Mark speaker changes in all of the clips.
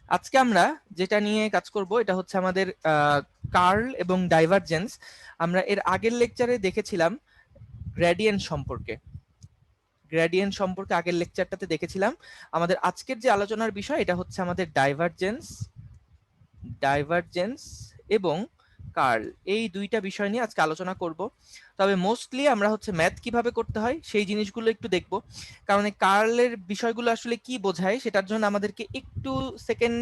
Speaker 1: আজকে আমরা যেটা নিয়ে কাজ করব এটা হচ্ছে আমাদের কার্ল এবং ডাইভারজেন্স। আমরা এর আগের লেকচারে দেখেছিলাম গ্রেডিয়েন্ট সম্পর্কে। আগের লেকচারটাতে দেখেছিলাম। আমাদের আজকের যে আলোচনার বিষয় এটা হচ্ছে আমাদের ডাইভারজেন্স এবং কার্ল, এই দুইটা বিষয় নিয়ে আজকে আলোচনা করব। তবে মোস্টলি আমরা হচ্ছে ম্যাথ কিভাবে করতে হয় সেই জিনিসগুলো একটু দেখব, কারণ এই কার্লের বিষয়গুলো আসলে কি বোঝায় সেটার জন্য আমাদেরকে একটু সেকেন্ড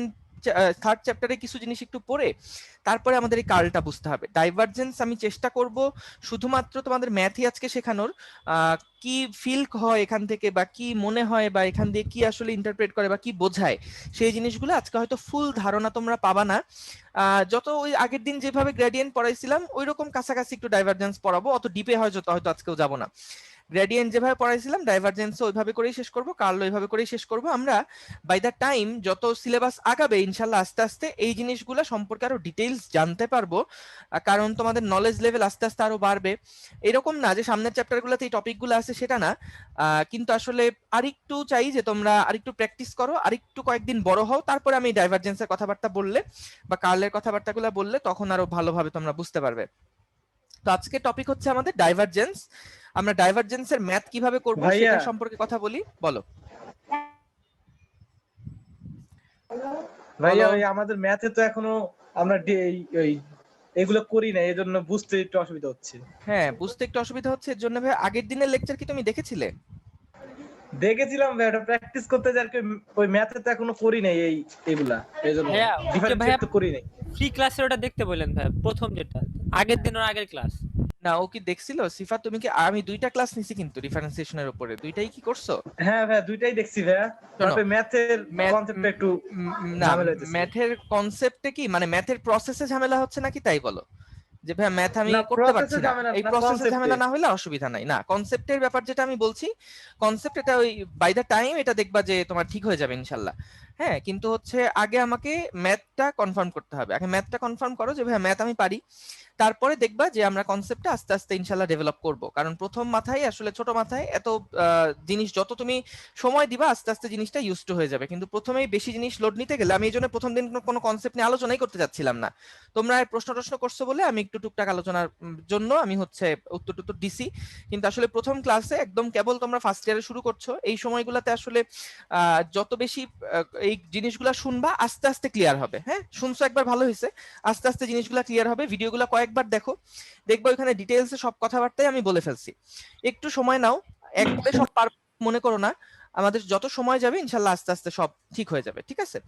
Speaker 1: থার্ড চ্যাপ্টারে কিছু জিনিস একটু পড়ে তারপরে আমাদের এই কার্লটা বুঝতে হবে। ডাইভারজেন্স আমি চেষ্টা করব শুধুমাত্র তোমাদের ম্যাথই আজকে শেখানোর, কি ফিল হয় এখান থেকে বা কি মনে হয় বা এখান দিয়ে কি আসলে ইন্টারপ্রেট করে বা কি বোঝায় সেই জিনিসগুলো আজকে হয়তো ফুল ধারণা তোমরা পাবা না। যত ওই আগের দিন যেভাবে গ্রেডিয়েন্ট পড়াইছিলাম ওই রকম কাছাকাছি একটু ডাইভারজেন্স পড়াবো, অত ডিপে হয়তো আজকেও যাব না। গ্রেডিয়েন্ট যেভাবে পড়াইছিলাম ডাইভারজেন্সও ওইভাবে করেই শেষ করব, কার্লও ওইভাবে করেই শেষ করব। আমরা বাই দ্য টাইম যত সিলেবাস আগাবে ইনশাল্লাহ আস্তে আস্তে এই জিনিসগুলো সম্পর্কে আরো ডিটেইলস জানতে পারবো, কারণ তোমাদের নলেজ লেভেল আস্তে আস্তে আরো বাড়বে। এরকম না যে সামনের চ্যাপ্টারগুলোতে এই টপিকগুলো আছে সেটা না, কিন্তু আসলে আরেকটু চাই যে তোমরা আরেকটু প্র্যাকটিস করো, আরেকটু কয়েকদিন বড় হও, তারপরে আমি ডাইভারজেন্সের কথাবার্তা বললে বা কার্লের কথাবার্তাগুলো বললে তখন আরো ভালোভাবে তোমরা বুঝতে পারবে। তো আজকে টপিক হচ্ছে আমাদের ডাইভারজেন্স। আমরা ডাইভারজেন্সের ম্যাথ কিভাবে করব
Speaker 2: ভাইয়া
Speaker 1: সেটা সম্পর্কে কথা বলি। বলো
Speaker 2: ভাইয়া
Speaker 1: বলো।
Speaker 2: ওই আমাদের ম্যাথে তো এখনো আমরা ওই এগুলো করি না, এই জন্য বুঝতে একটু অসুবিধা হচ্ছে।
Speaker 1: হ্যাঁ, বুঝতে একটু অসুবিধা হচ্ছে, এর জন্য ভাই আগের দিনের লেকচার কি তুমি দেখেছিলে?
Speaker 2: দেখেছিলাম ভাই, ওটা প্র্যাকটিস করতে যার ওই ম্যাথে তো এখনো করি নাই এগুলা, এই জন্য
Speaker 3: ভাইয়া ওকে ভাইয়া
Speaker 2: ডিফারেন্সিয়েট তো করি নাই।
Speaker 3: ফ্রি ক্লাসের ওটা দেখতে বললেন ভাইয়া, প্রথম যেটা আগের দিন ওর আগের ক্লাস।
Speaker 1: না, ও কি দেখছিল? সিফা তুমি কি, আমি দুইটা ক্লাস নিছি কিন্তু ডিফারেন্সিয়েশনের উপরে, দুইটাই কি করছো?
Speaker 2: হ্যাঁ ভাইয়া, দুইটাই দেখছি ভাইয়া।
Speaker 1: শোনো,
Speaker 2: তারপরে ম্যাথের
Speaker 1: ম্যাথ
Speaker 2: কনসেপ্টটা একটু
Speaker 1: না,
Speaker 2: ঝামেলা হইতেছে।
Speaker 1: ম্যাথের কনসেপ্টে কি মানে ম্যাথের প্রসেসে ঝামেলা হচ্ছে নাকি তাই বলো? যে ভাই ম্যাথ আমি
Speaker 2: না,
Speaker 1: করতে
Speaker 2: প্রসেসে
Speaker 1: পারছি না,
Speaker 2: ঝামেলা
Speaker 1: এই
Speaker 2: না,
Speaker 1: প্রসেসে
Speaker 2: কনসেপ্টে।
Speaker 1: ঝামেলা না হলে অসুবিধা নাই। না, কনসেপ্টের ব্যাপার যেটা আমি বলছি, কনসেপ্ট এটা ওই বাই দ্য টাইম এটা দেখবা যে তোমার ঠিক হয়ে যাবে ইনশাল্লাহ। হ্যাঁ, কিন্তু হচ্ছে আগে আমাকে ম্যাথটা কনফার্ম করতে হবে। আগে ম্যাথটা কনফার্ম করো যে ভাই ম্যাথ আমি পারি, তারপরে দেখবা যে আমরা কনসেপ্টটা আস্তে আস্তে ইনশাল্লাহ ডেভেলপ করব। কারণ প্রথম মাথায় আসলে ছোট মাথায় এত জিনিস যত তুমি সময় দিবা আস্তে আস্তে জিনিসটা ইউজ টু হয়ে যাবে, কিন্তু প্রথমেই বেশি জিনিস লোড নিতে গেলে আমি এই জন্য প্রথম দিন কোনো কনসেপ্ট নিয়ে আলোচনাই করতে যাচ্ছিলাম না। তোমরা প্রশ্ন টশ্ন করছো বলে আমি একটু টুকটাক আলোচনার জন্য আমি হচ্ছে উত্তর টুত্তর দিছি, কিন্তু আসলে প্রথম ক্লাসে একদম কেবল তোমরা ফার্স্ট ইয়ারে শুরু করছো, এই সময়গুলোতে আসলে যত বেশি এই জিনিসগুলা শুনবা আস্তে আস্তে ক্লিয়ার হবে। হ্যাঁ, শুনছো একবার ভালো হয়েছে, আস্তে আস্তে জিনিসগুলা ক্লিয়ার হবে। ভিডিওগুলো কয়েকবার দেখো, দেখবো ওইখানে ডিটেইলসে সব কথাবার্তাই আমি বলে ফেলছি। একটু সময় নাও, একবারে সব পার মনে করো না, আমাদের যত সময় যাবে ইনশাল্লাহ আস্তে আস্তে সব ঠিক হয়ে যাবে, ঠিক আছে?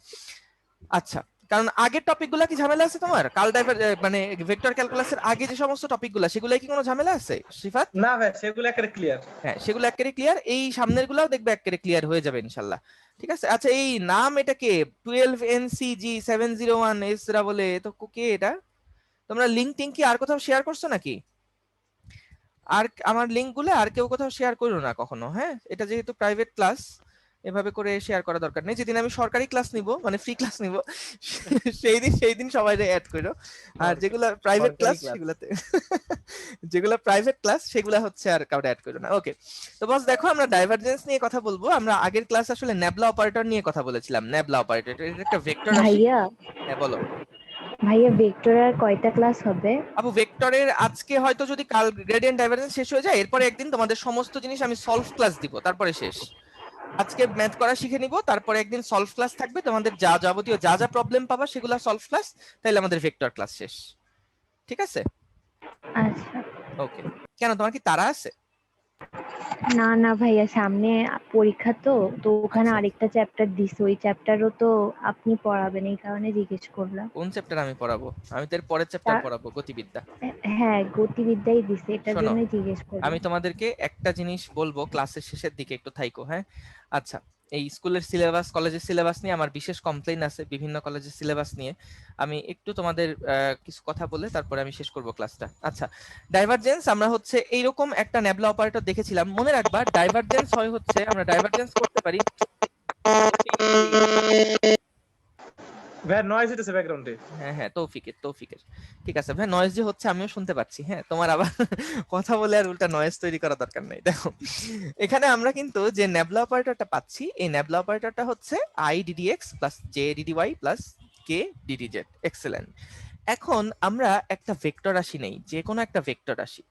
Speaker 1: আচ্ছা, কারণ আগের টপিকগুলো কি ঝামেলা আছে তোমার? কাল ডাইভার মানে ভেক্টর ক্যালকুলাসের আগে যে সমস্ত টপিকগুলো সেগুলো কি কোনো ঝামেলা আছে সিফাত?
Speaker 2: না ভাই, সেগুলো একেবারে ক্লিয়ার।
Speaker 1: হ্যাঁ, সেগুলো একেবারে ক্লিয়ার, এই সামনের গুলাও দেখবে একেবারে ক্লিয়ার হয়ে যাবে ইনশাল্লাহ। ঠিক আছে, আচ্ছা এই নাম এটা কে? 12NCG701 এসরা বলে, তো কে এটা? তোমরা লিংক টিঙ্ক কি আর কোথাও শেয়ার করছো নাকি? আর আমার লিংক গুলো আর কেউ কোথাও শেয়ার করো না কখনো, হ্যাঁ? এটা যেহেতু প্রাইভেট ক্লাস, এভাবে করে শেয়ার করা দরকার নেই। যেদিন আমি সরকারি ক্লাস নিব মানে ফ্রি ক্লাস নিব সেই দিন সবাই অ্যাড করো। আর যেগুলো প্রাইভেট
Speaker 2: সরকারি
Speaker 1: ক্লাস
Speaker 2: ক্লাস।
Speaker 1: সেগুলোতে যেগুলো প্রাইভেট ক্লাস সেগুলো হচ্ছে আর কাউকে অ্যাড করো না। ওকে, তো বস দেখো আমরা ডাইভারজেন্স নিয়ে কথা বলবো। আমরা আগের ক্লাস আসলে নেবলা অপারেটর নিয়ে কথা বলেছিলাম। নেবলা অপারেটর এটা একটা ভেক্টর রাশি।
Speaker 4: ভাইয়া
Speaker 1: হ্যাঁ বলো।
Speaker 4: ভাইয়া ভেক্টর আর কয়টা ক্লাস হবে?
Speaker 1: আপু ভেক্টরের আজকে হয়তো যদি কাল গ্রেডিয়েন্ট ডাইভারজেন্স শেষ হয়ে যায় এরপরে একদিন তোমাদের সমস্ত জিনিস আমি সলভ ক্লাস দিব, তারপরে শেষ। আজকে ম্যাথ করা শিখে নিব, তারপরে একদিন সলভ ক্লাস থাকবে, তোমাদের যা যাবতীয় যা যা প্রবলেম পাবা সেগুলো সলভ ক্লাস, তাইলে আমাদের ভেক্টর ক্লাস শেষ। ঠিক আছে?
Speaker 4: আচ্ছা।
Speaker 1: ওকে, কেন তোমার কি তাড়া আছে?
Speaker 4: না না ভাইয়া, সামনে পরীক্ষা তো তো ওখানে
Speaker 1: আচ্ছা,
Speaker 4: আরেকটা চ্যাপ্টার দিছে, ওই চ্যাপ্টারও তো আপনি পড়াবেন, এই কারণে জিজ্ঞেস করলাম।
Speaker 1: কোন চ্যাপ্টার আমি পড়াবো? আমি তো এর পরের চ্যাপ্টার
Speaker 4: তা
Speaker 1: পড়াবো, গতিবিদ্যা।
Speaker 4: হ্যাঁ, গতিবিদ্যাই দিছে, এটার
Speaker 1: শোনো,
Speaker 4: জন্য জিজ্ঞেস
Speaker 1: আমি
Speaker 4: করলাম।
Speaker 1: তোমাদেরকে একটা জিনিস বলবো ক্লাসের শেষের দিকে, একটু থাইকো, হ্যাঁ? আচ্ছা, এই স্কুলের সিলেবাস কলেজের সিলেবাস নিয়ে আমার বিশেষ কমপ্লেইন আছে, বিভিন্ন কলেজের সিলেবাস নিয়ে। আমি একটু তোমাদের কিছু কথা বলে তারপরে আমি শেষ করব ক্লাসটা। আচ্ছা, ডাইভারজেন্স আমরা হচ্ছে এইরকম একটা নেবলা অপারেটর দেখেছিলাম, মনে রাখবা ডাইভারজেন্স হয় হচ্ছে আমরা ডাইভারজেন্স করতে পারি
Speaker 2: ভাই নয়েজ হইতেছে ব্যাকগ্রাউন্ডে।
Speaker 1: হ্যাঁ হ্যাঁ, তৌফিকের ঠিক আছে ভাই, নয়েজ যে হচ্ছে আমিও শুনতে পাচ্ছি। হ্যাঁ, তোমার আবার কথা বলে আর উল্টা নয়েজ তৈরি করা দরকার নেই। দেখো এখানে আমরা কিন্তু যে নেবলা অপারেটরটা পাচ্ছি, এই নেবলা অপারেটরটা হচ্ছে i d d x plus j d d y plus k d d z. Excellent. এখন আমরা একটা ভেক্টর রাশি নেই, যে কোনো একটা ভেক্টর রাশি।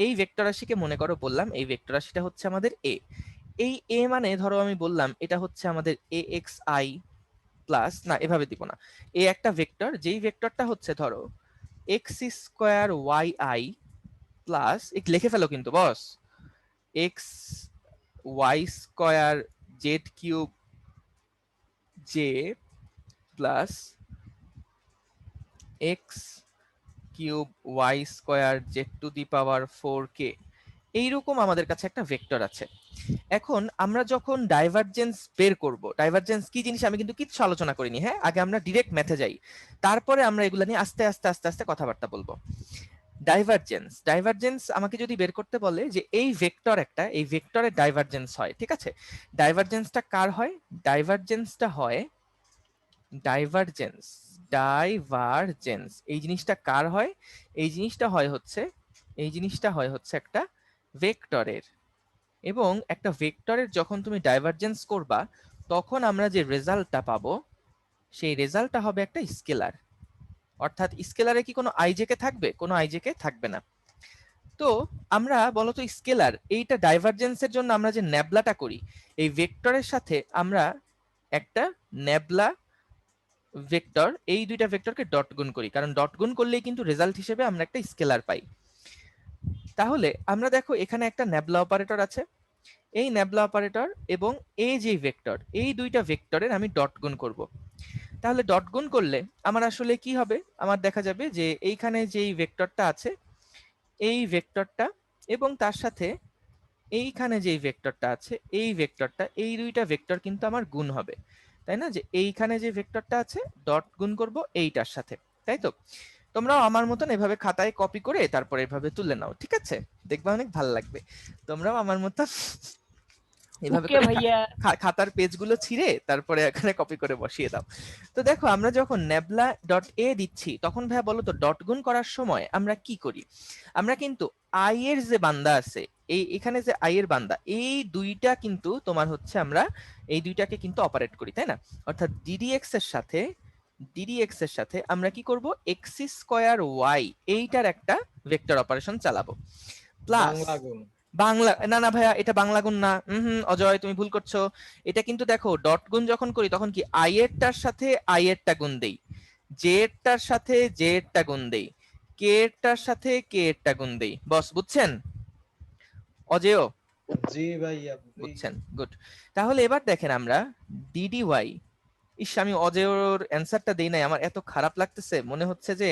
Speaker 1: এই ভেক্টর রাশিকে মনে করো বললাম এই ভেক্টর রাশিটা হচ্ছে আমাদের এ। এই এ মানে ধরো আমি বললাম এটা হচ্ছে আমাদের এ এক্স আই প্লাস, না এভাবে দিব না, এ একটা ভেক্টর, যেই ভেক্টরটা হচ্ছে ধরো x square y i plus, লিখে ফেলো কিন্তু boss, x y square z cube j plus x cube y square z to the power 4k। এইরকম আমাদের কাছে একটা ভেক্টর আছে। এখন আমরা যখন ডাইভারজেন্স বের করব, ডাইভারজেন্স কি জিনিস আমি কিন্তু কিছু আলোচনা করিনি। হ্যাঁ, আগে আমরা ডিরেক্ট ম্যাথে যাই, তারপরে আমরা এগুলা নিয়ে আস্তে আস্তে আস্তে আস্তে কথাবার্তা বলবো। ডাইভারজেন্স আমাকে যদি বের করতে বলে যে এই ভেক্টর একটা, এই ভেক্টরের ডাইভারজেন্স হয়, ঠিক আছে, ডাইভারজেন্সটা কার হয়? ডাইভারজেন্সটা হয় ডাইভারজেন্স এই জিনিসটা কার হয়? এই জিনিসটা হয় হচ্ছে একটা ভেক্টরের। এবং একটা ভেক্টরের যখন তুমি ডাইভারজেন্স করবা, তখন আমরা যে রেজাল্টটা পাবো সেই রেজাল্টটা হবে একটা স্কেলার। অর্থাৎ স্কেলারে কি কোনো আইজেকে থাকবে? কোনো আইজেকে থাকবে না। তো আমরা বলতো স্কেলার এইটা ডাইভারজেন্সের জন্য আমরা যে ন্যাবলাটা করি, এই ভেক্টরের সাথে আমরা একটা ন্যাবলা ভেক্টর, এই দুইটা ভেক্টরকে ডট গুণ করি, কারণ ডট গুণ করলেই কিন্তু রেজাল্ট হিসেবে আমরা একটা স্কেলার পাই। তাহলে আমরা দেখো এখানে একটা ন্যাবলা অপারেটর আছে, এই ন্যাবলা অপারেটর এবং এই যে ভেক্টর, এই দুইটা ভেক্টরের আমি ডট গুণ করব। তাহলে ডট গুণ করলে আমার আসলে কি হবে? আমার দেখা যাবে যে এইখানে যেই ভেক্টরটা আছে, এই ভেক্টরটা এবং তার সাথে এইখানে যেই ভেক্টরটা আছে, এই ভেক্টরটা, এই দুইটা ভেক্টর কিন্তু আমার গুণ হবে, তাই না? যে এইখানে যে ভেক্টরটা আছে ডট গুণ করব এইটার সাথে, তাই তো? তোমরাও আমার মতন এভাবে খাতায় কপি করে তারপরে এভাবে তুলে নাও, ঠিক আছে? দেখবা অনেক ভালো লাগবে। তোমরাও আমার মতন এভাবে
Speaker 3: ওকে
Speaker 1: করে
Speaker 3: ভাইয়া।
Speaker 1: খাতার পেজগুলো ছিঁড়ে তারপরে এখানে কপি করে বসিয়ে দাও। তো দেখো আমরা যখন নেবলা ডট এ দিচ্ছি, তখন ভাইয়া বলো তো ডট গুণ করার সময় আমরা কি করি? আমরা কিন্তু আই এর যে বান্দা আছে, এই এখানে যে আই এর বান্দা, এই দুইটা কিন্তু তোমার হচ্ছে আমরা এই দুইটাকে কিন্তু অপারেট করি, তাই না? অর্থাৎ ডিডিএক্স এর সাথে আমরা কি করব? এক্স স্কোয়ার ওয়াই এইটার একটা ভেক্টর অপারেশন চালাবো প্লাস
Speaker 2: বাংলা গুণ।
Speaker 1: বাংলা, না না ভাইয়া এটা বাংলা গুণ না, অজয় তুমি ভুল করছো। এটা কিন্তু দেখো ডট গুণ যখন করি তখন কি আই এরটার সাথে আই এরটা গুণ দেই, জে এরটার সাথে জে এরটা গুণ দেই, কে এরটার সাথে কে এরটা গুণ দেই। বস বুঝছেন? অজেয়
Speaker 2: জি ভাইয়া
Speaker 1: বুঝছেন? গুড। তাহলে এবার দেখেন আমরা ডিডি ওয়াই, ইস আমি অজেয়র অ্যান্সারটা দেই নাই, আমার এত খারাপ লাগতেছে, মনে হচ্ছে যে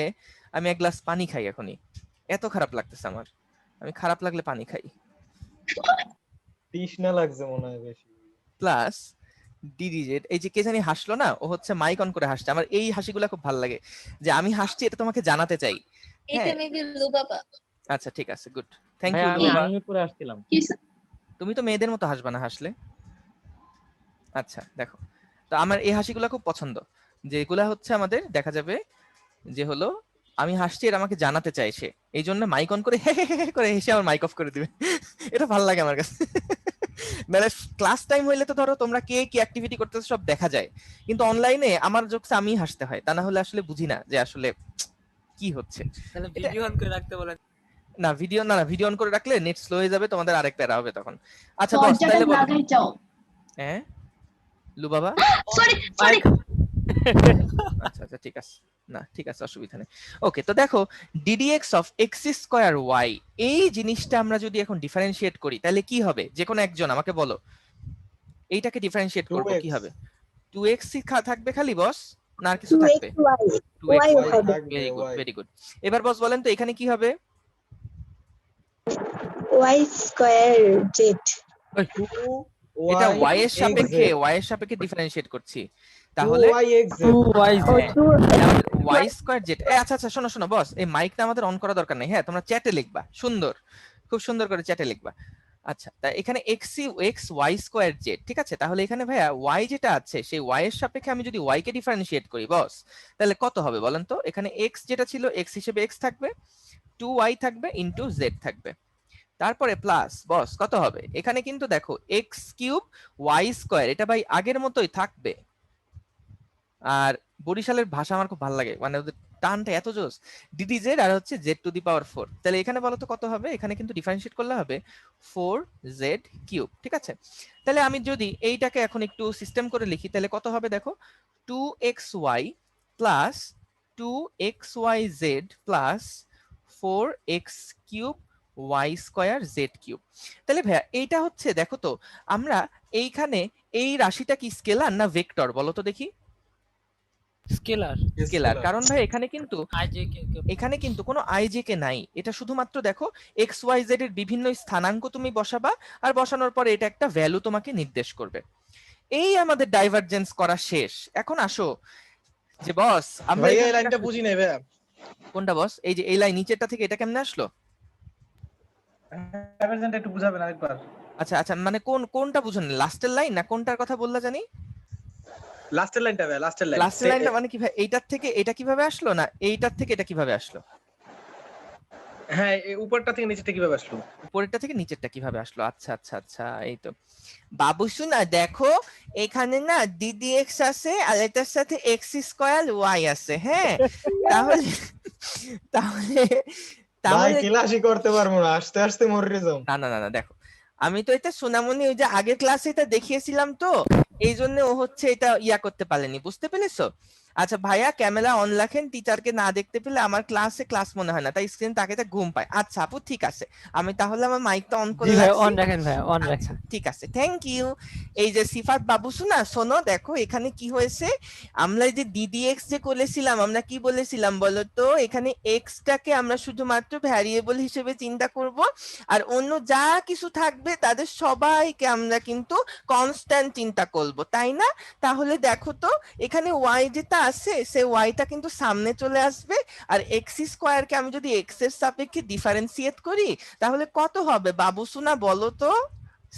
Speaker 1: আমি এক গ্লাস পানি খাই এখনই, এত খারাপ লাগতেছে আমার। আমি খারাপ লাগলে পানি খাই।
Speaker 2: তৃষ্ণা লাগছে মনে হয় বেশি।
Speaker 1: প্লাস ডিডিজেড, এই যে কে জানি হাসলো না, ও হচ্ছে মাইক অন করে হাসছে, আমার এই হাসিগুলো খুব ভালো লাগে, যে আমি হাসছি এটা তোমাকে জানাতে চাই।
Speaker 5: এটা
Speaker 1: হ্যাঁ
Speaker 5: মেবি লুবাবা।
Speaker 1: আচ্ছা ঠিক আছে, গুড, থ্যাংক
Speaker 6: ভাই
Speaker 1: ইউ
Speaker 6: আমি
Speaker 1: লুবাবা।
Speaker 6: আনমিউট করে আসছিলাম।
Speaker 1: তুমি তো মেয়েদের মতো হাসবা না হাসলে। আচ্ছা দেখো, তো আমার এই হাসিগুলো খুব পছন্দ, যেগুলা হচ্ছে আমাদের দেখা যাবে যে হলো আমি হাসছি এটা আমাকে জানাতে চাই সে, এই জন্য মাইক অন করে হে হে হে করে হেসে আমার মাইক অফ করে দিবে। এটা ভালো লাগে আমার কাছে। মানে ক্লাস টাইম হইলে তো ধরো তোমরা কে কি অ্যাক্টিভিটি করতেছো সব দেখা যায়, কিন্তু অনলাইনে আমার জোকস আমি হাসতে হয়, তা না হলে আসলে বুঝি না যে আসলে কি হচ্ছে।
Speaker 3: তাহলে ভিডিও অন করে রাখতে বলেন।
Speaker 1: না ভিডিও অন করে রাখলে নেট স্লো হয়ে যাবে, তোমাদের আরেক প্যারা হবে তখন। আচ্ছা বস তাহলে বলো। হ্যাঁ লু বাবা,
Speaker 5: সরি সরি।
Speaker 1: আচ্ছা আচ্ছা ঠিক আছে, না ঠিক আছে অসুবিধা নেই। ওকে, তো দেখো d d x of x square y, এই জিনিসটা আমরা যদি এখন ডিফারেন্সিয়েট করি তাহলে কি হবে? যে কোনো একজন আমাকে বলো, এইটাকে ডিফারেন্সিয়েট করবো কি
Speaker 2: 2x
Speaker 1: হবে? 2x থাকবে খালি বস, না আর কিছু থাকবে? 2x very good very good. এবার বস বলেন তো এখানে কি হবে?
Speaker 7: Y square z.
Speaker 1: এটা y এর সাপেক্ষে ডিফারেন্সিয়েট করছি, তাহলে
Speaker 2: 2yx
Speaker 1: y স্কয়ার জেড। আচ্ছা আচ্ছা শোনো শোনো বস, এই মাইকটা আমাদের অন করা দরকার নেই, হ্যাঁ তোমরা চ্যাটে লিখবা, সুন্দর খুব সুন্দর করে চ্যাটে লিখবা। আচ্ছা, তা এখানে এক্স ওয়াই স্কোয়ার জেড, ঠিক আছে? তাহলে এখানে ভাইয়া ওয়াই যেটা আছে সেই ওয়াই এর সাপেক্ষে আমি যদি ওয়াই কে ডিফারেন্সিয়েট করি বস, তাহলে কত হবে বলেন তো? এখানে এক্স যেটা ছিল এক্স হিসেবে এক্স থাকবে, 2y থাকবে ইনটু জেড থাকবে, তারপরে প্লাস বস কত হবে? এখানে কিন্তু দেখো এক্স কিউব ওয়াই স্কোয়ার, এটা ভাই আগের মতোই থাকবে। আর বরিশালের ভাষা আমার খুব ভালো লাগে, মানে ওদের টানটা এত জোস, ডিডি জেড আর হচ্ছে জেড টু দি পাওয়ার 4। তাহলে এখানে বলো তো কত হবে? এখানে কিন্তু ডিফারেন্সিয়েট করলে হবে 4z কিউব, ঠিক আছে? তাহলে আমি যদি এইটাকে এখন একটু সিস্টেম করে লিখি তাহলে কত হবে দেখো, 2xy plus 2xyz plus 4x cube y square z cube. তাহলে ভাইয়া এইটা হচ্ছে দেখো তো, আমরা এইখানে এই রাশিটা কি স্কেলার না ভেক্টর বলো তো দেখি?
Speaker 3: স্কেলার।
Speaker 1: স্কেলার, কারণ ভাই এখানে কিন্তু কোনো আইজেকে নাই, এটা শুধুমাত্র দেখো এক্স ওয়াই জেড এর বিভিন্ন স্থানাঙ্ক তুমি বসাবা, আর বসানোর পরে এটা একটা ভ্যালু তোমাকে নির্দেশ করবে। এই আমাদের ডাইভারজেন্স করা শেষ। এখন আসো যে বস আমরা
Speaker 2: ভাইয়া এই
Speaker 1: এখানে
Speaker 2: লাইনটা বুঝি নাই ভাইয়া।
Speaker 1: কোনটা বস? এই যে এই লাইন নিচেরটা থেকে এটা কেমনে আসলো?
Speaker 2: ডাইভারজেন্ট একটু বুঝাবেন আরেকবার?
Speaker 1: আচ্ছা আচ্ছা, মানে কোনটা বুঝুন, লাস্টের লাইন না কোনটার কথা বললা জানি?
Speaker 2: লাস্টের লাইনটা ভাইয়া, লাস্টের লাইন।
Speaker 1: লাস্টের লাইনটা মানে কি ভাই, এইটার থেকে এটা কিভাবে আসলো না এইটার থেকে এটা কিভাবে আসলো?
Speaker 2: হ্যাঁ, এই উপরটা থেকে নিচেরটা কিভাবে আসলো?
Speaker 1: উপরেরটা থেকে নিচেরটা কিভাবে আসলো? আচ্ছা আচ্ছা আচ্ছা, এই তো বাবু শোনা দেখো, এখানে না দিদি এক্স আছে আর এটার সাথে এক্স স্কোয়ার ওয়াই আছে, হ্যাঁ? তাহলে তাহলে
Speaker 5: ভাই
Speaker 1: তাহলে
Speaker 5: ক্লাসই করতে পারবো না, আস্তে আস্তে মরে যাও।
Speaker 1: না না না না, দেখো আমি তো এটা সোনামণি ওই যে আগের ক্লাসে এটা দেখিয়েছিলাম, তো এই জন্য ও হচ্ছে এটা ইয়া করতে পারেনি, বুঝতে পেরেছো? আচ্ছা ভাইয়া ক্যামেরা অন রাখেন, টিচারকে না দেখতে পেলে আমার ক্লাস মনে হয় না, তাই স্ক্রিন তাকাইতে ঘুম পায়। আচ্ছা আপু ঠিক আছে, আমি তাহলে আমার মাইকটা অন করে
Speaker 3: জি ভাই
Speaker 1: রাখছি।
Speaker 3: অন রাখেন ভাই, অন
Speaker 1: আচ্ছা
Speaker 3: রাখেন।
Speaker 1: ঠিক আছে, থ্যাংক ইউ। এই যে সিফাত বাবু শোনা শোনো, দেখো এখানে কি হয়েছে, আমরা এই যে ডিডি এক্স যে করেছিলাম, আমরা কি বলেছিলাম বলো তো? এখানে এক্স টাকে আমরা শুধুমাত্র ভ্যারিয়েবল হিসেবে চিন্তা করব, আর অন্য যা কিছু থাকবে তাদের সবাইকে আমরা কিন্তু কনস্ট্যান্ট চিন্তা করব, তাই না? তাহলে দেখো তো এখানে ওয়াই যেটা আছে সে ওয়াইটা কিন্তু সামনে চলে আসবে, আর এক্স স্কোয়ারকে আমি যদি এক্স এর সাপেক্ষে ডিফারেন্সিয়েট করি তাহলে কত হবে বাবু শোনা বলো তো,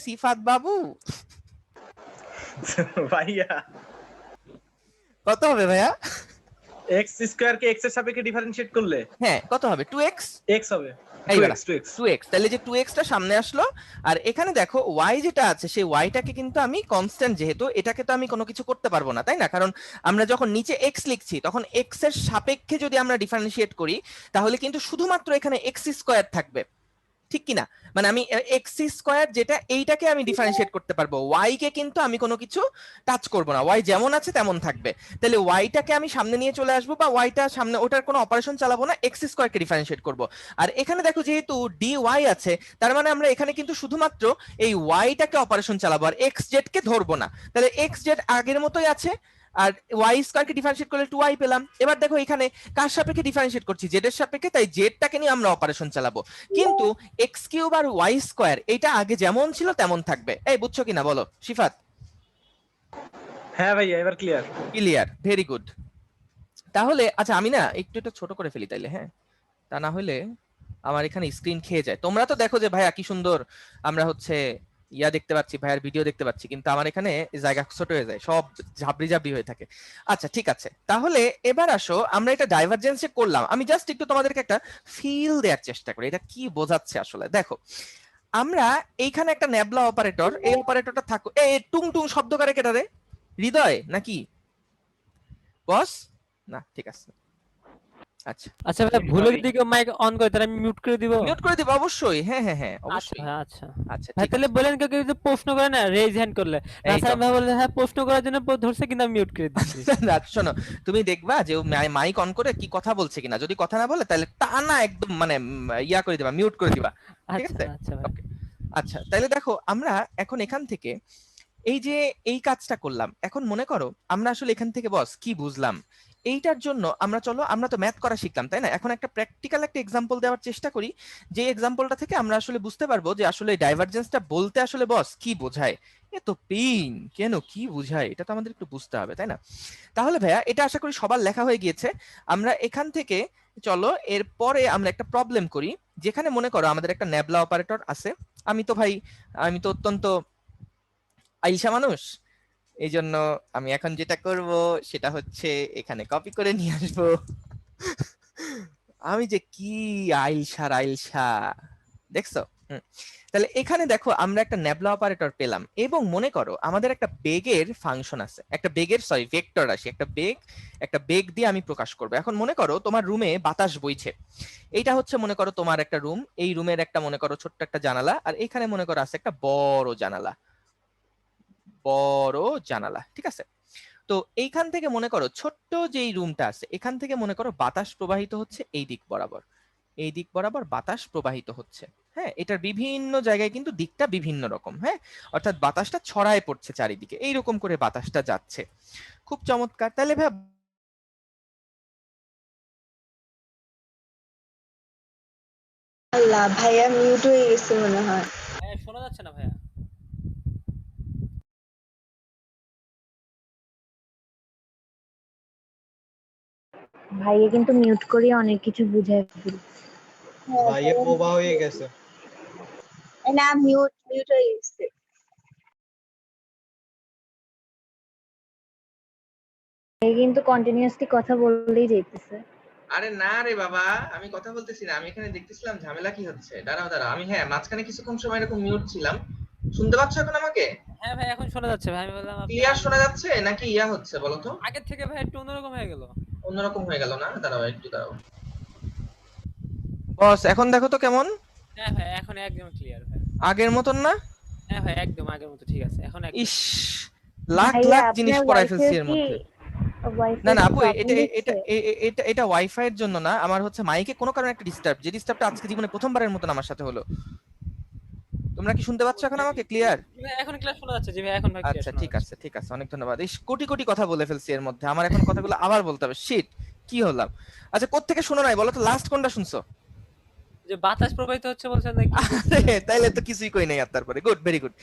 Speaker 1: সিফাত বাবু?
Speaker 2: ভাইয়া
Speaker 1: কত হবে ভাইয়া?
Speaker 2: এক্স স্কয়ার কে এক্স এর সাপেক্ষে ডিফারেন্সিয়েট করলে
Speaker 1: হ্যাঁ কত হবে? 2x।
Speaker 2: এক্স হবে।
Speaker 1: এই
Speaker 2: 2x
Speaker 1: বেটা,
Speaker 2: 2x
Speaker 1: 2x, তাহলে যে 2x টা সামনে আসলো, আর এখানে দেখো y যেটা আছে সেই y টাকে কিন্তু আমি কনস্ট্যান্ট, যেহেতু এটাকে তো আমি কোনো কিছু করতে পারবো না তাই না, কারণ আমরা যখন নিচে x লিখছি তখন x এর সাপেক্ষে যদি আমরা ডিফারেন্সিয়েট করি তাহলে কিন্তু শুধুমাত্র এখানে x স্কয়ার থাকবে, ঠিক কিনা? মানে আমি এক্স স্কোয়ার যেটা এইটাকে আমি ডিফারেন্সিয়েট করতে পারবো, ওয়াই কে কিন্তু আমি কোনো কিছু টাচ করব না, ওয়াই যেমন আছে তেমন থাকবে। তাহলে ওয়াইটাকে আমি সামনে নিয়ে চলে আসবো, বা ওয়াইটা সামনে, ওটার কোনো অপারেশন চালাবো না, এক্স স্কোয়ারকে ডিফারেন্সিয়েট করব। আর এখানে দেখো যেহেতু ডি ওয়াই আছে, তার মানে আমরা এখানে কিন্তু শুধুমাত্র এই ওয়াইটাকে অপারেশন চালাবো, আর এক্স জেড কে ধরবো না। তাহলে এক্স জেড আগের মতোই আছে, আর ওয়াই স্কয়ারকে ডিফারেন্সিয়েট করলে 2y পেলাম। এবার দেখো এখানে কার সাপেক্ষে ডিফারেন্সিয়েট করছি? জেড এর সাপেক্ষে, তাই জেডটাকে নিয়ে আমরা অপারেশন চালাবো। কিন্তু এক্স কিউব আর ওয়াই স্কয়ার এটা আগে যেমন ছিল তেমন থাকবে। এই বুঝছো কিনা বলো শিফাত?
Speaker 2: হ্যাঁ ভাইয়া এবার ক্লিয়ার।
Speaker 1: Clear, very good. তাহলে আচ্ছা আমি না একটু এটা ছোট করে ফেলি তাইলে, হ্যাঁ? তা না হলে আমার এখানে স্ক্রিন খেয়ে যায়। তোমরা তো দেখো যে ভাইয়া কি সুন্দর আমরা হচ্ছে ইয়া দেখতে পাচ্ছি, ভাইয়ার ভিডিও দেখতে পাচ্ছি, কিন্তু আমার এখানে জায়গা ছোট হয়ে যায়, সব ঝাবড়ি ঝাবড়ি হয়ে থাকে। আচ্ছা ঠিক আছে, তাহলে এবার আসো আমরা এটা ডাইভারজেন্সে করলাম, আমি জাস্ট একটু তোমাদেরকে একটা ফিল দেওয়ার চেষ্টা করি এটা কি বোঝাচ্ছে আসলে। দেখো আমরা এইখানে একটা ন্যাবলা অপারেটর, এই অপারেটরটা থাকো, এ টুং টুং শব্দ করে কেটা রে? হৃদয় নাকি বস? না ঠিক আছে, আচ্ছা
Speaker 3: আচ্ছা ভাই ভুলের দিকে মাইক অন করে তাহলে আমি মিউট করে দিব।
Speaker 1: মিউট করে দিব অবশ্যই, হ্যাঁ হ্যাঁ হ্যাঁ
Speaker 3: আচ্ছা
Speaker 1: অবশ্যই।
Speaker 3: ভাই, আচ্ছা
Speaker 1: আচ্ছা
Speaker 3: ভাই
Speaker 1: ঠিক
Speaker 3: তাহলে বলেন কেউ কেউ যে প্রশ্ন করে না রেজ হ্যান্ড করলে,
Speaker 1: এই তো।
Speaker 3: রাসায়ন ভাই বলে হ্যাঁ প্রশ্ন করার জন্য ধরছে কিন্তু আমি মিউট করে দিচ্ছি।
Speaker 1: না, শোনো তুমি দেখবা যে ও মাইক অন করে কি কথা বলছে কিনা, যদি কথা না বলে তাহলে টানা একদম মানে ইয়া করে দিবা, মিউট করে দিবা, ঠিক
Speaker 3: আচ্ছা
Speaker 1: আছে?
Speaker 3: আচ্ছা ভাই।
Speaker 1: ওকে, আচ্ছা তাহলে দেখো আমরা এখন এখান থেকে এই যে এই কাজটা করলাম, এখন মনে করো আমরা আসলে এখান থেকে বস কি বুঝলাম, এইটার জন্য আমরা চলো আমরা তো ম্যাথ করা শিখলাম তাই না, এখন একটা প্র্যাকটিক্যাল একটা এক্সাম্পল দেওয়ার চেষ্টা করি, যে এক্সাম্পলটা থেকে আমরা আসলে বুঝতে পারবো যে আসলে ডাইভারজেন্সটা বলতে আসলে বস কি বোঝায়। এ তো পেইন, কেন কি বোঝায় এটা তো আমাদের একটু বুঝতে হবে তাই না? তাহলে ভাইয়া এটা আশা করি সবার লেখা হয়ে গিয়েছে। আমরা এখান থেকে চলো এরপরে আমরা একটা প্রবলেম করি, যেখানে মনে করো আমাদের একটা ন্যাবলা অপারেটর আছে, আমি তো ভাই, আমি তো অত্যন্ত আইসা মানুষ, এই জন্য আমি এখন যেটা করব সেটা হচ্ছে এখানে কপি করে নিয়ে আসবো। আমি যে কি আইলসা দেখছো? তাহলে এখানে দেখো আমরা একটা ন্যাবলা অপারেটর পেলাম, এবং মনে করো আমাদের একটা বেগের ফাংশন আছে, একটা বেগের সরি ভেক্টর আসে, একটা বেগ দিয়ে আমি প্রকাশ করব। এখন মনে করো তোমার রুমে বাতাস বইছে, এইটা হচ্ছে মনে করো তোমার একটা রুম, এই রুমের একটা মনে করো ছোট্ট একটা জানালা, আর এখানে মনে করো আছে একটা বড় জানালা, ঠিক আছে? তো এইখান থেকে মনে করো ছোট্ট যেই রুমটা আছে, এখান থেকে মনে করো বাতাস প্রবাহিত হচ্ছে এই দিক বরাবর বাতাস প্রবাহিত হচ্ছে। হ্যাঁ, এটার বিভিন্ন জায়গায় কিন্তু দিকটা বিভিন্ন রকম। হ্যাঁ, অর্থাৎ বাতাসটা ছড়ায় পড়ছে চারিদিকে, এইরকম করে বাতাসটা যাচ্ছে। খুব চমৎকার। তাহলে ভাই
Speaker 7: আল্লাহ, ভাইয়া মিউট হয়ে গেছে মনে হয়।
Speaker 3: হ্যাঁ, শোনা যাচ্ছে না ভাইয়া।
Speaker 4: ভাইয়া কিন্তু মিউট করে অনেক কিছু বুঝায় ফেলছে।
Speaker 7: হ্যাঁ,
Speaker 5: ভাইয়া বোবা হয়ে গেছে।
Speaker 7: না, মিউট হয়ে গেছে।
Speaker 4: ভাইয়া কিন্তু কন্টিনিউয়াসলি কথা বললেই যাইতেছে।
Speaker 1: আরে না রে বাবা, আমি কথা বলতেছি না, আমি এখানে দেখতেছিলাম ঝামেলা কি হচ্ছে। দাঁড়াও, আমি মাঝখানে কিছুক্ষণ সময় এরকম মিউট ছিলাম। শুনতে পাচ্ছ এখন আমাকে?
Speaker 3: হ্যাঁ ভাই, এখন শোনা যাচ্ছে ভাই। আমি বললাম
Speaker 1: ক্লিয়ার শোনা যাচ্ছে নাকি ইয়া হচ্ছে বলো তো?
Speaker 3: আগের থেকে ভাই একটু অন্যরকম হয়ে গেল।
Speaker 1: অন্যরকম হয়ে গেল না? দাঁড়াও। বস এখন দেখো তো কেমন?
Speaker 3: হ্যাঁ ভাই, এখন একদম ক্লিয়ার ভাই।
Speaker 1: আগের মতন না?
Speaker 3: হ্যাঁ ভাই, একদম আগের মতো ঠিক আছে এখন একদম।
Speaker 1: ইস, লাখ
Speaker 4: ভাইয়া
Speaker 1: লাখ জিনিস
Speaker 4: আপনার
Speaker 1: পড়াই
Speaker 4: ওয়াইফাই
Speaker 1: ফেলছি এর
Speaker 4: কি
Speaker 1: মধ্যে।
Speaker 4: ওয়াইফাই
Speaker 1: না আপু,
Speaker 4: প্রবলেম
Speaker 1: এটা এটা
Speaker 4: দিচ্ছে?
Speaker 1: এটা ওয়াইফাই এর জন্য না, আমার হচ্ছে মাইকে কোনো কারণে একটা ডিস্টার্ব, যে ডিস্টার্বটা আজকে জীবনে প্রথমবারের মতন আমার সাথে হলো। তোমরা কি শুনতে পাচ্ছ এখন আমাকে ক্লিয়ার?
Speaker 3: ভাই এখন ক্লিয়ার শোনা যাচ্ছে। জি ভাই, এখন ভাই ক্লিয়ার
Speaker 1: আচ্ছা
Speaker 3: শোনা যাচ্ছে।
Speaker 1: ঠিক আছে, অনেক ধন্যবাদ। এই কোটি কোটি কথা বলে ফেলছি এর মধ্যে, আমার এখন কথাগুলো আবার বলতে হবে। শিট, কি হলাম? আচ্ছা, কোত্থেকে শোনো নাই বলো তো, লাস্ট কোনটা শুনছো?
Speaker 3: যে বাতাস প্রবাহিত হচ্ছে বলছেন নাকি?
Speaker 1: আরে তাইলে তো কিছুই কই নাই আর তারপরে। Good, very good.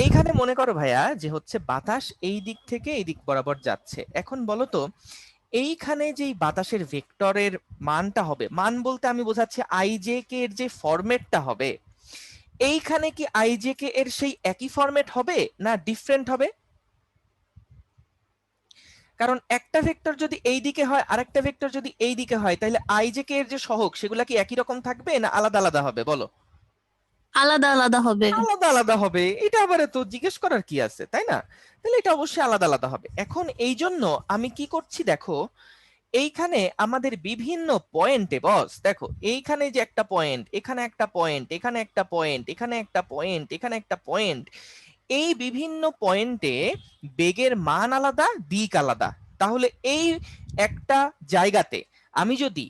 Speaker 1: এইখানে মনে করো ভাইয়া যে হচ্ছে বাতাস এই দিক থেকে এই দিক বরাবর যাচ্ছে। এখন বলো তো, এইখানে যেই বাতাসের ভেক্টরের মানটা হবে, মান বলতে আমি বোঝাচ্ছি আইজেকে এর যে ফরম্যাটটা হবে, এইখানে কি আইজেকে এর সেই একই ফরম্যাট হবে না ডিফারেন্ট হবে? কারণ একটা ভেক্টর যদি এই দিকে হয় আর একটা ভেক্টর যদি এই দিকে হয়, তাহলে আইজেকে এর যে সহগ সেগুলা কি একই রকম থাকবে না আলাদা আলাদা হবে বলো?
Speaker 6: আলাদা আলাদা হবে।
Speaker 1: আলাদা আলাদা হবে। এটা আবার তো জিজ্ঞেস করার কি আছে, তাই না? তাহলে এটা অবশ্যই আলাদা আলাদা হবে। এখন এই জন্য আমি কি করছি দেখো, এইখানে আমাদের বিভিন্ন পয়েন্টে, বস দেখো, এইখানে যে একটা পয়েন্ট, এখানে একটা পয়েন্ট, এখানে একটা পয়েন্ট, এখানে একটা পয়েন্ট, এখানে একটা পয়েন্ট, এই বিভিন্ন পয়েন্টে বেগের মান আলাদা, দিক আলাদা। তাহলে এই একটা জায়গাতে আমি যদি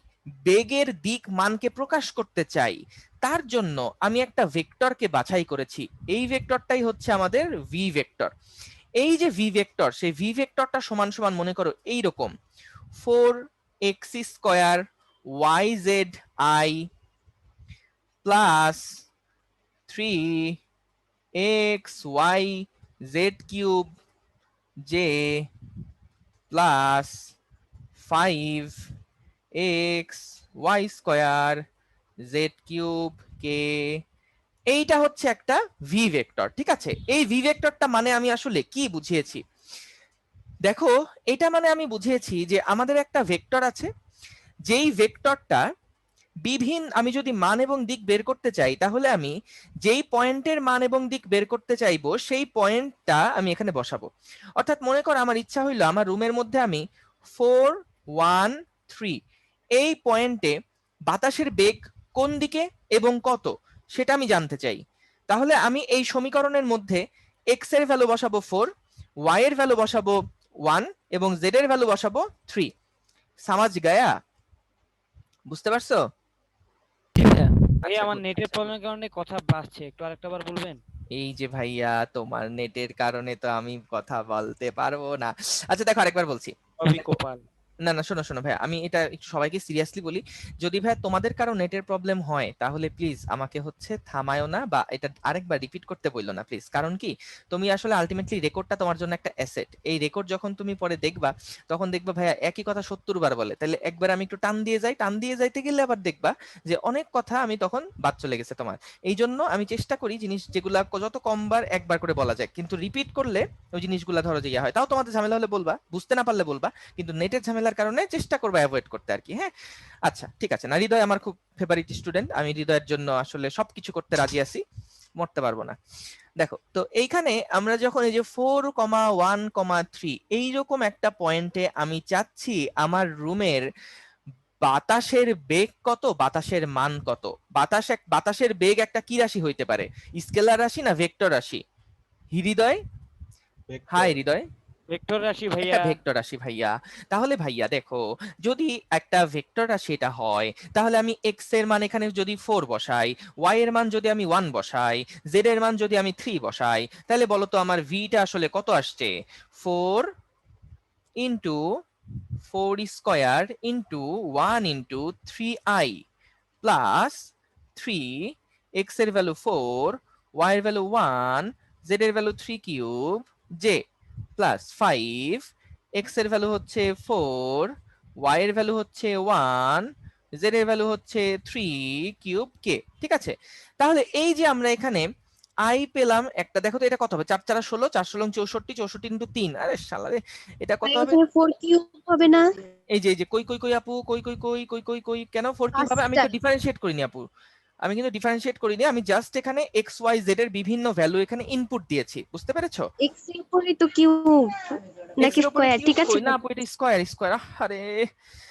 Speaker 1: বেগের দিক মানকে প্রকাশ করতে চাই, তার জন্য আমি একটা ভেক্টরকে বাছাই করেছি। এই ভেক্টরটাই হচ্ছে আমাদের ভি ভেক্টর। এই যে ভি ভেক্টর, সেই ভি ভেক্টরটা সমান সমান মনে করো এইরকম, 4x² yzi plus 3xyz³ j plus 5xy² z³ এইটা হচ্ছে একটা ভি ভেক্টর, ঠিক আছে? এই ভি ভেক্টরটা মানে আমি আসলে কি বুঝিয়েছি দেখো, এটা মানে আমি বুঝিয়েছি যে আমাদের একটা ভেক্টর আছে, যেই ভেক্টরটা আমি যদি মান এবং দিক বের করতে চাই, তাহলে আমি যেই পয়েন্টের মান এবং দিক বের করতে চাইবো সেই পয়েন্টটা আমি এখানে বসাবো। অর্থাৎ মনে করো আমার ইচ্ছা হইলো আমার রুমের মধ্যে আমি 413 এই পয়েন্টে বাতাসের বেগ কোন দিকে এবং কত সেটা আমি জানতে চাই। তাহলে আমি এই সমীকরণের মধ্যে এক্স এর ভ্যালু বসাবো 4, ওয়াই এর ভ্যালু বসাবো 1 এবং জেড এর ভ্যালু বসাবো 3। সামাজ গায়া? বুঝতে পারছো?
Speaker 3: জি ভাইয়া।
Speaker 8: ভাই
Speaker 1: আচ্ছা,
Speaker 8: আমার
Speaker 1: good.
Speaker 8: নেটের প্রবলেমের কারণে কথা বাজছে, একটু আরেকটা বার বলবেন?
Speaker 1: এই যে ভাইয়া, তোমার নেটের কারণে তো আমি কথা বলতে পারবো না। আচ্ছা দেখো, আরেকবার বলছি।
Speaker 8: রবি গোপাল।
Speaker 1: না না, শোনো শোনো ভাই, আমি এটা একটু সবাইকে সিরিয়াসলি বলি, যদি ভাই তোমাদের কারো নেটের প্রবলেম হয় তাহলে প্লিজ আমাকে হচ্ছে থামায়ও না, বা এটা আরেকবার রিপিট করতে বললো না প্লিজ। কারণ কি, তুমি আসলে আলটিমেটলি রেকর্ডটা তোমার জন্য একটা অ্যাসেট। এই রেকর্ড যখন তুমি পরে দেখবা, তখন দেখবা ভাইয়া একই কথা 70 বার বলে, তাহলে একবার আমি একটু টান দিয়ে যাই, টান দিয়ে যাইতে গেলে আবার দেখবা যে অনেক কথা আমি তখন বাদ চলে গেছে তোমার। এই জন্য আমি চেষ্টা করি জিনিস যেগুলা যত কমবার একবার করে বলা যায়, কিন্তু রিপিট করলে ওই জিনিসগুলা ধরো যে ইয়া হয়। তাও তোমাদের ঝামেলা হলে বলবা, বুঝতে না পারলে বলবা, কিন্তু নেটের ঝামেলার কারণে চেষ্টা করবা অ্যাভয়েড করতে আর কি। হ্যাঁ, আচ্ছা ঠিক আছে। না, হৃদয় আমার খুব ফেভারিট স্টুডেন্ট, আমি হৃদয়ের জন্য আসলে সবকিছু করতে রাজি আছি, মরতে পারবো না। দেখো তো এইখানে আমরা যখন এই যে 4,1,3 এইরকম একটা পয়েন্টে আমি চাচ্ছি আমার রুমের বাতাসের বেগ কত, বাতাসের মান কত। বাতাসের বেগ একটা কি রাশি হইতে পারে, স্কেলার রাশি না ভেক্টর রাশি? হৃদয়, হাই হৃদয়।
Speaker 8: ভেক্টর রাশি
Speaker 1: একটা
Speaker 8: ভাইয়া।
Speaker 1: ভেক্টর রাশি ভাইয়া। তাহলে ভাইয়া দেখো, যদি একটা ভেক্টর রাশি এটা হয়, তাহলে আমি এক্স এর মান এখানে যদি 4 বসাই, ওয়াই এর মান যদি আমি 1 বসাই, জেড এর মান যদি আমি 3 বসাই, তাহলে বলো তো আমার ভিটা আসলে কত আসছে? 4 into 4 square into 1 into 3i plus 3, x এর ভ্যালু 4, ওয়াই এর ভ্যালু 1, জেড এর value 3 cube j plus 5, x এর ভ্যালু হচ্ছে 4, ওয়াই এর ভ্যালু হচ্ছে 1, জেড এর ভ্যালু হচ্ছে 3 কিউব কে। ঠিক আছে, তাহলে এই যে আমরা এখানে আই পেলাম একটা, দেখো তো এটা কত হবে? 4 4 16, 4 16 64, 64 ইন্টু 3, আরে শালা রে, এটা কত হবে?
Speaker 6: এখানে 4 কিউব হবে না?
Speaker 1: এই যে কই কই কই আপু, কই কই কই কই কই কই, কেন 4 কিউব হবে? আমি তো ডিফারেন্সিয়েট করিনি আপু, আমি কিন্তু ডিফারেন্সিয়েট করিনি, আমি জাস্ট এখানে এক্স ওয়াই জেড এর বিভিন্ন ভ্যালু এখানে ইনপুট দিয়েছি, বুঝতে পেরেছো?
Speaker 6: এক্স এর উপরে তো কিউব নাকি স্কয়ার? ঠিক আছে
Speaker 1: না আপু, এটা স্কয়ার স্কয়ার। আরে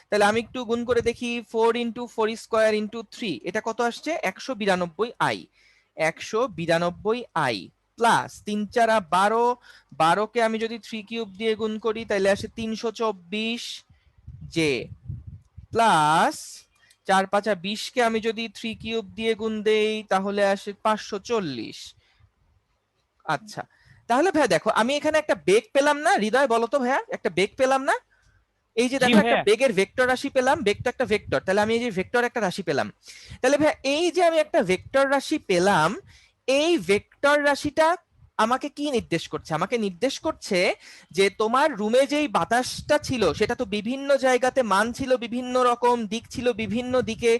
Speaker 1: তাহলে আমি একটু গুণ করে দেখি, 4 ইন্টু 4 স্কয়ার ইন্টু 3, এটা কত আসছে? 192 আই, 192 আই প্লাস 3 4 12, 12 কে আমি যদি 3 কিউব দিয়ে গুণ করি তাহলে আসে 324 জে প্লাস 4 5 20 কে আমি যদি 3 কিউব দিয়ে গুণ দেই তাহলে আসে 540। আচ্ছা, তাহলে ভাইয়া দেখো আমি এখানে একটা বেগ পেলাম না? হৃদয় বলো তো ভাইয়া, একটা বেগ পেলাম না? এই যে
Speaker 8: জি
Speaker 1: দেখো একটা
Speaker 8: ভাইয়া।
Speaker 1: বেগের ভেক্টর রাশি পেলাম, বেগটা একটা ভেক্টর, তাহলে আমি এই যে ভেক্টর একটা রাশি পেলাম, তাহলে ভাইয়া এই যে আমি একটা ভেক্টর রাশি পেলাম, এই ভেক্টর রাশিটা আমাকে কি নির্দেশ করছে? আমাকে নির্দেশ করছে যে তোমার রুমে যেই বাতাসটা ছিল সেটা তো বিভিন্ন জায়গাতে মান ছিল, বিভিন্ন রকম দিক ছিল, বিভিন্ন দিকে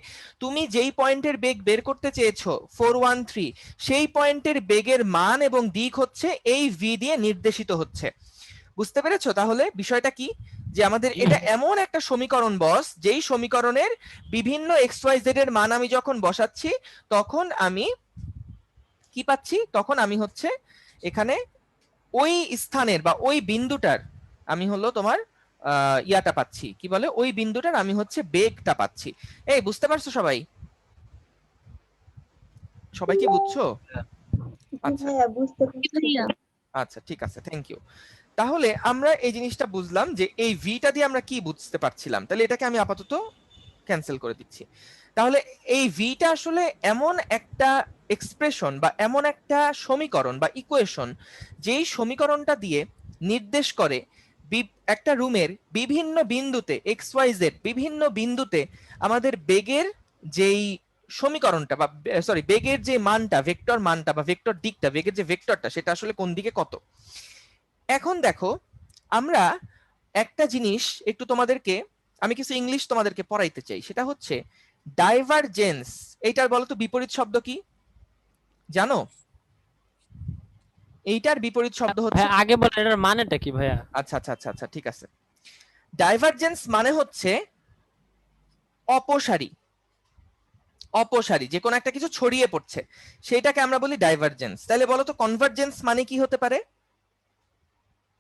Speaker 1: তুমি যেই পয়েন্টের বেগ বের করতে চেয়েছো 413, সেই পয়েন্টের বেগের মান এবং দিক হচ্ছে এই ভি দিয়ে নির্দেশিত হচ্ছে। বুঝতে পেরেছো তাহলে বিষয়টা কি? যে আমাদের এটা এমন একটা সমীকরণ বস, যেই সমীকরণের বিভিন্ন এক্স ওয়াই জেড এর মান আমি যখন বসাচ্ছি তখন আমি কি পাচ্ছি? তখন আমি হচ্ছে এখানে ওই স্থানের বা ওই বিন্দুটার আমি হলো তোমার ইয়াটা পাচ্ছি, কি বলে, ওই বিন্দুটার আমি হচ্ছে বেগটা পাচ্ছি। এই বুঝতে পারছো সবাই? সবাই কি বুঝছো? আচ্ছা
Speaker 7: হ্যাঁ বুঝতে পারছি।
Speaker 1: আচ্ছা ঠিক আছে, থ্যাংক ইউ। তাহলে আমরা এই জিনিসটা বুঝলাম যে এই ভিটা দিয়ে আমরা কি বুঝতে পারছিলাম, তাহলে এটাকে আমি আপাতত ক্যান্সেল করে দিচ্ছি। তাহলে এই ভিটা আসলে এমন একটা এক্সপ্রেশন বা এমন একটা সমীকরণ বা ইকুয়েশন, যেই সমীকরণটা দিয়ে নির্দেশ করে একটা রুমের বিভিন্ন বিন্দুতে এক্স ওয়াই জেড বিভিন্ন বিন্দুতে আমাদের বেগের যেই সমীকরণটা বা সরি বেগের যে মানটা, ভেক্টর মানটা বা ভেক্টর দিকটা, বেগের যে ভেক্টরটা সেটা আসলে কোন দিকে কত। এখন দেখো আমরা একটা জিনিস একটু তোমাদেরকে, আমি কিছু ইংলিশ তোমাদেরকে পড়াইতে চাই, সেটা হচ্ছে ডাইভারজেন্স। এইটার বলো তো বিপরীত শব্দ কি জানো? এইটার বিপরীত শব্দ হচ্ছে,
Speaker 3: ভাই আগে বলেন এটার মানেটা কি ভাইয়া?
Speaker 1: আচ্ছা আচ্ছা আচ্ছা আচ্ছা ঠিক আছে, ডাইভারজেন্স মানে হচ্ছে অপসারী। অপসারী, যে কোনো একটা কিছু ছড়িয়ে পড়ছে সেটাকে আমরা বলি ডাইভারজেন্স। তাহলে বলো তো কনভারজেন্স মানে কি হতে পারে?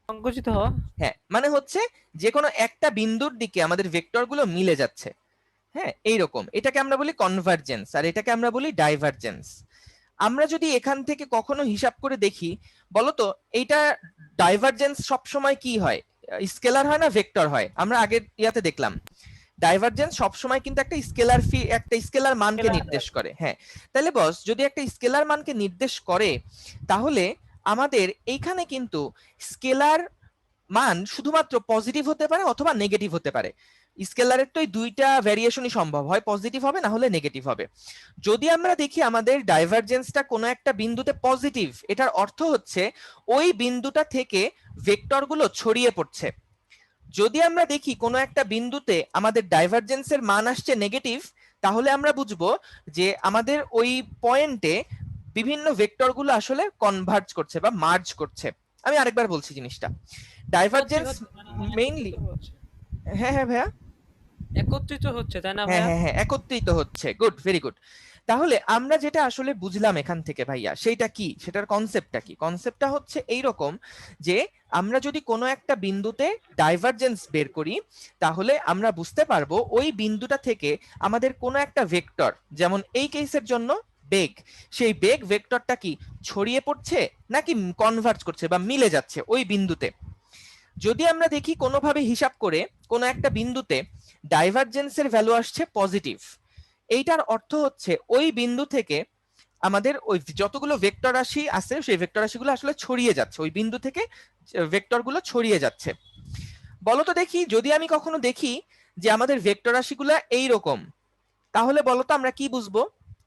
Speaker 3: সংকুচিত হওয়া।
Speaker 1: হ্যাঁ, মানে হচ্ছে যে কোনো একটা বিন্দুর দিকে আমাদের ভেক্টর গুলো মিলে যাচ্ছে, হ্যাঁ এইরকম, এটাকে আমরা বলি কনভারজেন্স আর এটাকে আমরা বলি ডাইভারজেন্স। আমরা যদি এখান থেকে কখনো হিসাব করে দেখি, বলতো এইটা ডাইভারজেন্স সবসময় কি হয়, স্কেলার হয় না ভেক্টর হয়? আমরা আগের ইয়াতে দেখলাম ডাইভারজেন্স সবসময় কিন্তু একটা স্কেলার মানকে নির্দেশ করে। হ্যাঁ, তাহলে বস যদি একটা স্কেলার মানকে নির্দেশ করে তাহলে আমাদের এইখানে কিন্তু স্কেলার মান শুধুমাত্র পজিটিভ হতে পারে অথবা নেগেটিভ হতে পারে। স্কেলারের তো এই দুইটা ভ্যারিয়েশনই সম্ভব, হয় পজিটিভ হবে না হলে নেগেটিভ হবে। যদি আমরা দেখি আমাদের ডাইভারজেন্সটা কোনো একটা বিন্দুতে পজিটিভ, এটার অর্থ হচ্ছে ওই বিন্দুটা থেকে ভেক্টরগুলো ছড়িয়ে পড়ছে। যদি আমরা দেখি কোনো একটা বিন্দুতে আমাদের ডাইভারজেন্সের মান আসছে নেগেটিভ, তাহলে আমরা বুঝবো যে আমাদের ওই পয়েন্টে বিভিন্ন ভেক্টরগুলো আসলে কনভার্জ করছে বা মার্জ করছে। আমি আরেকবার বলছি জিনিসটা, ডাইভারজেন্স মেইনলি, হ্যাঁ হ্যাঁ ভাইয়া,
Speaker 3: একত্রিত হচ্ছে তাই না
Speaker 1: হ্যাঁ
Speaker 3: ভাইয়া?
Speaker 1: হ্যাঁ হ্যাঁ একত্রিত হচ্ছে, গুড, ভেরি গুড। তাহলে আমরা যেটা আসলে বুঝলাম এখান থেকে ভাইয়া, সেইটা কি, সেটার কনসেপ্টটা কি? কনসেপ্টটা হচ্ছে এইরকম যে আমরা যদি কোনো একটা বিন্দুতে ডাইভারজেন্স বের করি, তাহলে আমরা বুঝতে পারবো ওই বিন্দুটা থেকে আমাদের কোনো একটা ভেক্টর, যেমন এই কেসের জন্য বেগ, সেই বেগ ভেক্টরটা কি ছড়িয়ে পড়ছে নাকি কনভার্জ করছে বা মিলে যাচ্ছে ওই বিন্দুতে। যদি আমরা দেখি কোনোভাবে হিসাব করে কোনো একটা বিন্দুতে ডাইভারজেন্সের ভ্যালু আসছে পজিটিভ, এইটার অর্থ হচ্ছে ওই বিন্দু থেকে আমাদের ওই যতগুলো ভেক্টর রাশি আছে সেই ভেক্টর রাশিগুলো আসলে ছড়িয়ে যাচ্ছে, ওই বিন্দু থেকে ভেক্টরগুলো ছড়িয়ে যাচ্ছে। বলতো দেখি, যদি আমি কখনো দেখি যে আমাদের ভেক্টর রাশিগুলো এইরকম, তাহলে বলতো আমরা কি বুঝবো?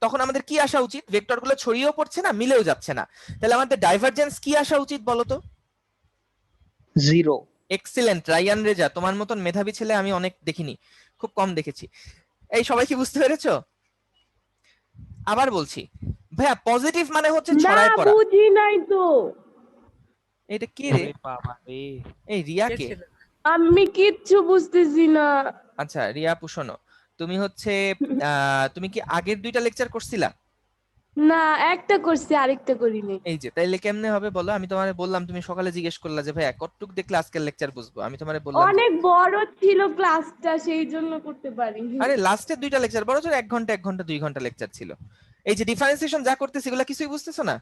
Speaker 1: তখন আমাদের কি আসা উচিত? ভেক্টরগুলো ছড়িয়েও পড়ছে না, মিলেও যাচ্ছে না, তাহলে আমাদের ডাইভারজেন্স কি আসা উচিত বলতো?
Speaker 8: 0।
Speaker 1: এক্সিলেন্ট রায়ান রেজা, তোমার মতন মেধাবী ছেলে আমি অনেক দেখিনি, খুব কম দেখেছি। এই সবাই কি বুঝতে পেরেছো? আবার বলছি ভাইয়া, পজিটিভ মানে হচ্ছে ছড়ায় পড়া।
Speaker 6: বুঝি নাই তো,
Speaker 1: এটা কি রে?
Speaker 8: ওরে বাবা রে।
Speaker 1: এই রিয়া
Speaker 3: কে
Speaker 1: কে?
Speaker 3: ছিল?
Speaker 6: আমি কিচ্ছু বুঝতেছি না।
Speaker 1: আচ্ছা রিয়া পুষনো, তুমি হচ্ছে তুমি কি আগের দুইটা লেকচার করছিলা?
Speaker 6: না, একটা করছি আরেকটা করিনি।
Speaker 1: এই যে, তাইলে কেমনে হবে বলো? আমি তোমারে বললাম, তুমি সকালে জিজ্ঞেস করলা যে ভাইয়া কতটুক দেখলে আজকের লেকচার বুঝবো, আমি তোমারে বললাম যে,
Speaker 6: অনেক বড় ছিল ক্লাসটা, সেই জন্য করতে পারিনি।
Speaker 1: আরে লাস্টের দুইটা লেকচার বড় জোর 1 ঘন্টা 2 ঘন্টা লেকচার ছিল। এই যে ডিফারেন্সিয়েশন যা করতেছি এগুলা কিছুই বুঝতেছো না?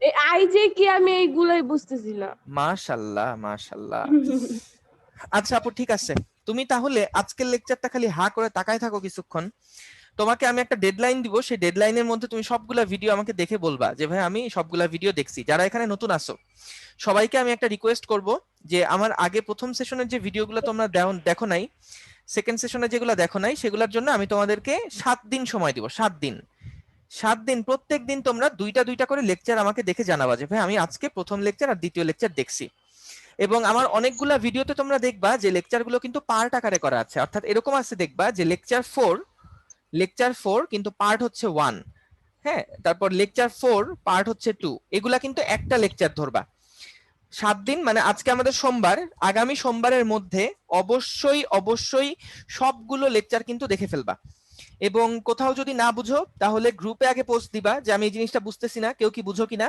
Speaker 6: এই আই যে কি, আমি এইগুলাই বুঝতেছি না।
Speaker 1: মাশাআল্লাহ মাশাআল্লাহ। আচ্ছা আপু ঠিক আছে, তুমি তাহলে আজকের লেকচারটা খালি হা করে তাকায় থাকো কিছুক্ষণ। তোমাকে আমি একটা ডেডলাইন দিব, সেই ডেডলাইনের মধ্যে তুমি সবগুলা ভিডিও আমাকে দেখে বলবা যে ভাই আমি সবগুলা ভিডিও দেখছি। যারা এখানে নতুন আসো সবাইকে আমি একটা রিকোয়েস্ট করব যে আমার আগে প্রথম সেশনের যে ভিডিওগুলো তোমরা দেখো নাই, সেকেন্ড সেশনে যেগুলো দেখো নাই, সেগুলোর জন্য আমি তোমাদেরকে 7 দিন সময় দিব। 7 দিন, 7 দিন প্রত্যেক দিন তোমরা দুইটা দুইটা করে লেকচার আমাকে দেখে জানাবা যে ভাই আমি আজকে প্রথম লেকচার আর দ্বিতীয় লেকচার দেখছি। এবং আমার অনেকগুলা ভিডিওতে তোমরা দেখবা যে লেকচারগুলো কিন্তু পার্ট আকারে করা আছে, অর্থাৎ এরকম আছে দেখবা যে লেকচার 4 কিন্তু পার্ট হচ্ছে 1, হ্যাঁ, তারপর লেকচার 4 পার্ট হচ্ছে 2, এগুলা কিন্তু একটা লেকচার ধরবা। 7 দিন মানে আজকে আমাদের সোমবার, আগামী সোমবারের মধ্যে অবশ্যই অবশ্যই সবগুলো লেকচার কিন্তু দেখে ফেলবা। এবং কোথাও যদি না বুঝো তাহলে গ্রুপে আগে পোস্ট দিবা যে আমি এই জিনিসটা বুঝতেছি না, কেউ কি বুঝো কিনা।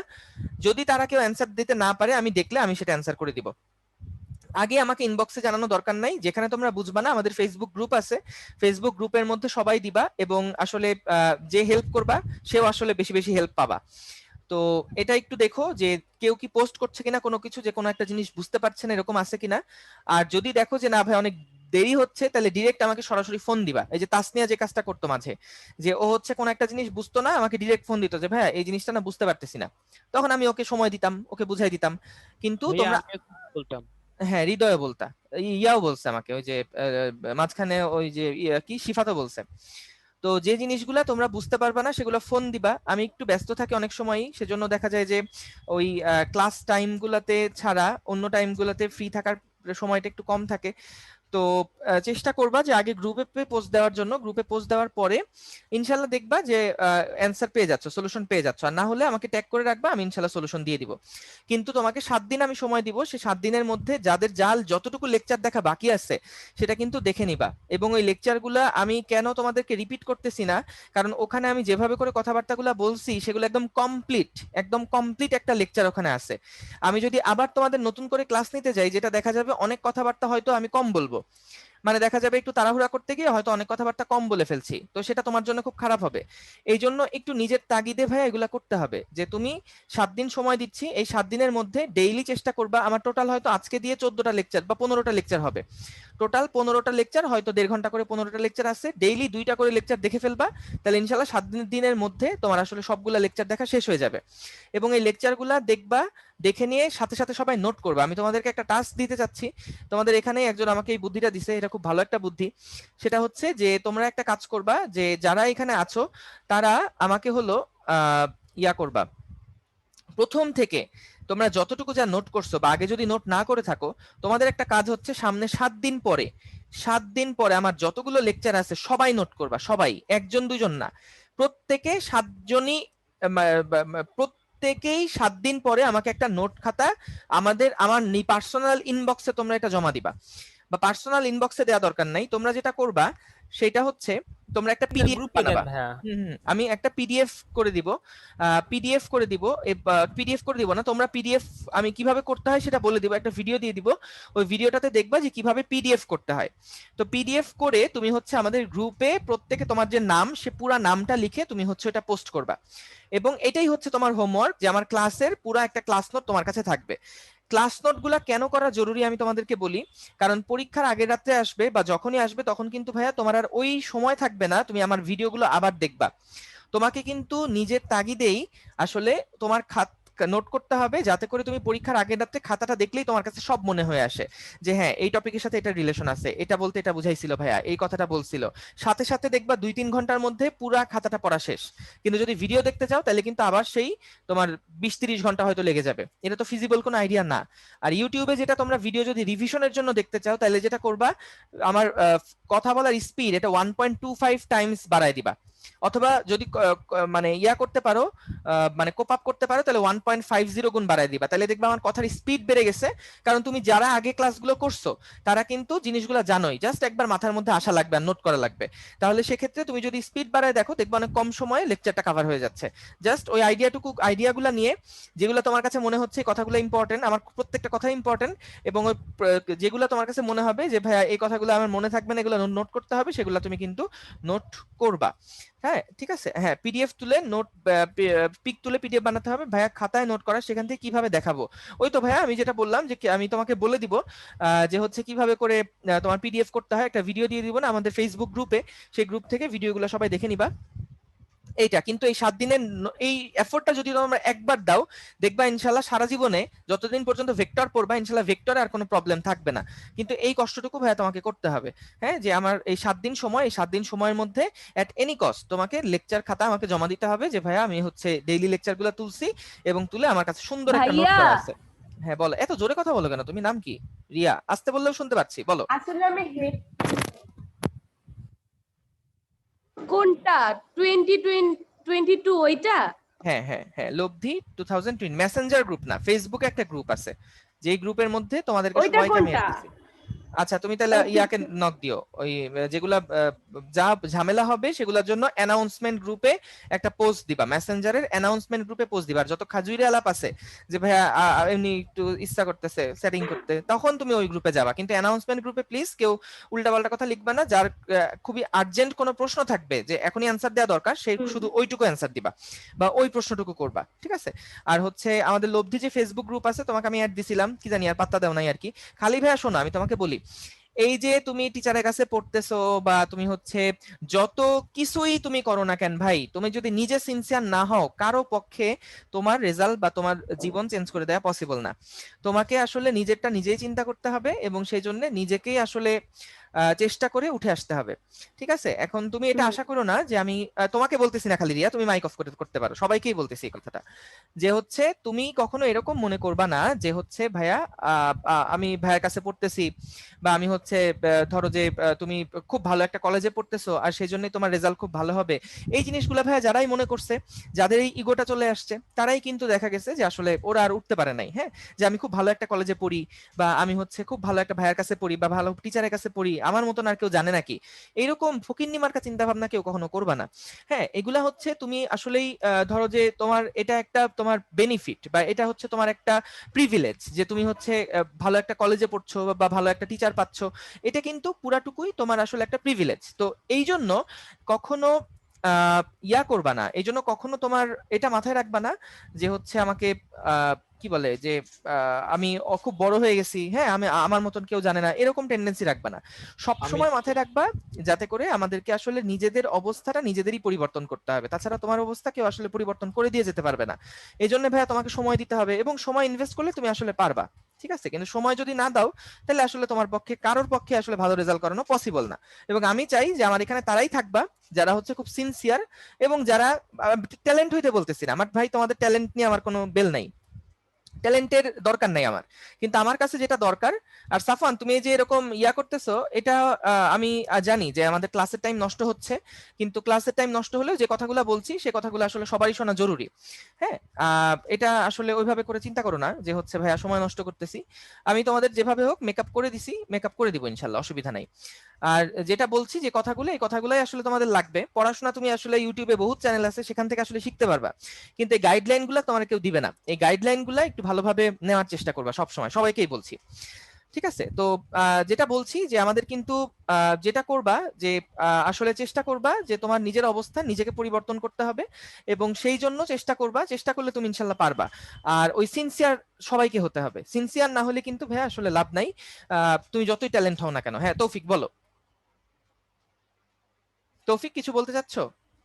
Speaker 1: যদি তারা কেউ অ্যান্সার দিতে না পারে, আমি দেখলে আমি সেটা অ্যান্সার করে দিব। আগে আমাকে ইনবক্সে জানানো দরকার নাই, যেখানে তোমরা বুঝবা না আমাদের ফেসবুক গ্রুপ আছে, ফেসবুক গ্রুপের মধ্যে সবাই দিবা, এবং আসলে যে হেল্প করবা সেও আসলে বেশি বেশি হেল্প পাবা। তো এটা একটু দেখো যে কেউ কি পোস্ট করছে কিনা কোনো কিছু, যে কোনো একটা জিনিস বুঝতে পারছে না এরকম আছে কিনা। আর যদি দেখো যে না ভাই অনেক দেরি হচ্ছে, তাহলে ডিরেক্ট আমাকে সরাসরি ফোন দিবা। এই যে তাসনিয়া যে কাজটা করতো মাঝে, যে ও হচ্ছে কোন একটা জিনিস বুঝতো না, আমাকে ডিরেক্ট ফোন দিত যে ভাই এই জিনিসটা না বুঝতে পারতেছি না, তখন আমি ওকে সময় দিতাম, ওকে বুঝাই দিতাম। কিন্তু
Speaker 8: ভাইয়া
Speaker 1: তোমরা,
Speaker 8: আমিও বলতাম।
Speaker 1: হ্যাঁ হৃদয় বলতা, ইয়াও বলছে আমাকে, ওই যে মাঝখানে ওই যে কি শিফাতও বলছে। তো যে জিনিসগুলা তোমরা বুঝতে পারবে না সেগুলো ফোন দিবা। আমি একটু ব্যস্ত থাকি অনেক সময়ই, সেজন্য দেখা যায় যে ওই ক্লাস টাইম গুলাতে ছাড়া অন্য টাইম গুলাতে ফ্রি থাকার সময়টা একটু কম থাকে। তো চেষ্টা করবা যে আগে গ্রুপে পোস্ট দেওয়ার জন্য, গ্রুপে পোস্ট দেওয়ার পরে ইনশাল্লাহ দেখবা যে অ্যান্সার পেয়ে যাচ্ছ, সলিউশন পেয়ে যাচ্ছ। আর না হলে আমাকে ট্যাগ করে রাখবা, আমি ইনশাল্লাহ সলিউশন দিয়ে দিব। কিন্তু তোমাকে 7 দিন আমি সময় দিব, সেই 7 দিনের মধ্যে যাদের জাল যতটুকু লেকচার দেখা বাকি আছে সেটা কিন্তু দেখে নিবা। এবং ওই লেকচারগুলা আমি কেন তোমাদেরকে রিপিট করতেছি না, কারণ ওখানে আমি যেভাবে করে কথাবার্তাগুলো বলছি সেগুলো একদম কমপ্লিট একটা লেকচার ওখানে আছে। আমি যদি আবার তোমাদের নতুন করে ক্লাস নিতে যাই, যেটা দেখা যাবে অনেক কথাবার্তা হয়তো আমি কম বলবো, মানে দেখা যাবে একটু তাড়াহুড়া করতে গিয়ে হয়তো অনেক কথাবার্তা কম বলে ফেলছি, তো সেটা তোমার জন্য খুব খারাপ হবে। এই জন্য একটু নিজের তাগিদে ভাই এগুলা করতে হবে, যে তুমি 7 দিন সময় দিচ্ছি, এই 7 দিনের মধ্যে ডেইলি চেষ্টা করবা। আমার টোটাল হয়তো আজকে দিয়ে 14টা লেকচার বা 15টা লেকচার হবে, টোটাল 15টা লেকচার, হয়তো 1.5 ঘন্টা করে 15টা লেকচার আছে, ডেইলি 2টা করে লেকচার দেখে ফেলবা। তাহলে ইনশাল্লাহ 7 দিনের মধ্যে তোমার আসলে সবগুলা লেকচার দেখা শেষ হয়ে যাবে। এবং এই লেকচারগুলা দেখবা দেখে নিয়ে সাথে সাথে সবাই নোট করবে। আমি তোমাদেরকে একটা টাস্ক দিতে চাচ্ছি, তোমাদের এখানেই একজন আমাকে এই বুদ্ধিটা দিছে, এটা খুব ভালো একটা বুদ্ধি। সেটা হচ্ছে যে তোমরা একটা কাজ করবা, যে যারা এখানে আছো তারা আমাকে হলো ইয়া করবা, প্রথম থেকে তোমরা যতটুকু যা নোট করছো বা আগে যদি নোট না করে থাকো, তোমাদের একটা কাজ হচ্ছে সামনে 7 দিন পরে, 7 দিন পরে আমার যতগুলো লেকচার আছে সবাই নোট করবা, সবাই, একজন দুজন না, প্রত্যেকে 7জনই, প্রত্যেকেই 7 দিন পরে আমাকে একটা নোট খাতা আমার পার্সোনাল ইনবক্সে তোমরা এটা জমা দিবা, বা পার্সোনাল ইনবক্সে দেওয়া দরকার নাই, তোমরা যেটা করবা সেটা হচ্ছে তোমরা একটা পিডিএফ
Speaker 3: গ্রুপে দেন
Speaker 1: বানাবা।
Speaker 3: ভাইয়া।
Speaker 1: আমি একটা পিডিএফ করে দিব, পিডিএফ করে দিব, পিডিএফ করে দিব না, তোমরা পিডিএফ আমি কিভাবে করতে হয় সেটা বলে দিব, একটা ভিডিও দিয়ে দিব, ওই ভিডিওটাতে দেখবা যে কিভাবে পিডিএফ করতে হয়। তো পিডিএফ করে তুমি হচ্ছে আমাদের গ্রুপে প্রত্যেকে তোমার যে নাম সে পুরা নামটা লিখে তুমি হচ্ছে এটা পোস্ট করবা, এবং এটাই হচ্ছে তোমার হোমওয়ার্ক, যে আমার ক্লাসের পুরা একটা ক্লাস নোট তোমার কাছে থাকবে। ক্লাস নোট গুলা কেন করা জরুরি আমি তোমাদেরকে বলি, কারণ পরীক্ষার আগের রাত্রে আসবে বা যখনই আসবে তখন কিন্তু ভাইয়া তোমার আর ওই সময় থাকবে না তুমি আমার ভিডিওগুলো আবার দেখবা। তোমাকে কিন্তু নিজের তাগিদেই আসলে তোমার নোট করতে হবে, যাতে করে তুমি পরীক্ষার আগের রাতে খাতাটা দেখলেই তোমার কাছে সব মনে হয়ে আসে, যে হ্যাঁ এই টপিকের সাথে এটা রিলেশন আছে, এটা বলতে এটা বুঝাইছিল ভাইয়া, এই কথাটা বলছিল। সাথে সাথে দেখবা 2-3 ঘন্টার মধ্যে পুরা খাতাটা পড়া শেষ। কিন্তু যদি ভিডিও দেখতে চাও তাহলে কিন্তু আবার সেই তোমার 20-30 ঘন্টা হয়তো লেগে যাবে, এটা তো ফিজিবল কোনো আইডিয়া না। আর ইউটিউবে যেটা তোমরা ভিডিও যদি রিভিশনের জন্য দেখতে চাও তাহলে যেটা করবা, আমার কথা বলার স্পিড এটা 1.25 টাইমস বাড়ায় দিবা, অথবা যদি মানে ইয়া করতে পারো, মানে কোপ আপ করতে পারো, তাহলে 1.50 গুণ বাড়ায় দিবা, তাহলে দেখবা আমার কথার স্পিড বেড়ে গেছে। কারণ তুমি যারা আগে ক্লাসগুলো করছো তারা কিন্তু জিনিসগুলো জানোই, জাস্ট একবার মাথার মধ্যে আসা লাগবে আর নোট করা লাগবে। তাহলে সেক্ষেত্রে তুমি যদি স্পিড বাড়ায় দেখো, দেখবা অনেক কম সময়ে লেকচারটা কভার হয়ে যাচ্ছে। জাস্ট ওই আইডিয়াগুলো নিয়ে, যেগুলো তোমার কাছে মনে হচ্ছে কথাগুলো ইম্পর্টেন্ট, আমার প্রত্যেকটা কথা ইম্পর্টেন্ট, এবং ওই যেগুলো তোমার কাছে মনে হবে যে ভাইয়া এই কথাগুলো আমার মনে থাকবে না, এগুলো নোট করতে হবে, সেগুলো তুমি কিন্তু নোট করবা। হ্যাঁ ঠিক আছে, হ্যাঁ পিডিএফ তুলে নোট, পিক তুলে পিডিএফ বানাতে হবে ভাইয়া, খাতায় নোট করা, সেখান থেকে কিভাবে দেখাবো, ওই তো ভাইয়া আমি যেটা বললাম যে আমি তোমাকে বলে দিব যে হচ্ছে কিভাবে করে তোমার পিডিএফ করতে হয়, একটা ভিডিও দিয়ে দিব না আমাদের ফেসবুক গ্রুপে, সেই গ্রুপ থেকে ভিডিওগুলো সবাই দেখে নিবা। এইটা কিন্তু এই 7 দিনের এই এফোর্টটা যদি তোমরা একবার দাও, দেখবা ইনশাল্লাহ সারা জীবনে যতদিন পর্যন্ত ভেক্টর পড়বা ইনশাল্লাহ ভেক্টরে আর কোনো প্রবলেম থাকবে না। কিন্তু এই কষ্টটুকু ভাইয়া তোমাকে করতে হবে, হ্যাঁ, যে আমার এই 7 দিন সময়, এই 7 দিন সময়ের মধ্যে এট এনি কস্ট তোমাকে লেকচার খাতা আমাকে জমা দিতে হবে, যে ভাইয়া আমি হচ্ছে ডেইলি লেকচার গুলো তুলছি এবং তুলে আমার কাছে সুন্দর একটা নোট করা আছে। হ্যাঁ বলো, এত জোরে কথা বলো কেন, তুমি নাম কি? রিয়া, আস্তে বললেও শুনতে পাচ্ছি, বলো।
Speaker 9: আসলে আমি কোনটা 2022 ওইটা?
Speaker 1: হ্যাঁ হ্যাঁ হ্যাঁ, লব্ধি 2020 মেসেঞ্জার গ্রুপ না, ফেসবুকে একটা গ্রুপ আছে, যেই গ্রুপের মধ্যে তোমাদেরকে
Speaker 9: ওইটা
Speaker 1: সবাইকে আমি
Speaker 9: কোনটা?
Speaker 1: add দিছি। আচ্ছা তুমি তাহলে ইয়াকে নক দিও, ওই যেগুলা যা ঝামেলা হবে সেগুলোর জন্য অ্যানাউন্সমেন্ট গ্রুপে একটা পোস্ট দিবা, মেসেঞ্জারের অ্যানাউন্সমেন্ট গ্রুপে পোস্ট দিবা। আর যত খাজুইরে আলাপ আছে যে ভাইয়া এমনি একটু ইচ্ছা করতেছে সেটিং করতে, তখন তুমি ওই গ্রুপে যাবা, কিন্তু অ্যানাউন্সমেন্ট গ্রুপে প্লিজ কেউ উল্টাপাল্টা কথা লিখবা না। যার খুবই আর্জেন্ট কোনো প্রশ্ন থাকবে যে এখনই অ্যান্সার দেওয়া দরকার, সেই শুধু ওইটুকু অ্যান্সার দিবা বা ওই প্রশ্নটুকু করবা, ঠিক আছে? আর হচ্ছে আমাদের লব্ধি যে ফেসবুক গ্রুপ আছে, তোমাকে আমি অ্যাড দিছিলাম, কি জানি আর পাত্তা দাও নাই আর কি। খালি ভাইয়া শোনো, আমি তোমাকে বলি, এই যে তুমি টিচারের কাছে পড়তেছো বা তুমি হচ্ছে যত কিছুই তুমি করো না কেন ভাই, তুমি যদি নিজে সিনসিয়ার না হও, কারো পক্ষে তোমার রেজাল্ট বা তোমার জীবন চেঞ্জ করে দেওয়া পসিবল না। তোমাকে আসলে নিজেরটা নিজেই চিন্তা করতে হবে এবং সেই জন্য নিজেকেই আসলে চেষ্টা করে উঠে আসতে হবে, ঠিক আছে? এখন তুমি এটা আশা করো না যে আমি তোমাকে বলতেছি না খালি রিয়া, তুমি মাইক অফ করতে পারো, সবাইকেই বলতেছি এই কথাটা, যে হচ্ছে তুমি কখনো এরকম মনে করবা না যে হচ্ছে ভাইয়া আমি ভাইয়ের কাছে পড়তেছি, বা আমি হচ্ছে ধরো যে তুমি খুব ভালো একটা কলেজে পড়তেছো আর সেই জন্যই তোমার রেজাল্ট খুব ভালো হবে। এই জিনিসগুলো ভাইয়া যারাই মনে করছে, যাদের এই ইগোটা চলে আসছে, তারাই কিন্তু দেখা গেছে যে আসলে ওরা আর উঠতে পারে নাই। হ্যাঁ, যে আমি খুব ভালো একটা কলেজে পড়ি, বা আমি হচ্ছে খুব ভালো একটা ভাইয়ের কাছে পড়ি, বা ভালো টিচারের কাছে পড়ি, আমার মতন আর কেউ জানে নাকি, এইরকম ফকিন্নি মার্কা চিন্তা ভাবনা কেউ কখনো করবা না। হ্যাঁ, এগুলা হচ্ছে তুমি আসলেই ধরো যে তোমার এটা একটা তোমার বেনিফিট, বা এটা হচ্ছে তোমার একটা প্রিভিলেজ, যে তুমি হচ্ছে ভালো একটা কলেজে পড়ছো বা ভালো একটা টিচার পাচ্ছো, এটা কিন্তু পুরাটুকুই তোমার আসলে একটা প্রিভিলেজ। তো এই জন্য কখনো ইয়া করবা না, এই জন্য কখনো তোমার এটা মাথায় রাখবা না যে হচ্ছে আমাকে কি বলে যে আমি খুব বড় হয়ে গেছি, হ্যাঁ আমি আমার মতন কেউ জানে না, এরকম টেন্ডেন্সি রাখবা না। সব সময় মাথায় রাখবা যাতে করে আমাদেরকে আসলে নিজেদের অবস্থাটা নিজেদেরই পরিবর্তন করতে হবে, তাছাড়া তোমার অবস্থা কেউ আসলে পরিবর্তন করে দিয়ে যেতে পারবে না। এই জন্য ভাইয়া তোমাকে সময় দিতে হবে, এবং সময় ইনভেস্ট করলে তুমি আসলে পারবা, ঠিক আছে? কিন্তু সময় যদি না দাও তাহলে আসলে তোমার পক্ষে কারোর পক্ষে আসলে ভালো রেজাল্ট করানো পসিবল না। এবং আমি চাই যে আমার এখানে তারাই থাকবা যারা হচ্ছে খুব সিনসিয়ার, এবং যারা ট্যালেন্ট হইতে বলতেছি না, আমার ভাই তোমাদের ট্যালেন্ট নিয়ে আমার কোনো বেল নাই, ট্যালেন্টের দরকার নাই আমার, কিন্তু আমার কাছে যেটা দরকার। আর সাফান তুমি এই যে এরকম ইয়া করতেছো, এটা আমি জানি যে আমাদের ক্লাসের টাইম নষ্ট হচ্ছে, কিন্তু ক্লাসের টাইম নষ্ট হলেও যে কথাগুলো বলছি সে কথাগুলো আসলে সবারই শোনা জরুরি। হ্যাঁ, এটা আসলে ওইভাবে করে চিন্তা করো না যে হচ্ছে ভাইয়া সময় নষ্ট করতেছি। আমি তোমাদের যেভাবে হোক মেকআপ করে দিছি, মেকআপ করে দিব ইনশাল্লাহ, অসুবিধা নাই। আর যেটা বলছি যে কথাগুলো, এই কথাগুলোই আসলে তোমাদের লাগবে। পড়াশোনা তুমি আসলে ইউটিউবে বহুত চ্যানেল আছে, সেখান থেকে আসলে শিখতে পারবা, কিন্তু এই গাইডলাইন গুলা তোমার কেউ দিবে না। এই গাইডলাইন গুলা একটু ভালোভাবে নেওয়ার চেষ্টা করবা সবসময়, সবাইকেই বলছি, ঠিক আছে? তো যেটা বলছি যে আমাদের কিন্তু যেটা করবা যে আসলে চেষ্টা করবা যে তোমার নিজের অবস্থা নিজেকে পরিবর্তন করতে হবে, এবং সেই জন্য চেষ্টা করবা, চেষ্টা করলে তুমি ইনশাল্লাহ পারবা। আর ওই সিনসিয়ার সবাইকে হতে হবে, সিনসিয়ার না হলে কিন্তু ভাই আসলে লাভ নাই, তুমি যতই ট্যালেন্ট হও না কেন। হ্যাঁ তৌফিক বলো, তৌফিক কিছু বলতে চাচ্ছ?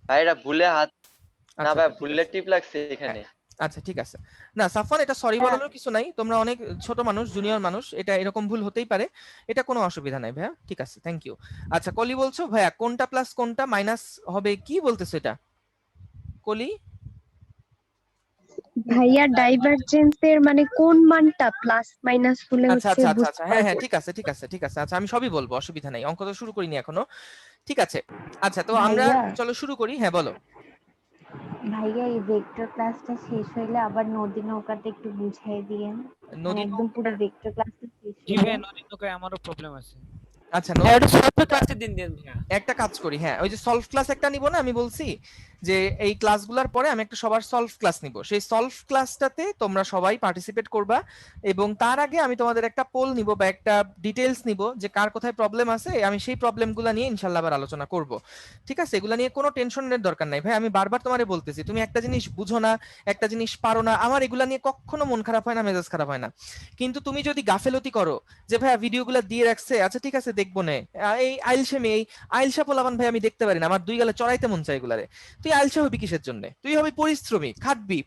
Speaker 10: ভাই এটা ভুলে হাত, না
Speaker 1: আচ্ছা
Speaker 10: ভাই
Speaker 1: ঠিক
Speaker 10: ভুলে
Speaker 1: আছে।
Speaker 10: টিপ লাগছে এখানে।
Speaker 1: আচ্ছা ঠিক আছে, না সাফওয়ান এটা সরি বলানোর কিছু নাই, তোমরা অনেক ছোট মানুষ, জুনিয়র মানুষ, এটা এরকম ভুল হতেই পারে, এটা কোনো অসুবিধা নাই ভাইয়া, ঠিক আছে, থ্যাংক ইউ। আচ্ছা কলি বলছো ভাইয়া কোনটা প্লাস কোনটা মাইনাস হবে, কি বলতেছো এটা কলি?
Speaker 6: ভাইয়া ডাইভারজেন্সের মানে কোন মানটা প্লাস মাইনাস হলে
Speaker 1: আচ্ছা
Speaker 6: হচ্ছে
Speaker 1: আচ্ছা আচ্ছা
Speaker 6: বুঝতে
Speaker 1: আচ্ছা, হ্যাঁ হ্যাঁ
Speaker 6: পারবো।
Speaker 1: ঠিক আছে ঠিক আছে ঠিক আছে, আচ্ছা আমি সবই বলবো, অসুবিধা নাই, অঙ্ক তো শুরু করিনি এখনো, ঠিক আছে। আচ্ছা তো আমরা
Speaker 4: ভাইয়া
Speaker 1: চলো শুরু করি, হ্যাঁ বলো।
Speaker 4: ভাইয়া এই ভেক্টর ক্লাসটা শেষ হইলে আবার নদী নৌকাতে একটু বুঝাই দিয়েন, মানে
Speaker 1: নদী
Speaker 4: একদম পুরো
Speaker 1: নৌকার,
Speaker 4: ভেক্টর ক্লাসটা শেষ
Speaker 8: জি
Speaker 4: হইলে।
Speaker 8: ভাই নদীর নৌকায় আমারও প্রবলেম আছে।
Speaker 1: আচ্ছা
Speaker 3: হ্যাঁ ওটা ছোট্ট ক্লাসের দিন দিন ভাইয়া।
Speaker 1: একটা কাজ করি, হ্যাঁ ওই যে সলভ ক্লাস একটা নিব না, আমি বলছি যে এই ক্লাসগুলোর পরে আমি একটা সবার সলভ ক্লাস নিব, সেই সলভ ক্লাসটাতে তোমরা সবাই পার্টিসিপেট করবা, এবং তার আগে আমি তোমাদের একটা পোল নিব বা একটা ডিটেলস নিব যে কার কোথায় প্রবলেম আছে, আমি সেই প্রবলেমগুলো নিয়ে ইনশাল্লাহ আবার আলোচনা করব, ঠিক আছে? এগুলা নিয়ে কোনো টেনশনের দরকার নাই ভাই, আমি বারবার তোমারে বলতেছি তুমি একটা জিনিস বুঝো না, একটা জিনিস পারো না, আমার এগুলা নিয়ে কখনো মন খারাপ হয় না, মেজাজ খারাপ হয় না, কিন্তু তুমি যদি গাফেলতি করো যে ভাইয়া ভিডিওগুলো দিয়ে রাখছে, আচ্ছা ঠিক আছে দেখবো নে, এই আইলসেমি, এই আইলসা পোলাপান ভাই আমি দেখতে পারি না, আমার দুই গালে চড়াইতে মন চাই এগুলারে। তুই আইলসা হবি কিসের জন্য? তুই হবি পরিশ্রমী, খাটবি,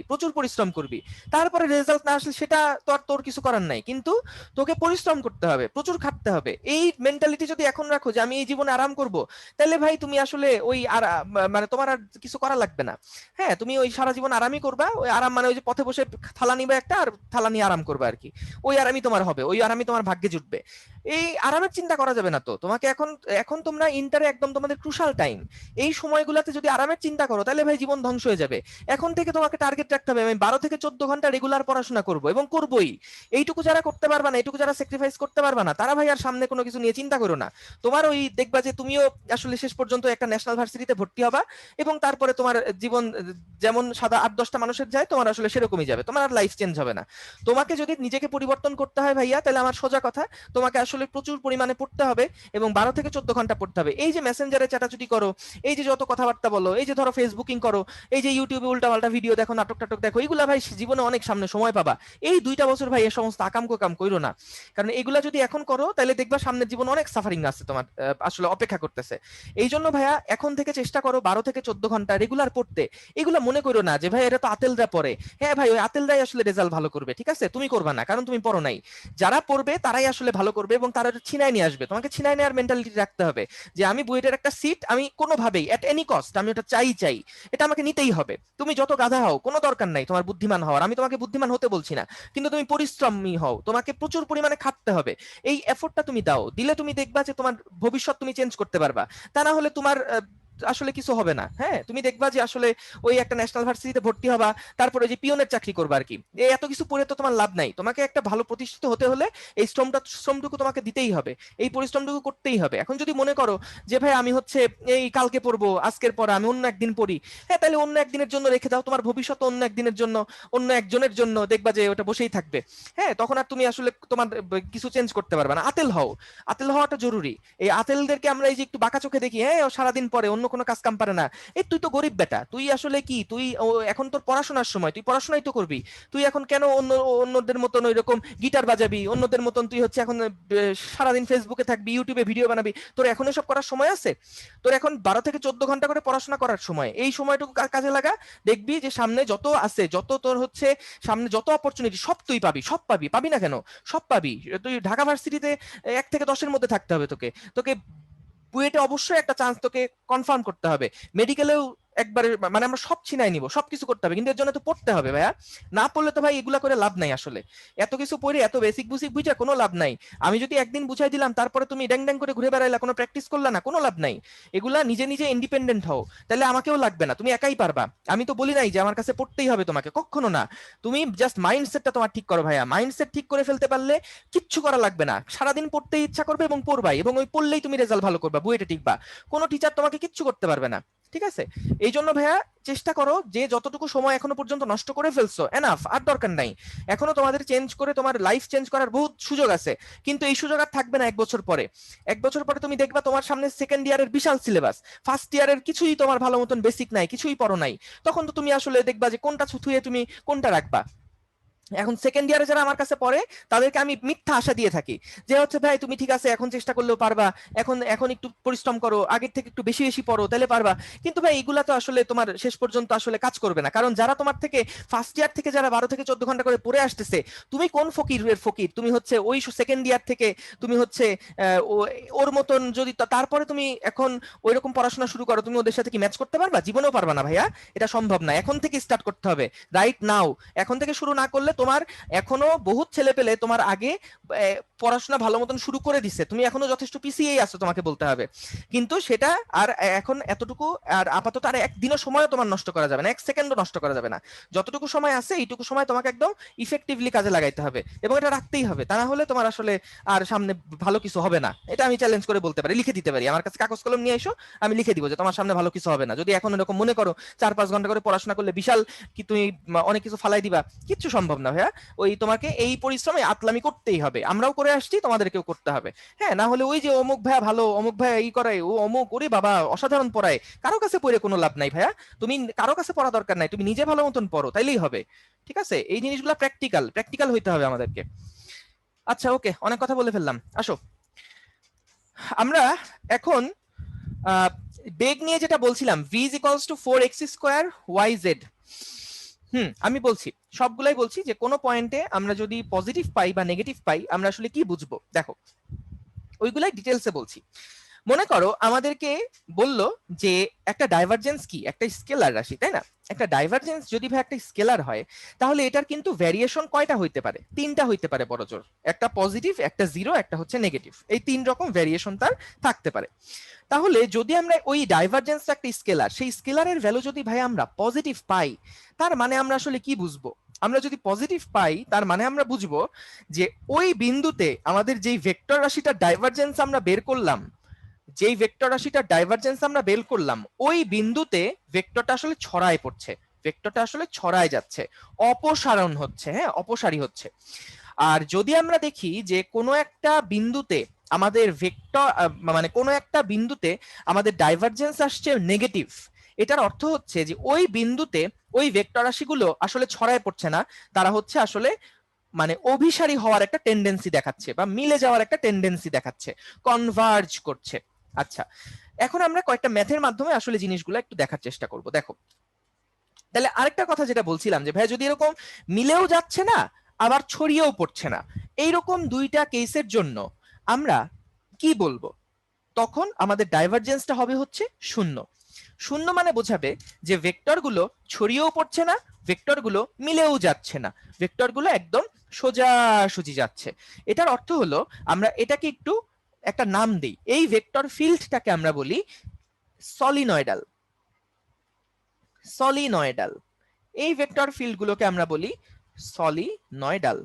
Speaker 1: প্রচুর পরিশ্রম করবি, তারপরে রেজাল্ট না আসলে সেটা তো আর তোর কিছু করার নাই, কিন্তু তোকে পরিশ্রম করতে হবে, প্রচুর খাটতে হবে। এই মেন্টালিটি যদি এখন রাখো যে আমি এই জীবনে আরাম করব, তাহলে ভাই তুমি আসলে ওই আর মানে তোমার আর কিছু করা লাগবে না। হ্যাঁ তুমি ওই সারা জীবন আরামই করবা, ওই আরাম মানে ওই যে পথে বসে থালা নিবে একটা আর থালা নিয়ে আরাম করবা আর কি, ওই আরামই তোমার হবে, ওই আরামই তোমার ভাগ্যে জুটবে। এই আরামের চিন্তা করা যাবে না তো তোমাকে, এখন এখন তোমরা ইন্টারে একদম তোমাদের ক্রুশাল টাইম, এই সময়গুলোতে যদি আরামের চিন্তা করো তাহলে ভাই জীবন ধ্বংস হয়ে যাবে। এখন থেকে তোমাকে টার্গেট রাখতে হবে আমি 12 থেকে 14 ঘন্টা রেগুলার পড়াশোনা করব, এবং করবই। এইটুকু যারা করতে পারবা না, এইটুকু যারা স্যাক্রিফাইস করতে পারবা না, তারা ভাই আর সামনে কোনো কিছু নিয়ে চিন্তা করো না। তোমার ওই দেখবা যে তুমিও আসলে শেষ পর্যন্ত একটা ন্যাশনাল ভার্সিটিতে ভর্তি হবা, এবং তারপরে তোমার জীবন যেমন সাদা 8-10টা মানুষের যায়, তোমার আসলে সেরকমই যাবে, তোমার আর লাইফ চেঞ্জ হবে না। তোমাকে যদি নিজেকে পরিবর্তন করতে হয় ভাইয়া, তাহলে আমার সোজা কথা, তোমাকে আসলে প্রচুর পরিমাণে পড়তে হবে, এবং 12 থেকে 14 ঘন্টা পড়তে হবে। এই যে মেসেঞ্জারে চাটাচুটি করো, এই যে যত কথাবার্তা বলো, এই যে ধরো ফেসবুকিং করো, এই যে ইউটিউবে উল্টাপাল্টা ভিডিও দেখো, নাটক টাটক দেখো, এইগুলা ভাই জীবনে অনেক সামনে সময় পাবা। এই 2টা বছর ভাই এ সমস্ত আকাম কোকাম কইরো না, কারণ এগুলা যদি এখন করো তাহলে দেখবা সামনের জীবন অনেক সাফারিং আছে তোমার, আসলে অপেক্ষা করতেছে। এই জন্য ভাইয়া এখন থেকে চেষ্টা করো 12 থেকে 14 ঘন্টা রেগুলার পড়তে। এগুলা মনে করো না যে ভাই এটা তো আতেলরা পড়ে, হ্যাঁ ভাই ওই আতেলরাই আসলে রেজাল্ট ভালো করবে, ঠিক আছে? তুমি করবা না, কারণ তুমি পড়ো নাই। যারা পড়বে তারাই আসলে ভালো করবে, এবং তারা ছিনায় নিয়ে আসবে। তোমাকে ছিনায় নেওয়ার মেন্টালিটি রাখতে হবে যে আমি বুয়েটের একটা সিট আমি কোনোভাবেই এট এনি কস্ট আমি ওটা চাই, এটা আমাকে নিতেই হবে। তুমি যত গাধা হও কোনো দরকার নাই তোমার বুদ্ধিমান হওয়ার, আমি তোমাকে বুদ্ধিমান হতে বলছি না, কিন্তু তুমি পরিশ্রমী হও, তোমাকে প্রচুর পরিমাণে খাটতে হবে। এই এফোর্টটা তুমি দাও, দিলে তুমি দেখবা যে তোমার ভবিষ্যৎ তুমি চেঞ্জ করতে পারবা। তা না হলে তোমার আসলে কিছু হবে না। হ্যাঁ তুমি দেখবা যে আসলে ওই একটা ন্যাশনাল ভার্সিটিতে ভর্তি হবা, তারপরে যে পিওনের চাকরি করবা আর কি, এই এত কিছু পড়ে তো তোমার লাভ নাই। তোমাকে একটা ভালো প্রতিষ্ঠিত হতে হলে এই শ্রমটুকু তোমাকে দিতেই হবে, এই পরিশ্রমটুকু করতেই হবে। এখন যদি মনে করো যে ভাই আমি হচ্ছে এই কালকে পড়বো, আজকের পর আমি অন্য একদিন পড়ি, হ্যাঁ তাহলে অন্য একদিনের জন্য রেখে দাও, তোমার ভবিষ্যৎ অন্য একদিনের জন্য, অন্য একজনের জন্য, দেখবা যে ওটা বসেই থাকবে। হ্যাঁ তখন আর তুমি আসলে তোমার কিছু চেঞ্জ করতে পারবে না। আতেল হও, আতেল হওয়াটা জরুরি। এই আতেলদেরকে আমরা এই যে একটু বাঁকা চোখে দেখি, হ্যাঁ ও সারাদিন পরে, অন্য অন্য কোনো কাজ কাম পারে না। এই তুই তো গরিব বেটা, তুই আসলে কি, তুই এখন তোর পড়াশোনার সময়, তুই পড়াশোনাই তো করবি। তুই এখন কেন অন্যদের মতন ওইরকম গিটার বাজাবি, অন্যদের মতন তুই হচ্ছে এখন সারাদিন ফেসবুকে থাকবি, ইউটিউবে ভিডিও বানাবি? তোর এখন এসব করার সময় আছে? তোর এখন 12 থেকে 14 ঘন্টা করে পড়াশোনা করার সময়। এই সময়টুকু কাজে লাগা, দেখবি যে সামনে যত আছে, যত তোর হচ্ছে সামনে যত অপরচুনিটি, সব তুই পাবি, সব পাবি, পাবি না কেন, সব পাবি। তুই ঢাকা ভার্সিটিতে 1 থেকে 10-এর মধ্যে থাকতে হবে তোকে। তোকে বুয়েটে অবশ্যই একটা চান্স তোকে কনফার্ম করতে হবে। মেডিকেলেও একবারে মানে আমরা সব ছিনাই নিব, সবকিছু করতে হবে, কিন্তু এর জন্য তো পড়তে হবে ভাইয়া। না পড়লে তো ভাই এগুলা করে লাভ নাই আসলে। এত কিছু পড়ে এত বেসিক বুঝি বুঝা কোনো লাভ নাই। আমি যদি একদিন বুঝাই দিলাম তারপরে তুমি ড্যাং ড্যাং করে ঘুরে বেড়াইলা, কোনো প্র্যাকটিস করলা না, কোনো লাভ নাই। এগুলা নিজে নিজে ইন্ডিপেন্ডেন্ট হও, তাহলে আমাকেও লাগবে না, তুমি একাই পারবা। আমি তো বলি নাই যে আমার কাছে পড়তেই হবে তোমাকে, কখনো না। তুমি জাস্ট মাইন্ডসেটটা তোমার ঠিক করো ভাইয়া। মাইন্ডসেট ঠিক করে ফেলতে পারলে কিচ্ছু করা লাগবে না, সারাদিন পড়তে ইচ্ছা করবে এবং পড়বাই, এবং ওই পড়লেই তুমি রেজাল্ট ভালো করবা, বুয়েটে টিকবা। কোনো টিচার তোমাকে কিচ্ছু করতে পারবে না, ঠিক আছে? এই জন্য ভাইয়া চেষ্টা করো যে যতটুকু সময় এখনো পর্যন্ত নষ্ট করে ফেলছো এনাফ, আর দরকার নাই। এখনো তোমাদের চেঞ্জ করে তোমার লাইফ চেঞ্জ করার বহুত সুযোগ আছে, কিন্তু এই সুযোগ আর থাকবে না 1 বছর পরে। 1 বছর পরে তুমি দেখবা তোমার সামনে সেকেন্ড ইয়ারের বিশাল সিলেবাস, ফার্স্ট ইয়ারের কিছুই তোমার ভালো মতন বেসিক নাই, কিছুই পড়ো নাই। তখন তো তুমি আসলে দেখবা যে কোনটা ছুঁয়ে তুমি কোনটা রাখবা। এখন সেকেন্ড ইয়ারে যারা আমার কাছে পড়ে তাদেরকে আমি মিথ্যা আশা দিয়ে থাকি যে হচ্ছে ভাই তুমি ঠিক আছে এখন চেষ্টা করলেও পারবা, এখন এখন একটু পরিশ্রম করো, আগের থেকে একটু বেশি বেশি পড়ো, তাহলে পারবা। কিন্তু ভাই এগুলা তো আসলে তোমার শেষ পর্যন্ত আসলে কাজ করবে না, কারণ যারা তোমার থেকে ফার্স্ট ইয়ার থেকে যারা 12 থেকে 14 ঘন্টা করে পড়ে আসতেছে, তুমি কোন ফকিরের ফকির? তুমি হচ্ছে ওই সেকেন্ড ইয়ার থেকে তুমি হচ্ছে ওর মতন যদি তারপরে তুমি এখন ওইরকম পড়াশোনা শুরু করো, তুমি ওদের সাথে কি ম্যাচ করতে পারবা? জীবনেও পারবা না ভাইয়া, এটা সম্ভব না। এখন থেকে স্টার্ট করতে হবে, রাইট নাও। এখন থেকে শুরু না করলে তোমার এখনো বহুত ছেলে পেলে তোমার আগে পড়াশোনা ভালো মতন শুরু করে দিচ্ছে, তুমি এখনো যথেষ্ট পিছিয়েই আছো, তোমাকে বলতে হবে। কিন্তু সেটা আর এখন এতটুকু আর আপাতত আর একদিনও সময় তোমার নষ্ট করা যাবে না, 1 সেকেন্ডও নষ্ট করা যাবে না। যতটুকু সময় আছে এইটুকু সময় তোমাকে একদম ইফেক্টিভলি কাজে লাগাইতে হবে, এবং এটা রাখতেই হবে। তা না হলে তোমার আসলে আর সামনে ভালো কিছু হবে না। এটা আমি চ্যালেঞ্জ করে বলতে পারি, লিখে দিতে পারি। আমার কাছে কাগজ কলম নিয়ে এসো, আমি লিখে দিব যে তোমার সামনে ভালো কিছু হবে না। যদি এখন এরকম মনে করো 4-5 ঘন্টা করে পড়াশোনা করলে বিশাল কি তুমি অনেক কিছু ফালাই দিবা, কিচ্ছু সম্ভব না ভাইয়া। ওই তোমাকে এই পরিশ্রমে আতলামি করতেই হবে, আমরাও করে আসছি, তোমাদেরকেও করতে হবে। হ্যাঁ, না হলে ওই যে অমুক ভাইয়া ভালো, অমুক ভাইয়া এই করায়, ও অমুক, ওরে বাবা অসাধারণ পড়ায়, কারো কাছে পড়ে কোনো লাভ নাই ভাইয়া। তুমি কারো কাছে পড়া দরকার নাই, তুমি নিজে ভালো মতন পড়ো, তাইলেই হবে, ঠিক আছে? এই জিনিসগুলো প্র্যাকটিক্যাল হইতে হবে আমাদেরকে। আচ্ছা ওকে, অনেক কথা বলে ফেললাম, আসো আমরা এখন বেগ নিয়ে যেটা বলছিলাম, v is equals to 4x² yz। আমি বলছি, সবগুলাই বলছি যে কোনো পয়েন্টে আমরা যদি পজিটিভ পাই বা নেগেটিভ পাই আমরা আসলে কি বুঝবো, দেখো ওইগুলাই ডিটেলসে বলছি। মনে করো আমাদেরকে বললো যে একটা ডাইভারজেন্স কি, একটা স্কেলার রাশি, তাই না? একটা ডাইভারজেন্স যদি ভাই একটা স্কেলার হয়, তাহলে এটার কিন্তু ভ্যারিয়েশন কয়টা হইতে পারে? 3টা হইতে পারে বড়জোর। একটা পজিটিভ, একটা জিরো, একটা হচ্ছে নেগেটিভ। এই 3 রকম ভ্যারিয়েশন তার থাকতে পারে। তাহলে যদি আমরা ওই ডাইভারজেন্স একটা স্কেলার, সেই স্কেলারের ভ্যালু যদি ভাই আমরা পজিটিভ পাই, তার মানে আমরা আসলে কি বুঝবো? আমরা যদি পজিটিভ পাই তার মানে আমরা বুঝবো যে ওই বিন্দুতে আমাদের যেই ভেক্টর রাশিটার ডাইভারজেন্স আমরা বের করলাম, যেই ভেক্টর রাশিটার ডাইভারজেন্স আমরা বের করলাম, ওই বিন্দুতে ভেক্টরটা আসলে ছড়ায় পড়ছে, ভেক্টরটা আসলে ছড়ায় যাচ্ছে, অপসারণ হচ্ছে, হ্যাঁ অপসারী হচ্ছে। আর যদি আমরা দেখি যে কোনো একটা বিন্দুতে আমাদের ভেক্টর মানে কোনো একটা বিন্দুতে আমাদের ডাইভারজেন্স আসছে নেগেটিভ, এটার অর্থ হচ্ছে যে ওই বিন্দুতে ওই ভেক্টর রাশিগুলো আসলে ছড়ায় পড়ছে না, তারা হচ্ছে আসলে মানে অভিসারী হওয়ার একটা টেন্ডেন্সি দেখাচ্ছে বা মিলে যাওয়ার একটা টেন্ডেন্সি দেখাচ্ছে, কনভার্জ করছে। আচ্ছা, এখন আমরা কয়েকটা ম্যাথের মাধ্যমে আসলে জিনিসগুলো একটু দেখার চেষ্টা করব। দেখো তাহলে আরেকটা কথা যেটা বলছিলাম যে ভাই যদি এরকম মিলেও যাচ্ছে না আবার ছড়িয়েও পড়ছে না, এইরকম দুইটা কেসের জন্য আমরা কি বলবো? তখন আমাদের ডাইভারজেন্সটা হবে হচ্ছে 0। 0 মানে বোঝাবে যে ভেক্টরগুলো ছড়িয়েও পড়ছে না, ভেক্টরগুলো মিলেও যাচ্ছে না, ভেক্টরগুলো একদম সোজাসুজি যাচ্ছে। এটার অর্থ হলো আমরা এটাকে একটু একটা নাম দেই, এই ভেক্টর ফিল্ডটাকে আমরা বলি সলিনয়েডাল। সলিনয়েডাল, এই ভেক্টর ফিল্ডগুলোকে আমরা বলি সলিনয়েডাল।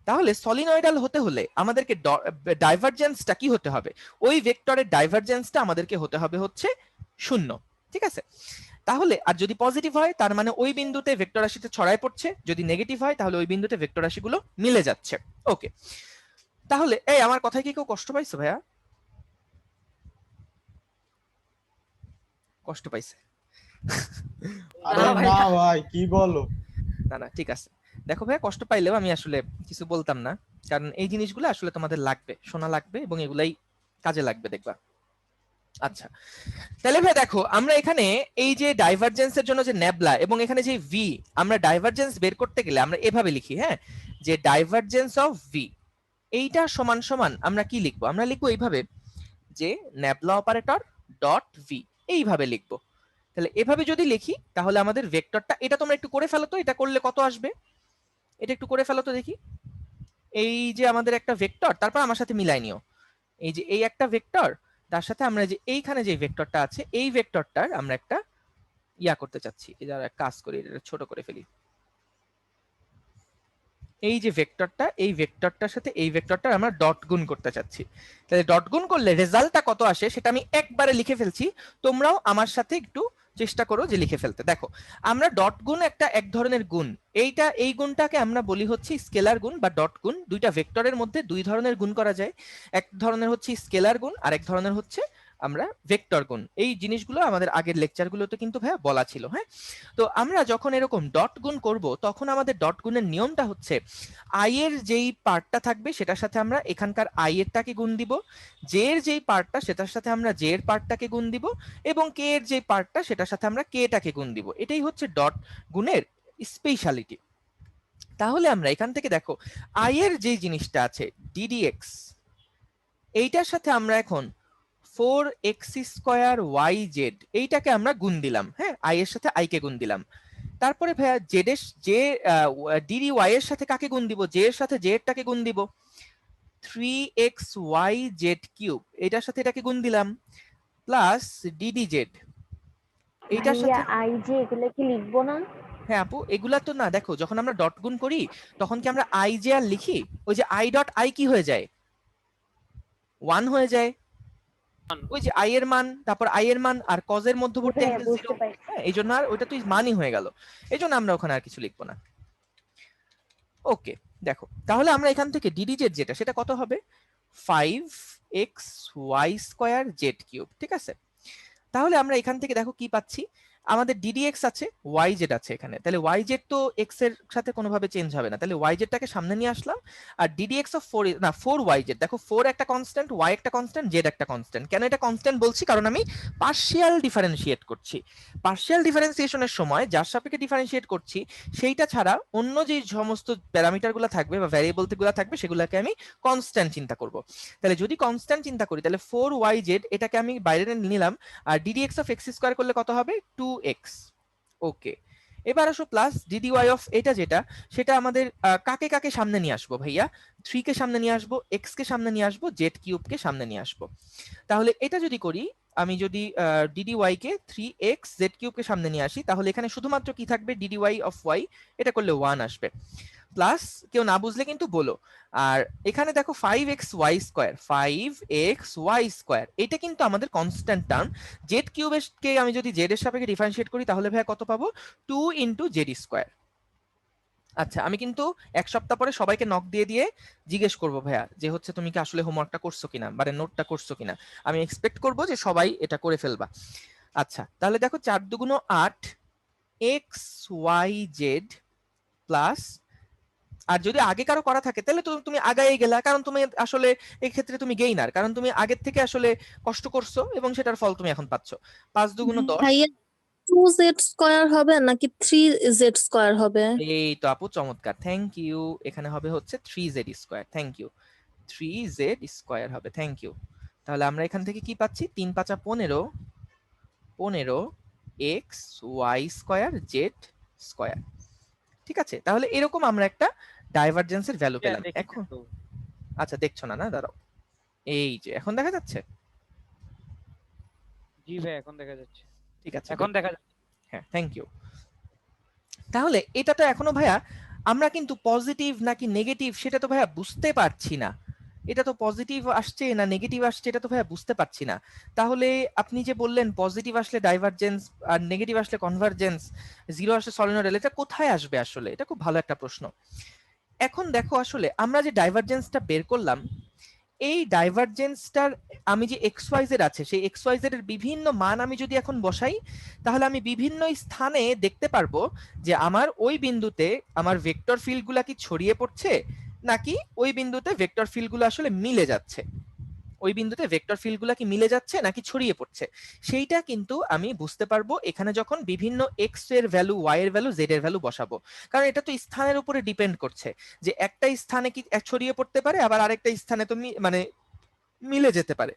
Speaker 1: তাহলে সলিনয়েডাল হতে হলে আমাদেরকে ডাইভারজেন্সটা কি হতে হবে? ওই ভেক্টরের ডাইভারজেন্সটা আমাদেরকে হতে হবে হচ্ছে 0, ঠিক আছে? তাহলে আর যদি পজিটিভ হয় তার মানে ওই বিন্দুতে ভেক্টর রাশিতে ছড়ায় পড়ছে, যদি নেগেটিভ হয় তাহলে ওই বিন্দুতে ভেক্টর রাশিগুলো মিলে যাচ্ছে। ওকে, তাহলে এই আমার কথায় কি কেউ কষ্ট পাইছো ভাইয়া? কষ্ট পাইছে।
Speaker 5: আরে
Speaker 3: না ভাই,
Speaker 5: না ভাই কি বলো?
Speaker 1: না না ঠিক আছে, দেখো ভাইয়া কষ্ট পাইলেও আমি আসলে কিছু বলতাম না, কারণ এই জিনিসগুলো আসলে তোমাদের লাগবে, শোনা লাগবে এবং এগুলাই কাজে লাগবে দেখবা। আচ্ছা, তাহলে ভাই দেখো আমরা এখানে এই যে ডাইভারজেন্সের জন্য যে নেবলা এবং এখানে যে ভি, আমরা ডাইভারজেন্স বের করতে গেলে আমরা এভাবে লিখি, হ্যাঁ, যে ডাইভারজেন্স অফ ভি এইটা সমান সমান আমরা কি লিখবো, আমরা লিখবো এইভাবে যে নেবলা অপারেটর ডট ভি, এইভাবে লিখবো। তাহলে এভাবে যদি লিখি তাহলে আমাদের ভেক্টরটা, এটা তোমরা একটু করে ফেলো তো, এটা করলে কত আসবে, এটা একটু করে ফেলো তো দেখি। এই যে আমাদের একটা ভেক্টর, তারপর আমার সাথে মিলাই নিও, এই যে এই একটা ভেক্টর, তার সাথে আমরা যে এইখানে যে ভেক্টরটা আছে এই ভেক্টরটার আমরা একটা ইয়া করতে চাচ্ছি, এই যারা কাজ করি এটা ছোট করে ফেলি, এই যে ভেক্টরটা, এই ভেক্টরটার সাথে এই ভেক্টরটার আমরা ডট গুণ করতে চাচ্ছি। তাহলে ডট গুণ করলে রেজাল্টটা কত আসে সেটা আমি একবারে লিখে ফেলছি, তোমরাও আমার সাথে একটু চেষ্টা করো যে লিখে ফেলতে। দেখো আমরা ডট গুণ একটা এক ধরনের গুণ, এইটা এই গুণটাকে আমরা বলি হচ্ছে স্কেলার গুণ বা ডট গুণ। দুইটা ভেক্টরের মধ্যে দুই ধরনের গুণ করা যায়, এক ধরনের হচ্ছে স্কেলার গুণ আর এক ধরনের হচ্ছে আমরা ভেক্টর গুণ। এই জিনিসগুলো আমাদের আগের লেকচারগুলোতে কিন্তু ভাইয়া বলা ছিল, হ্যাঁ। তো আমরা যখন এরকম ডট গুণ করব তখন আমাদের ডট গুণের নিয়মটা হচ্ছে আই এর যেই পার্টটা থাকবে সেটার সাথে আমরা এখানকার আই এরটাকে গুণ দিব, জে এর যেই পার্টটা সেটার সাথে আমরা জে এর পার্টটাকে গুণ দিব, এবং কে এর যেই পার্টটা সেটার সাথে আমরা কে টাকে গুণ দিব। এটাই হচ্ছে ডট গুণের স্পেশালিটি। তাহলে আমরা এখান থেকে দেখো আই এর যে জিনিসটা আছে ডিডিএক্স, এইটার সাথে আমরা এখন 4x² yz এইটাকে আমরা গুণ দিলাম, হ্যাঁ, আই এর সাথে আই কে গুণ দিলাম। তারপরে ভাইয়া জেড এর যে ডিডি ওয়াই এর সাথে কাকে গুণ দিব, জে এর সাথে জে এরটাকে গুণ দিব, 3xyz³ এটার সাথে এটাকে গুণ দিলাম, প্লাস ডিডিজেড এইটার
Speaker 4: ভাইয়া
Speaker 1: সাথে।
Speaker 4: আই যে এগুলো কি লিখবো না?
Speaker 1: হ্যাঁ আপু, এগুলা তো না, দেখো যখন আমরা ডট গুণ করি তখন কি আমরা আই জে আর লিখি, ওই যে আই ডট আই কি হয়ে যায়, 1 হয়ে যায়, ওই যে আই এর মান, তারপর আই এর মান আর কজের মধ্যবর্তী
Speaker 4: হ্যাঁ,
Speaker 1: অ্যাঙ্গেল
Speaker 4: বুঝতে
Speaker 1: 0,
Speaker 4: পারছি।
Speaker 1: হ্যাঁ, এই জন্য আর ওইটা তো মানই হয়ে গেল, এই জন্য আমরা ওখানে আর কিছু লিখবো না। ওকে, দেখো তাহলে আমরা এখান থেকে ডিডিজেড যেটা সেটা কত হবে, 5xy² ঠিক আছে। তাহলে আমরা এখান থেকে দেখো কি পাচ্ছি, আমাদের ডিডিএক্স আছে, ওয়াইজেড আছে এখানে, তাহলে ওয়াইজেড তো এক্স এর সাথে কোনোভাবে চেঞ্জ হবে না, তাহলে ওয়াইজেডটাকে সামনে নিয়ে আসলাম, আর ডিডিএক্স অফ 4 না 4yz, দেখো 4 একটা কনস্ট্যান্ট, ওয়াই একটা কনস্ট্যান্ট, জেড একটা কনস্ট্যান্ট। কেন এটা কনস্ট্যান্ট বলছি, কারণ আমি পার্শিয়াল ডিফারেন্সিয়েট করছি। পার্শিয়াল ডিফারেন্সিয়েশনের সময় যার সাপেক্ষে ডিফারেন্সিয়েট করছি সেইটা ছাড়া অন্য যে সমস্ত প্যারামিটারগুলো থাকবে বা ভ্যারিয়েবলগুলো থাকবে সেগুলোকে আমি কনস্ট্যান্ট চিন্তা করব। তাহলে যদি কনস্ট্যান্ট চিন্তা করি তাহলে 4yz এটাকে আমি বাইরে নিলাম, আর ডিডিএক্স অফ x² করলে কত হবে, 2x। ওকে, এবার আসো প্লাস ডিডি ওয়াই অফ এটা যেটা, সেটা আমাদের কাকে কাকে সামনে নিয়ে আসবো ভাইয়া, 3 কে সামনে নিয়ে আসবো, x কে সামনে নিয়ে আসবো, z³ কে সামনে নিয়ে আসবো। তাহলে এটা যদি করি, আমি যদি ডিডি ওয়াই কে 3x z³ কে সামনে নিয়ে আসি, তাহলে এখানে শুধুমাত্র কি থাকবে, ডিডি ওয়াই অফ y, এটা করলে 1 আসবে। প্লাস কেউ না বুঝলে কিন্তু বলো, আর এখানে দেখো 5xy² এটা কিন্তু আমাদের কনস্ট্যান্ট টার্ম, z³ কে আমি যদি z এর সাপেক্ষে ডিফারেন্সিয়েট করি তাহলে ভাইয়া কত পাবো, 2 × z²। আচ্ছা, আমি কিন্তু এক সপ্তাহ পরে সবাইকে নক দিয়ে দিয়ে জিজ্ঞেস করবো ভাইয়া যে হচ্ছে তুমি কি আসলে হোমওয়ার্কটা করছো কিনা, মানে নোটটা করছো কিনা, আমি এক্সপেক্ট করবো যে সবাই এটা করে ফেলবা। আচ্ছা, তাহলে দেখো 4 × 2 = 8 xyz প্লাস, আর যদি আগে কারো করা থাকে তাহলে তো তুমি আগাই গেলা, কারণ তুমি আসলে এই ক্ষেত্রে তুমি গেইনার, কারণ তুমি আগের থেকে আসলে কষ্ট করছো এবং সেটার ফল তুমি এখন পাচ্ছ। 5 × 2 = 10।
Speaker 6: ভাইয়া 2z² হবে নাকি 3z² হবে?
Speaker 1: এই তো আপু চমৎকার, থ্যাংক ইউ। এখানে হবে হচ্ছে 3z², থ্যাংক ইউ, 3z² হবে, থ্যাংক ইউ। তাহলে আমরা এখান থেকে কি পাচ্ছি, 3 × 5 = 15, 15 xy² z²। ঠিক আছে, তাহলে এরকম আমরা একটা ডাইভারজেন্সের ভ্যালু পেলাম। এখন আচ্ছা দেখছো না, না দাঁড়াও, এই যে এখন দেখা যাচ্ছে,
Speaker 8: জি ভাই এখন দেখা যাচ্ছে,
Speaker 1: ঠিক আছে,
Speaker 8: এখন দেখা যাচ্ছে।
Speaker 1: হ্যাঁ থ্যাংক ইউ। তাহলে এটা তো এখনো ভাইয়া আমরা কিন্তু পজিটিভ নাকি নেগেটিভ সেটা তো ভাইয়া বুঝতে পারছি না, এটা তো পজিটিভ আসছে না নেগেটিভ আসছে এটা তো ভাইয়া বুঝতে পারছি না। তাহলে আপনি যে বললেন পজিটিভ আসলে ডাইভারজেন্স আর নেগেটিভ আসলে কনভারজেন্স, 0 আসলে সলিনয়েডাল, এটা কোথায় আসবে আসলে, এটা খুব ভালো একটা প্রশ্ন। এখন দেখো আসলে আমরা যে ডাইভারজেন্সটা বের করলাম, এই ডাইভারজেন্সটার আমি যে এক্স ওয়াই জেড আছে সেই এক্স ওয়াই জেড এর বিভিন্ন মান আমি যদি এখন বসাই, তাহলে আমি বিভিন্ন স্থানে দেখতে পারবো যে আমার ওই বিন্দুতে আমার ভেক্টর ফিল্ডগুলা কি ছড়িয়ে পড়ছে নাকি ওই বিন্দুতে ভেক্টর ফিল্ডগুলো আসলে মিলে যাচ্ছে, ওই বিন্দুতে ভেক্টর ফিল্ডগুলো কি মিলে যাচ্ছে নাকি ছড়িয়ে পড়ছে, সেইটা কিন্তু আমি বুঝতে পারবো এখানে যখন বিভিন্ন এক্স এর ভ্যালু, ওয়াই এর ভ্যালু, জেড এর ভ্যালু বসাবো। কারণ এটা তো স্থানের উপরে ডিপেন্ড করছে যে একটা স্থানে কি ছড়িয়ে পড়তে পারে, আবার আরেকটা স্থানে তো মানে মিলে যেতে পারে।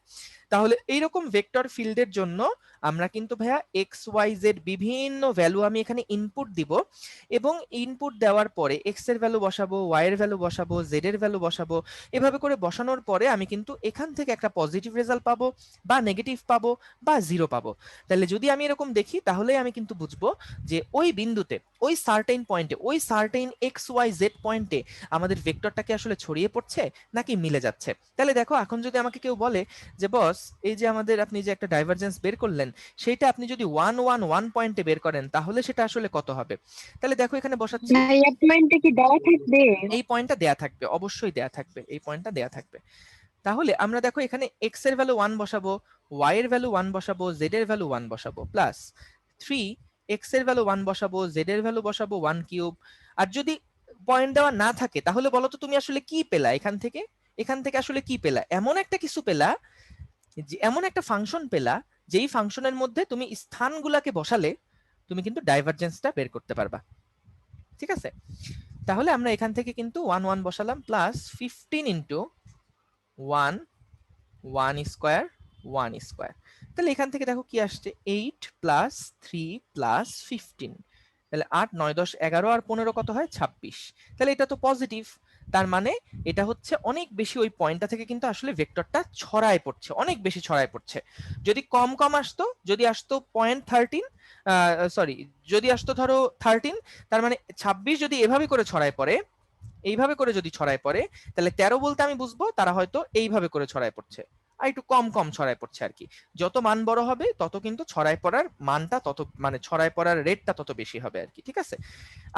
Speaker 1: তাহলে এইরকম ভেক্টর ফিল্ডের জন্য আমরা কিন্তু ভাইয়া এক্স ওয়াই জেড বিভিন্ন ভ্যালু আমি এখানে ইনপুট দিব, এবং ইনপুট দেওয়ার পরে এক্স এর ভ্যালু বসাবো, ওয়াই এর ভ্যালু বসাবো, জেড এর ভ্যালু বসাবো। এভাবে করে বসানোর পরে আমি কিন্তু এখান থেকে একটা পজিটিভ রেজাল্ট পাবো বা নেগেটিভ পাবো বা জিরো পাবো। তাহলে যদি আমি এরকম দেখি তাহলে আমি কিন্তু বুঝবো যে ওই বিন্দুতে, ওই সার্টেইন পয়েন্টে, ওই সার্টেইন এক্স ওয়াই জেড পয়েন্টে আমাদের ভেক্টরটাকে আসলে ছড়িয়ে পড়ছে নাকি মিলে যাচ্ছে। তাহলে দেখো এখন যদি আমাকে কেউ বলে যে বস এই যে আমাদের আপনি যে একটা ডাইভারজেন্স বের করলেন সেইটা আপনি যদি 111 পয়েন্টে বের করেন তাহলে সেটা আসলে কত হবে, তাহলে দেখো এখানে বসাচ্ছি,
Speaker 6: ভাইয়া পয়েন্টে কি দেওয়া থাকবে?
Speaker 1: এই পয়েন্টটা দেয়া থাকবে, অবশ্যই দেয়া থাকবে, এই পয়েন্টটা দেয়া থাকবে। তাহলে আমরা দেখো এখানে এক্স এর ভ্যালু 1 বসাবো, ওয়াই এর ভ্যালু 1 বসাবো, জেড এর ভ্যালু 1 বসাবো, প্লাস 3 এক্স এর ভ্যালু 1 বসাবো, জেড এর ভ্যালু বসাবো 1 কিউব। আর যদি পয়েন্ট দেওয়া না থাকে তাহলে বলো তো তুমি আসলে কি পেলা এখান থেকে, এখান থেকে আসলে কি পেলা, এমন একটা কিছু পেলা, যে এমন একটা ফাংশন পেলা যেই ফাংশনের মধ্যে তুমি স্থানগুলাকে বসালে তুমি কিন্তু ডাইভারজেন্সটা বের করতে পারবা। ঠিক আছে, তাহলে আমরা এখান থেকে কিন্তু 1 1 বসালাম, প্লাস 15 ইন্টু 1 1 স্কোয়ার 1 স্কোয়ার। তাহলে এখান থেকে দেখো কি আসছে, 8 প্লাস 3 প্লাস 15, তাহলে 8 9 10 11 আর 15 কত হয় 26। তাহলে এটা তো পজিটিভ, তার মানে এটা হচ্ছে অনেক বেশি ওই পয়েন্টটা থেকে কিন্তু আসলে ভেক্টরটা ছড়ায় পড়ছে, অনেক বেশি ছড়ায় পড়ছে। যদি কম কম আসতো, যদি আসতো 0.13, সরি যদি আসতো ধরো 13, তার মানে 26 যদি এভাবে করে ছড়ায় পড়ে, এইভাবে করে যদি ছড়ায় পড়ে, তাহলে 13 বলতে আমি বুঝবো তারা হয়তো এইভাবে করে ছড়ায় পড়ছে, আর একটু কম কম ছড়ায় পড়ছে আর কি। যত মান বড় হবে তত কিন্তু ছড়ায় পড়ার মানটা তত, মানে ছড়ায় পড়ার রেটটা তত বেশি হবে আর কি। ঠিক আছে,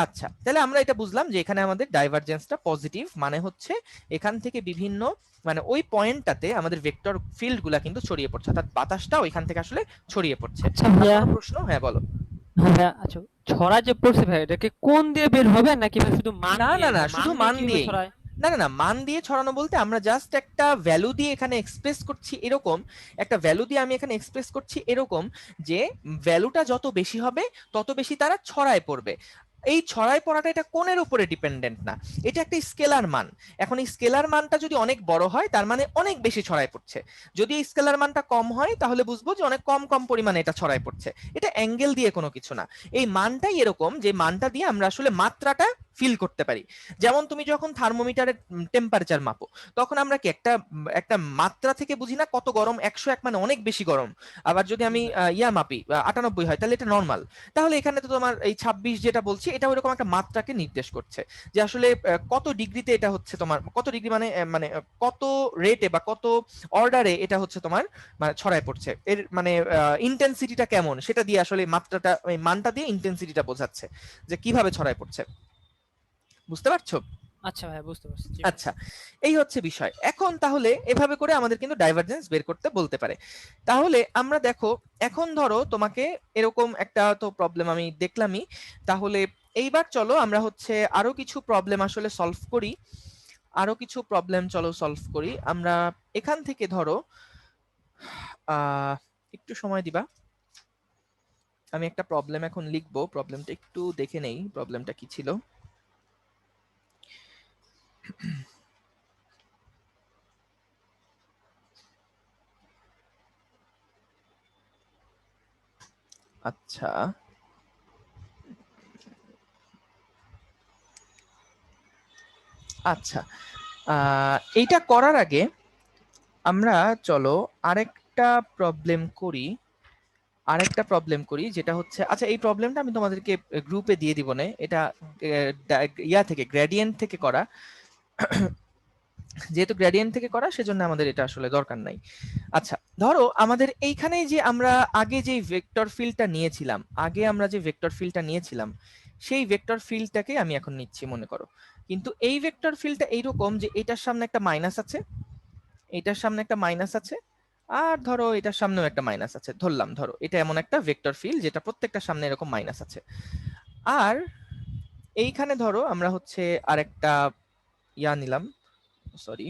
Speaker 1: আচ্ছা তাহলে আমরা এটা বুঝলাম যে এখানে আমাদের ডাইভারজেন্সটা পজিটিভ, মানে হচ্ছে এখান থেকে বিভিন্ন, মানে ওই পয়েন্টটাতে আমাদের ভেক্টর ফিল্ড গুলা কিন্তু ছড়িয়ে পড়ছে, অর্থাৎ বাতাসটা ওইখান থেকে আসলে ছড়িয়ে পড়ছে।
Speaker 3: আচ্ছা ভাইয়া,
Speaker 1: কোনো প্রশ্ন? হ্যাঁ বলো।
Speaker 3: ভাইয়া আচ্ছা, ছড়া যে পড়ছে ভাই এটাকে কোন দিয়ে বের হবে নাকি ভাই শুধু মান
Speaker 1: না
Speaker 3: দিয়ে?
Speaker 1: না না, শুধু মান
Speaker 3: কিভাবে
Speaker 1: দিয়েই।
Speaker 3: ছড়ায়?
Speaker 1: না না না, মান দিয়ে ছড়ানো বলতে আমরা জাস্ট একটা ভ্যালু দিয়ে এখানে এক্সপ্রেস করছি এরকম, একটা ভ্যালু দিয়ে আমি এখানে এক্সপ্রেস করছি এরকম যে ভ্যালুটা যত বেশি হবে তত বেশি তারা ছড়ায় পড়বে। এই ছড়ায় পড়াটা এটা কোণের উপরে ডিপেন্ডেন্ট না, এটা একটা স্কেলার মান। এখন এই স্কেলার মানটা যদি অনেক বড় হয় তার মানে অনেক বেশি ছড়ায় পড়ছে, যদি এই স্কেলার মানটা কম হয় তাহলে বুঝবো যে অনেক কম কম পরিমাণে এটা ছড়ায় পড়ছে। এটা অ্যাঙ্গেল দিয়ে কোনো কিছু না, এই মানটাই এরকম যে মানটা দিয়ে আমরা আসলে মাত্রাটা ফিল করতে পারি। যেমন তুমি যখন থার্মোমিটারের টেম্পারেচার মাপো তখন আমরা কি একটা একটা মাত্রা থেকে বুঝি না কত গরম, 101 মানে অনেক বেশি গরম। আবার যদি আমি ইয়া মাপি 98 হয় তাহলে এটা নর্মাল। তাহলে এখানে তো তোমার এই 26 যেটা বলছি এটা ওইরকম একটা মাত্রাকে নির্দেশ করছে যে আসলে কত ডিগ্রিতে এটা হচ্ছে তোমার, কত ডিগ্রি মানে মানে কত রেটে বা কত অর্ডারে এটা হচ্ছে তোমার মানে ছড়ায় পড়ছে, এর মানে ইন্টেন্সিটিটা কেমন সেটা দিয়ে আসলে মাত্রাটা, এই মানটা দিয়ে ইন্টেন্সিটিটা বোঝাচ্ছে যে কিভাবে ছড়ায় পড়ছে। বুঝতে পারছো?
Speaker 3: আচ্ছা ভাই বুঝতে পারছি। জি।
Speaker 1: আচ্ছা, এই হচ্ছে বিষয়। এখন তাহলে এভাবে করে আমাদের কিন্তু ডাইভারজেন্স বের করতে বলতে পারে। তাহলে আমরা দেখো এখন ধরো তোমাকে এরকম একটা তো প্রবলেম আমি দেখলামই, তাহলে এইবার চলো আমরা হচ্ছে আরো কিছু প্রবলেম আসলে সলভ করি, আরো কিছু প্রবলেম চলো সলভ করি আমরা। এখান থেকে ধরো একটু সময় দিবা, আমি একটা প্রবলেম এখন লিখবো, প্রবলেমটা একটু দেখে নেই প্রবলেমটা কি ছিল। আচ্ছা আচ্ছা, এইটা করার আগে আমরা চলো আরেকটা প্রবলেম করি, আরেকটা প্রবলেম করি যেটা হচ্ছে, আচ্ছা এই প্রবলেমটা আমি তোমাদেরকে গ্রুপে দিয়ে দিব না, এটা ইয়া থেকে গ্রেডিয়েন্ট থেকে করা, যেহেতু গ্রেডিয়েন্ট থেকে করা সেজন্য আমাদের এটা আসলে দরকার নাই। আচ্ছা ধরো আমাদের এইখানে যে আমরা আগে যে ভেক্টর ফিল্ডটা নিয়েছিলাম, আগে আমরা যে ভেক্টর ফিল্ডটা নিয়েছিলাম সেই ভেক্টর ফিল্ডটাকে আমি এখন নিচ্ছি মনে করো, কিন্তু এই ভেক্টর ফিল্ডটা এইরকম যে এটার সামনে একটা মাইনাস আছে, এটার সামনে একটা মাইনাস আছে, আর ধরো এটার সামনেও একটা মাইনাস আছে, ধরলাম ধরো এটা এমন একটা ভেক্টর ফিল্ড যেটা প্রত্যেকটার সামনে এরকম মাইনাস আছে। আর এইখানে ধরো আমরা হচ্ছে আরেকটা ইয়া নিলাম, সরি,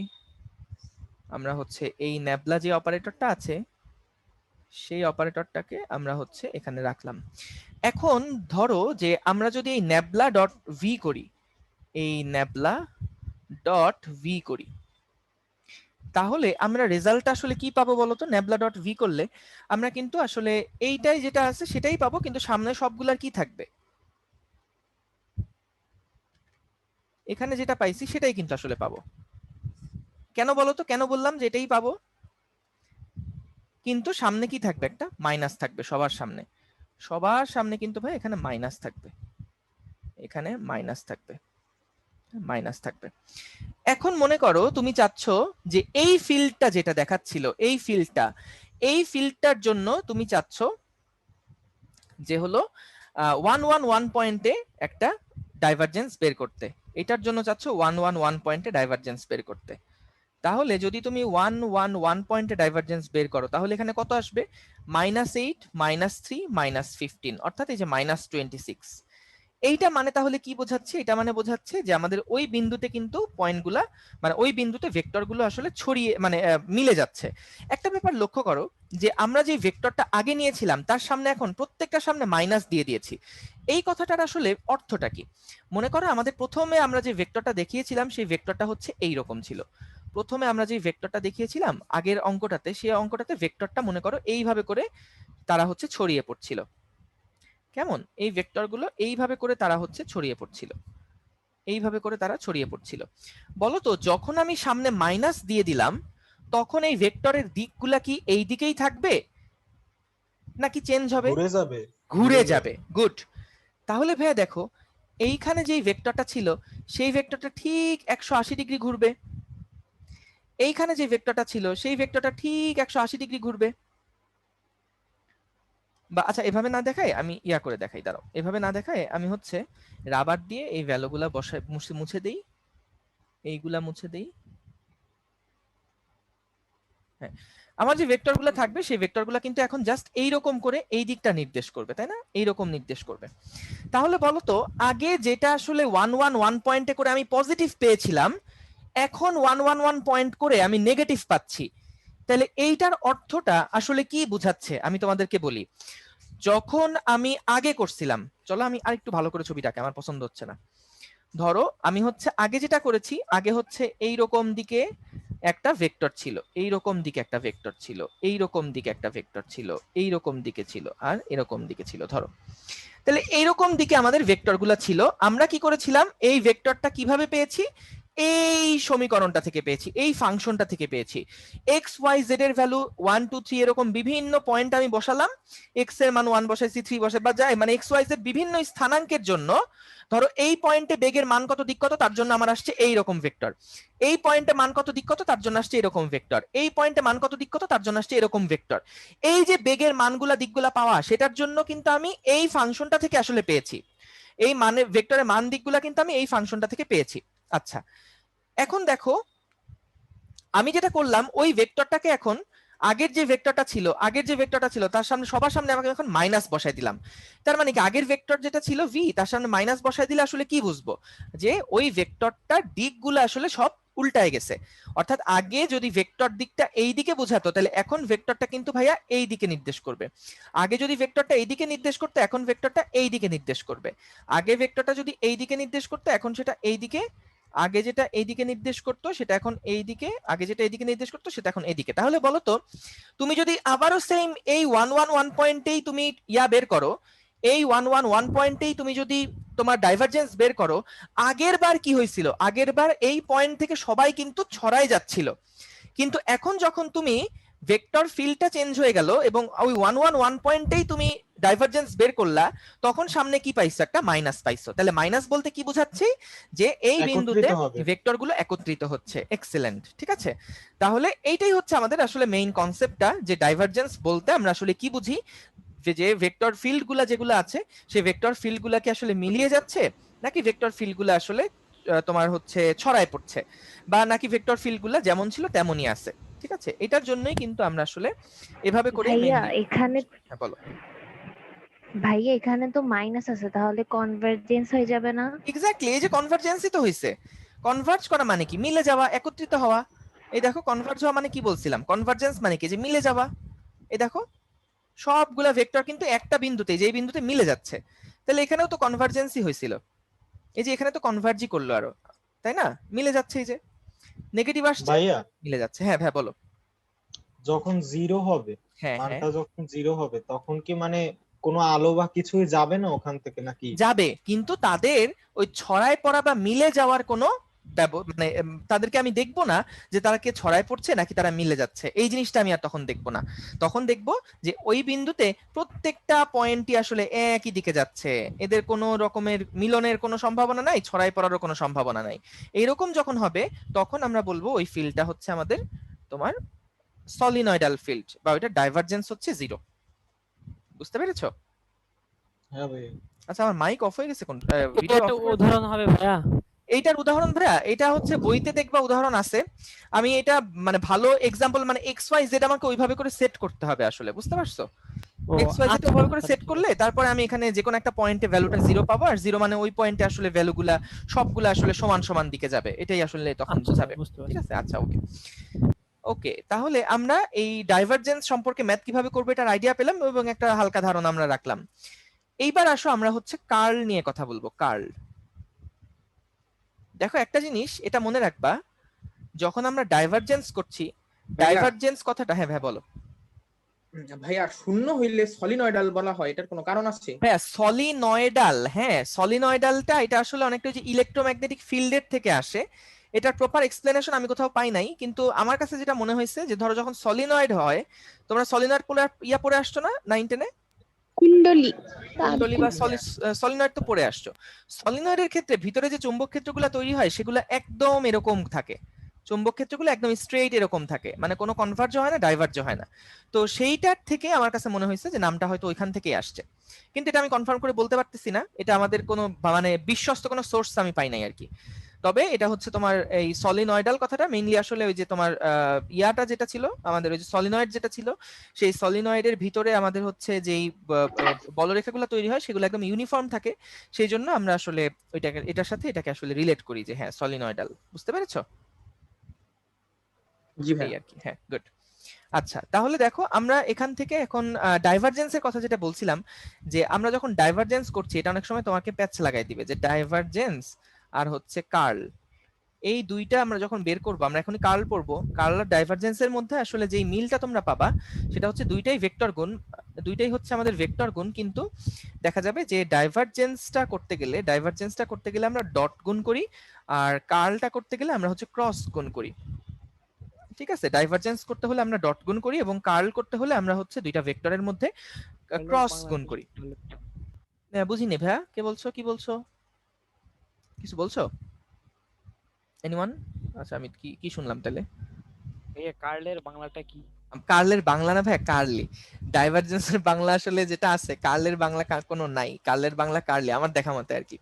Speaker 1: আমরা হচ্ছে এই ন্যাবলা যে অপারেটরটা আছে সেই অপারেটরটাকে আমরা হচ্ছে এখানে রাখলাম। এখন ধরো যে আমরা যদি এই ন্যাবলা ডট ভি করি, এই ন্যাবলা ডট ভি করি, তাহলে আমরা রেজাল্ট আসলে কি পাবো বলতো? ন্যাবলা ডট ভি করলে আমরা কিন্তু আসলে এইটাই যেটা আছে সেটাই পাবো, কিন্তু সামনে সবগুলার কি থাকবে, এখানে যেটা পাইছি সেটাই কিন্তু আসলে পাবো। কেন বলতো, কেন বললাম যে এটাই পাবো? কিন্তু সামনে কি থাকবে, একটা মাইনাস থাকবে সবার সামনে, সবার সামনে কিন্তু ভাই এখানে মাইনাস থাকবে, এখানে মাইনাস থাকবে, মাইনাস থাকবে। এখন মনে করো তুমি চাচ্ছ যে এই ফিল্ডটা যেটা দেখাচ্ছিল, এই ফিল্ডটার জন্য তুমি চাচ্ছ যে হলো 1 পয়েন্টে একটা ডাইভারজেন্স বের করতে, এটার জন্য চাচ্ছ 1 পয়েন্টে ডাইভারজেন্স বের করতে। তাহলে যদি তুমি 1 পয়েন্টে ডাইভারজেন্স বের করো তাহলে এখানে কত আসবে? -8, -3, -15, অর্থাৎ এই যে -26। এইটা মানে তাহলে কি বোঝাচ্ছে? এটা মানে বোঝাচ্ছে যে আমাদের ওই বিন্দুতে কিন্তু পয়েন্টগুলা, মানে ওই বিন্দুতে ভেক্টরগুলো আসলে ছড়িয়ে মানে মিলে যাচ্ছে। একটা ব্যাপার লক্ষ্য করো যে আমরা যে ভেক্টরটা আগে নিয়েছিলাম তার সামনে এখন প্রত্যেকটার সামনে মাইনাস দিয়ে দিয়েছি। এই কথাটার আসলে অর্থটা কি? মনে করো আমাদের প্রথমে আমরা যে ভেক্টরটা দেখিয়েছিলাম সেই ভেক্টরটা হচ্ছে এই রকম ছিল। প্রথমে আমরা যে ভেক্টরটা দেখিয়েছিলাম আগের অঙ্কটাতে, সেই অঙ্কটাতে ভেক্টরটা মনে করো এইভাবে করে তারা হচ্ছে ছড়িয়ে পড়ছিল। কেমন? এই ভেক্টরগুলো এইভাবে করে তারা হচ্ছে ছড়িয়ে পড়ছিল, এইভাবে করে তারা ছড়িয়ে পড়ছিল। বলতো যখন আমি সামনে মাইনাস দিয়ে দিলাম তখন এই ভেক্টরের দিকগুলা কি এই দিকেই থাকবে নাকি চেঞ্জ হবে?
Speaker 5: ঘুরে যাবে।
Speaker 1: ঘুরে যাবে। গুড। তাহলে ভাইয়া দেখো এইখানে যেই ভেক্টরটা ছিল সেই ভেক্টরটা ঠিক 180 ডিগ্রি ঘুরবে, এইখানে যে ভেক্টরটা ছিল সেই ভেক্টরটা ঠিক 180 ডিগ্রি ঘুরবে। বা আচ্ছা এভাবে না দেখাই, আমি ইয়া করে দেখাই, দাঁড়াও, এভাবে না দেখাই আমি হচ্ছে রাবার দিয়ে এই ভ্যালুগুলা বসায় মুছে দেই, এইগুলা মুছে দেই। হ্যাঁ, আমার যে ভেক্টরগুলো থাকবে সেই ভেক্টরগুলো কিন্তু এখন জাস্ট এইরকম করে এই দিকটা নির্দেশ করবে, তাই না? এইরকম নির্দেশ করবে। তাহলে বলো তো আগে যেটা আসলে 1 পয়েন্টে করে আমি পজিটিভ পেয়েছিলাম, এখন 1 পয়েন্ট করে আমি নেগেটিভ পাচ্ছি। তাহলে এইটার অর্থটা আসলে কি বোঝাচ্ছে আমি তোমাদেরকে বলি। যখন আমি আগে করছিলাম, চলো আমি আরেকটু ভালো করে ছবিটাকে, আমার পছন্দ হচ্ছে না। ধরো আমি হচ্ছে আগে যেটা করেছি, আগে হচ্ছে এইরকম দিকে একটা ভেক্টর ছিল, এইরকম দিকে একটা ভেক্টর ছিল, এইরকম দিকে একটা ভেক্টর ছিল, এইরকম দিকে ছিল, আর এরকম দিকে ছিল। ধরো তাহলে এইরকম দিকে আমাদের ভেক্টরগুলো ছিল। আমরা কি করেছিলাম, এই ভেক্টরটা কিভাবে পেয়েছি? এই সমীকরণটা থেকে পেয়েছি, এই ফাংশনটা থেকে পেয়েছি। এক্স ওয়াই জেড এর ভ্যালু 1 2 3 এরকম বিভিন্ন পয়েন্ট আমি বসালাম, এক্স এর মান 1 বসাইছি, 3 বসাই বা যাই, মানে এক্স ওয়াই জেড বিভিন্ন স্থানাঙ্কের জন্য ধরো এই পয়েন্টে বেগের মান কত দিক কত তার জন্য আমার আসছে এই রকম ভেক্টর, এই পয়েন্টে মান কত দিক কত তার জন্য আসছে এরকম ভেক্টর, এই পয়েন্টে মান কত দিক কত তার জন্য আসছে এরকম ভেক্টর। এই যে বেগের মানগুলা দিকগুলা পাওয়া, সেটার জন্য কিন্তু আমি এই ফাংশনটা থেকে আসলে পেয়েছি, এই মানে ভেক্টরের মান দিকগুলা কিন্তু আমি এই ফাংশনটা থেকে পেয়েছি। আচ্ছা এখন দেখো আমি যেটা করলাম, ওই ভেক্টরটাকে এখন আগের যে ভেক্টরটা ছিল তার সামনে সবার সামনে আমাকে এখন মাইনাস বসাই দিলাম। তার মানে কি আগের ভেক্টর যেটা ছিল ভি, তার সামনে মাইনাস বসাই দিলে আসলে কি বুঝবো? যে ওই ভেক্টরটার দিকগুলো আসলে সব উল্টায় গেছে। অর্থাৎ আগে যদি ভেক্টর দিকটা এই দিকে বোঝাতো তাহলে এখন ভেক্টরটা কিন্তু ভাইয়া এই দিকে নির্দেশ করবে। আগে যদি ভেক্টরটা এই দিকে নির্দেশ করতো এখন ভেক্টরটা এই দিকে নির্দেশ করবে। আগে ভেক্টরটা যদি এই দিকে নির্দেশ করতো এখন সেটা এই দিকে, আগে যেটা এইদিকে নির্দেশ করতো সেটা এখন এইদিকে, আগে যেটা এইদিকে নির্দেশ করতো সেটা এখন এইদিকে। তাহলে বলো তো তুমি যদি আবারও সেম এই 1 পয়েন্টেই তুমি ইয়া বের করো, এই 1 পয়েন্টেই তুমি যদি তোমার ডাইভারজেন্স বের করো, আগের বার কি হয়েছিল? আগের বার এই পয়েন্ট থেকে সবাই কিন্তু ছড়াই যাচ্ছিল, কিন্তু এখন যখন তুমি ভেক্টর ফিল্ডটা চেঞ্জ হয়ে গেল এবং ওই 1 পয়েন্টেই তুমি ডাইভারজেন্স বের করলা, তখন সামনে কি পাইছো? একটা মাইনাস পাইছো। তাহলে মাইনাস বলতে কি বোঝাচ্ছে? যে এই বিন্দুতে ভেক্টরগুলো একত্রিত হচ্ছে। এক্সেলেন্ট, ঠিক আছে। তাহলে এইটাই হচ্ছে আমাদের আসলে মেইন কনসেপ্টটা, যে ডাইভারজেন্স বলতে আমরা আসলে কি বুঝি, যে ভেক্টর ফিল্ডগুলা যেগুলো আছে সেই ভেক্টর ফিল্ডগুলাকে আসলে মিলিয়ে যাচ্ছে নাকি ভেক্টর ফিল্ডগুলো আসলে তোমার হচ্ছে ছড়ায় পড়ছে, বা নাকি ভেক্টর ফিল্ডগুলো যেমন ছিল তেমনই আছে। ঠিক আছে? এটার জন্যই কিন্তু আমরা আসলে এভাবে করে
Speaker 4: ভাইয়া
Speaker 1: mainly-
Speaker 4: এখানে
Speaker 1: হ্যাঁ বলো।
Speaker 4: ভাইয়া এখানে তো মাইনাস আছে, তাহলে কনভার্জেন্স হয়ে যাবে না?
Speaker 1: এক্স্যাক্টলি, এই যে কনভার্জেন্সই তো হইছে। কনভার্জ করা মানে কি? মিলে যাওয়া, একত্রিত হওয়া। এই দেখো কনভার্জ হওয়া মানে কি বলছিলাম, কনভার্জেন্স মানে কি? যে মিলে যাওয়া। এই দেখো সবগুলা ভেক্টর কিন্তু একটা বিন্দুতে, যেই বিন্দুতে মিলে যাচ্ছে, তাহলে এখানেও তো কনভার্জেন্সই হয়েছিল। এই যে এখানে তো কনভার্জই করলো আরো, তাই না? মিলে যাচ্ছে, এই যে নেগেটিভ আসছে
Speaker 5: ভাইয়া
Speaker 1: মিলে যাচ্ছে। হ্যাঁ ভাই বলো।
Speaker 5: যখন জিরো হবে,
Speaker 1: হ্যাঁ হ্যাঁ
Speaker 5: মানটা যখন জিরো হবে তখন কি মানে কোনো আলো বা কিছুই যাবে না ওখান থেকে নাকি?
Speaker 1: যাবে, কিন্তু তাদের ওই ছড়ায় পড়া বা মিলে যাওয়ার কোনো মানে তাদেরকে আমি দেখবো না যে তারা কে ছড়ায় পড়ছে নাকি তারা মিলে যাচ্ছে, এই জিনিসটা আমি আর তখন দেখবো না। তখন দেখবো যে ওই বিন্দুতে প্রত্যেকটা পয়েন্টই আসলে একই দিকে যাচ্ছে, এদের কোনো রকমের মিলনের কোনো সম্ভাবনা নাই, ছড়ায় পড়ারও কোনো সম্ভাবনা নাই। এইরকম যখন হবে তখন আমরা বলবো ওই ফিল্ডটা হচ্ছে আমাদের তোমার সলিনয়েডাল ফিল্ড, বা ওইটা ডাইভারজেন্স হচ্ছে 0। বুঝতে পেরেছো?
Speaker 5: হ্যাঁ ভাইয়া।
Speaker 1: আচ্ছা আমার মাইক অফ হয়ে গেছে কোন
Speaker 3: এটা
Speaker 1: ভিডিও
Speaker 3: একটা উদাহরণ হবে ভাইয়া।
Speaker 1: এইটার উদাহরণ ভাইয়া, এটা হচ্ছে বইতে দেখবা উদাহরণ আছে। আমি এটা মানে ভালো এক্সাম্পল, মানে এক্স ওয়াই জেড আমাকে ওইভাবে করে সেট করতে হবে আসলে, বুঝতে পারছো?
Speaker 3: ও
Speaker 1: এক্স ওয়াই জেড
Speaker 3: আচ্ছা,
Speaker 1: ওইভাবে করে
Speaker 3: আচ্ছা,
Speaker 1: সেট করলে তারপরে আমি এখানে যে কোনো একটা পয়েন্টে ভ্যালুটা 0 পাবো, আর 0 মানে ওই পয়েন্টে আসলে ভ্যালুগুলা সবগুলা আসলে সমান সমান দিকে যাবে, এটাই আসলে তখন
Speaker 3: আচ্ছা,
Speaker 1: বোঝাবে।
Speaker 3: বুঝতে
Speaker 1: ঠিক
Speaker 3: পারছি।
Speaker 1: আছে, আচ্ছা ওকে। ওকে, তাহলে আমরা এই ডাইভারজেন্স সম্পর্কে ম্যাথ কিভাবে করবো এটার আইডিয়া পেলাম এবং একটা হালকা ধারণা আমরা রাখলাম। এইবার আসো আমরা হচ্ছে কার্ল নিয়ে কথা বলবো। কার্ল, দেখো একটা জিনিস এটা মনে রাখবা, যখন আমরা ডাইভারজেন্স করছি, ডাইভারজেন্স কথাটা, হ্যাঁ ভাই বলো।
Speaker 11: ভাইয়া শূন্য হইলে সলিনয়েডাল বলা হয়, এটার কোনো কারণ আছে?
Speaker 1: হ্যাঁ সলিনয়েডাল, হ্যাঁ সলিনয়েডালটা এটা আসলে অনেকটা যে ইলেকট্রোম্যাগনেটিক ফিল্ডের থেকে আসে। এটার প্রপার এক্সপ্লেনেশন আমি কোথাও পাই নাই, কিন্তু আমার কাছে যেটা মনে হয়েছে যে ধরো যখন সলিনয়েড হয়, তোমরা সলিনয়েড পড়ে আসছো না 9-10-এ?
Speaker 6: কুণ্ডলী।
Speaker 1: কুণ্ডলী বা সলিনয়েড তো পড়ে আসছো। সলিনয়েডের ক্ষেত্রে ভিতরে যে চুম্বক ক্ষেত্রগুলো তৈরি হয় সেগুলো একদম এরকম থাকে, চুম্বক ক্ষেত্রগুলো একদম স্ট্রেইট এরকম থাকে, মানে কোনো কনভার্জ হয় না, ডাইভার্জ হয় না। তো সেইটার থেকে আমার কাছে মনে হয়েছে যে নামটা হয়তো ওইখান থেকেই আসছে, কিন্তু এটা আমি কনফার্ম করে বলতে পারতেছি না, এটা আমাদের কোনো মানে বিশ্বস্ত কোনো সোর্স আমি পাই নাই আর কি। তবে এটা হচ্ছে তোমার এই সলিনয়েডাল কথাটা মেইনলি আসলে ওই যে তোমার ইয়াটা যেটা ছিল আমাদের, ওই যে সলিনয়েড যেটা ছিল, সেই সলিনয়েডের ভিতরে আমাদের হচ্ছে যেই বলরেখাগুলো তৈরি হয় সেগুলো একদম ইউনিফর্ম থাকে, সেই জন্য আমরা আসলে ওইটাকে এটার সাথে এটাকে আসলে রিলেট করি যে হ্যাঁ সলিনয়েডাল। বুঝতে পেরেছো?
Speaker 11: জি
Speaker 1: এই আর কি, হ্যাঁ গুড। আচ্ছা তাহলে দেখো আমরা এখান থেকে এখন ডাইভারজেন্সের কথা যেটা বলছিলাম, যে আমরা যখন ডাইভারজেন্স করছি এটা অনেক সময় তোমাকে প্যাচ লাগাই দিবে যে ডাইভারজেন্স আর হচ্ছে কার্ল, এই দুইটা আমরা যখন বের করবো, আমরা এখনই কার্ল পড়বো, কার্ল আর ডাইভারজেন্সের মধ্যে আসলে যেই মিলটা তোমরা পাবা সেটা হচ্ছে দুইটাই ভেক্টর গুণ, দুইটাই হচ্ছে আমাদের ভেক্টর গুণ, কিন্তু দেখা যাবে যে ডাইভারজেন্সটা করতে গেলে আমরা ডট গুণ করি, আর কার্লটা করতে গেলে আমরা হচ্ছে ক্রস গুণ করি। ঠিক আছে, ডাইভারজেন্স করতে হলে আমরা ডট গুণ করি এবং কার্ল করতে হলে আমরা হচ্ছে দুইটা ভেক্টরের মধ্যে ক্রস গুণ করি। বুঝিনি ভাইয়া, কে বলছো, কি বলছো, কিছু বলছো এনিওয়ান? আচ্ছা আমি কি কি শুনলাম তাহলে?
Speaker 8: ভাইয়া কার্লের বাংলাটা কি?
Speaker 1: কার্লের বাংলা না ভাইয়া, কার্লি। ডাইভারজেন্সের বাংলা আসলে যেটা আছে, কার্লের বাংলা কোনো নাই, কার্লের বাংলা কার্লি আমার দেখা মতে আর কি।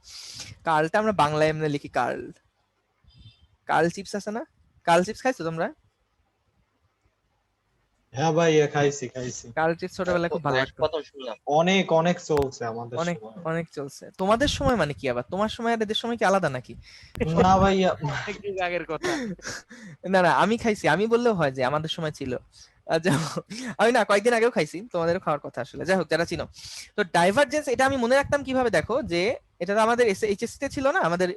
Speaker 1: কার্লটা আমরা বাংলায় এমনি লিখি কার্ল। কার্ল চিপস আছে না, কার্ল চিপস খাইছো তোমরা?
Speaker 5: হ্যাঁ ভাইয়া, খাইছি খাইছি।
Speaker 1: কার্ল চিপস ছোটবেলায় খুব ভালো লাগতো।
Speaker 10: প্রথম শুনলাম।
Speaker 5: অনেক অনেক চলছে আমাদের
Speaker 1: অনেক
Speaker 5: সময়।
Speaker 1: অনেক চলছে। তোমাদের সময় মানে কি আবার, তোমার সময় আর এদের সময় কি আলাদা নাকি?
Speaker 5: না ভাইয়া,
Speaker 8: অনেক যুগ আগের কথা।
Speaker 1: না না আমি খাইছি, আমি বললেও হয় যে আমাদের সময় ছিল। যাই হোক, আমি না কয়েকদিন আগেও খাইছি, তোমাদেরও খাওয়ার কথা আসলে। যাই হোক, যারা চিনো, তো ডাইভারজেন্স এটা আমি মনে রাখতাম কিভাবে, দেখো যে এটা তো আমাদের এইচএসসি তে ছিল না, আমাদের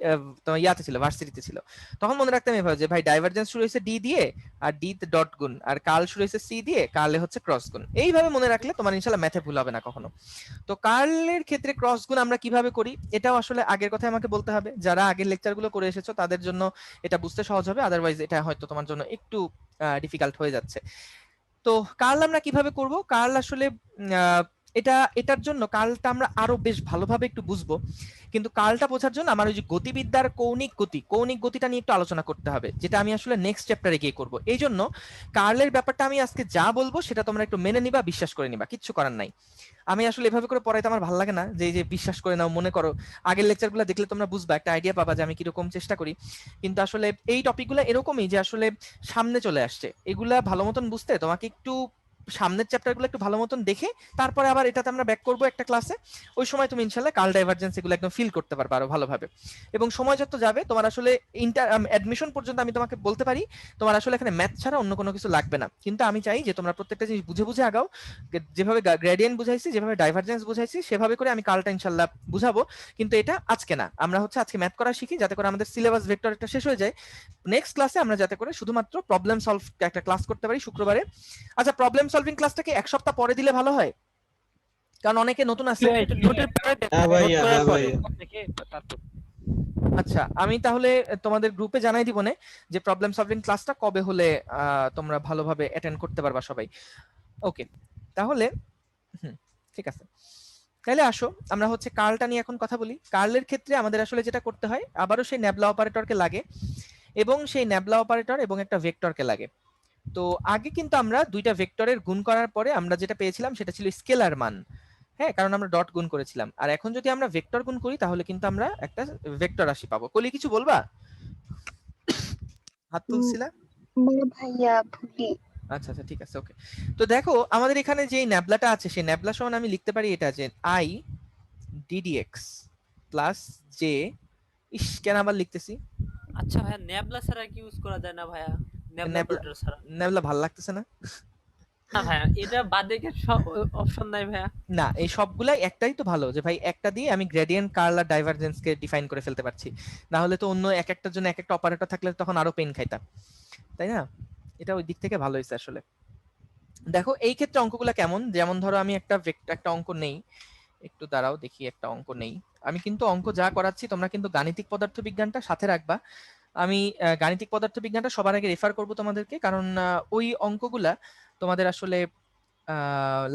Speaker 1: তোমার ইয়াতে ছিল, ভার্সিটিতে ছিল। তখন মনে রাখতাম এভাবে যে ভাই ডাইভারজেন্স শুরু হয়েছে ডি দিয়ে, আর ডি তে ডট গুণ, আর কার্ল শুরু হয়েছে সি দিয়ে, কার্লে হচ্ছে ক্রস গুণ। এইভাবে মনে রাখলে তোমার ইনশাআল্লাহ ম্যাথে ভুল হবে না কখনো। তো কার্লের ক্ষেত্রে ক্রস গুণ আমরা কিভাবে করি এটাও আসলে আগের কথা আমাকে বলতে হবে, যারা আগের লেকচারগুলো করে এসেছো তাদের জন্য এটা বুঝতে সহজ হবে, আদারওয়াইজ এটা হয়তো তোমার জন্য একটু ডিফিকাল্ট হয়ে যাচ্ছে। তো কার্ল আমরা কিভাবে করব, কার্ল আসলে এটার জন্য কার্লটা আমরা আরো বেশ ভালোভাবে একটু বুঝবো, কিন্তু কার্লটা বোঝার জন্য আমার ওই যে গতিবিদ্যার কৌণিক গতিটা নিয়ে একটু আলোচনা করতে হবে, যেটা আমি আসলে নেক্সট চ্যাপ্টারে গিয়ে করব। এই জন্য কার্লের ব্যাপারটা আমি আজকে যা বলবো সেটা তোমরা একটু মেনে নিবা, বিশ্বাস করে নিবা, কিচ্ছু করার নাই। আমি আসলে এভাবে করে পড়াইতে আমার ভালো লাগে না, যে এই যে বিশ্বাস করে নাও, মনে করো। আগের লেকচারগুলো দেখলে তোমরা বুঝবা, একটা আইডিয়া পাবা যে আমি কিরকম চেষ্টা করি। কিন্তু আসলে এই টপিকগুলো এরকমই যে আসলে সামনে চলে আসছে, এগুলা ভালো মতন বুঝতে তোমাকে একটু সামনের চ্যাপ্টারগুলো একটু ভালো মতন দেখে তারপরে আবার এটাতে আমরা ব্যাক করবো একটা ক্লাসে। ওই সময় তুমি ইনশাল্লাহ কার্ল ডাইভারজেন্স এগুলো একদম ফিল করতে পারবে আরো ভালোভাবে। এবং সময় যত যাবে তোমার আসলে অ্যাডমিশন পর্যন্ত আমি তোমাকে বলতে পারি তোমার আসলে এখানে ম্যাথ ছাড়া অন্য কোনো কিছু লাগবে না। কিন্তু আমি চাই যে তোমরা প্রত্যেকটা জিনিস বুঝে বুঝে আগাও। যেভাবে গ্রেডিয়েন্ট বুঝাইছি, যেভাবে ডাইভারজেন্স বুঝাইছি, সেভাবে করে আমি কার্লটা ইনশাল্লাহ বুঝাবো। কিন্তু এটা আজকে না, আমরা হচ্ছে আজকে ম্যাথ করা শিখি, যাতে করে আমাদের সিলেবাস ভেক্টর একটা শেষ হয়ে যায়। নেক্সট ক্লাসে আমরা যাতে করে শুধুমাত্র প্রবলেম সলভ একটা ক্লাস করতে পারি শুক্রবারে। আচ্ছা, প্রবলেম সলভিং ক্লাসটাকে এক সপ্তাহ পরে দিলে ভালো হয়, কারণ অনেকে নতুন আছে।
Speaker 5: হ্যাঁ ভাইয়া, হ্যাঁ ভাইয়া।
Speaker 8: দেখে তারপর
Speaker 1: আচ্ছা, আমি তাহলে তোমাদের গ্রুপে জানাই দিব না যে প্রবলেম সলভিং ক্লাসটা কবে হলে তোমরা ভালোভাবে অ্যাটেন্ড করতে পারবা সবাই। ওকে, তাহলে ঠিক আছে। তাহলে আসো আমরা হচ্ছে কার্লটা নিয়ে এখন কথা বলি। কার্লের ক্ষেত্রে আমাদের আসলে যেটা করতে হয়, আবারও সেই ন্যাবলা অপারেটরকে লাগে, এবং সেই ন্যাবলা অপারেটর এবং একটা ভেক্টরকে লাগে। তো আগে কিন্তু আমরা দুইটা ভেক্টরের গুণ করার পরে আমরা যেটা পেয়েছিলাম সেটা ছিল স্কেলার মান, হ্যাঁ, কারণ আমরা ডট গুণ করেছিলাম। আর এখন যদি আমরা ভেক্টর গুণ করি তাহলে কিন্তু আমরা একটা ভেক্টর রাশি পাবো। কলি কিছু বলবা? হাত তুলছিলা?
Speaker 6: না ভাইয়া ভুলি।
Speaker 1: আচ্ছা আচ্ছা, ঠিক আছে, ওকে। তো দেখো আমাদের এখানে যে ন্যাবলাটা আছে, সেই ন্যাবলা সমান আমি লিখতে পারি এটা যে আই ডিডিএক্স প্লাস জে। ইস, কেন আবার লিখতেছি?
Speaker 3: আচ্ছা ভাইয়া, ন্যাবলা ছাড়া কি ইউজ করা যায় না ভাইয়া? ন্যাবলা
Speaker 1: ন্যাবলা
Speaker 3: অপারেটর ছাড়া?
Speaker 1: ন্যাবলা ভাল লাগতেছে না?
Speaker 3: না ভাইয়া, এটা বাদে কি সব অপশন নাই ভাইয়া?
Speaker 1: না, এই সবগুলাই একটাই তো ভালো, যে ভাই একটা দিয়ে আমি গ্রেডিয়েন্ট, কার্ল আর ডাইভারজেন্স কে ডিফাইন করে ফেলতে পারছি। না হলে তো অন্য এক একটার জন্য এক একটা অপারেটর থাকলে তখন আরো পেন খাইতাম, তাই না? এটা ওই দিক থেকে ভালো হয়েছে আসলে। দেখো এই ক্ষেত্রে অঙ্কগুলো কেমন, যেমন ধরো আমি একটা অঙ্ক নেই, একটু দাঁড়াও দেখি, একটা অঙ্ক নেই। আমি কিন্তু অঙ্ক যা করাচ্ছি তোমরা কিন্তু গাণিতিক পদার্থবিজ্ঞানটা সাথে রাখবা। আমি গাণিতিক পদার্থবিজ্ঞানটা সবার আগে রেফার করব তোমাদেরকে, কারণ ওই অঙ্কগুলা তোমাদের আসলে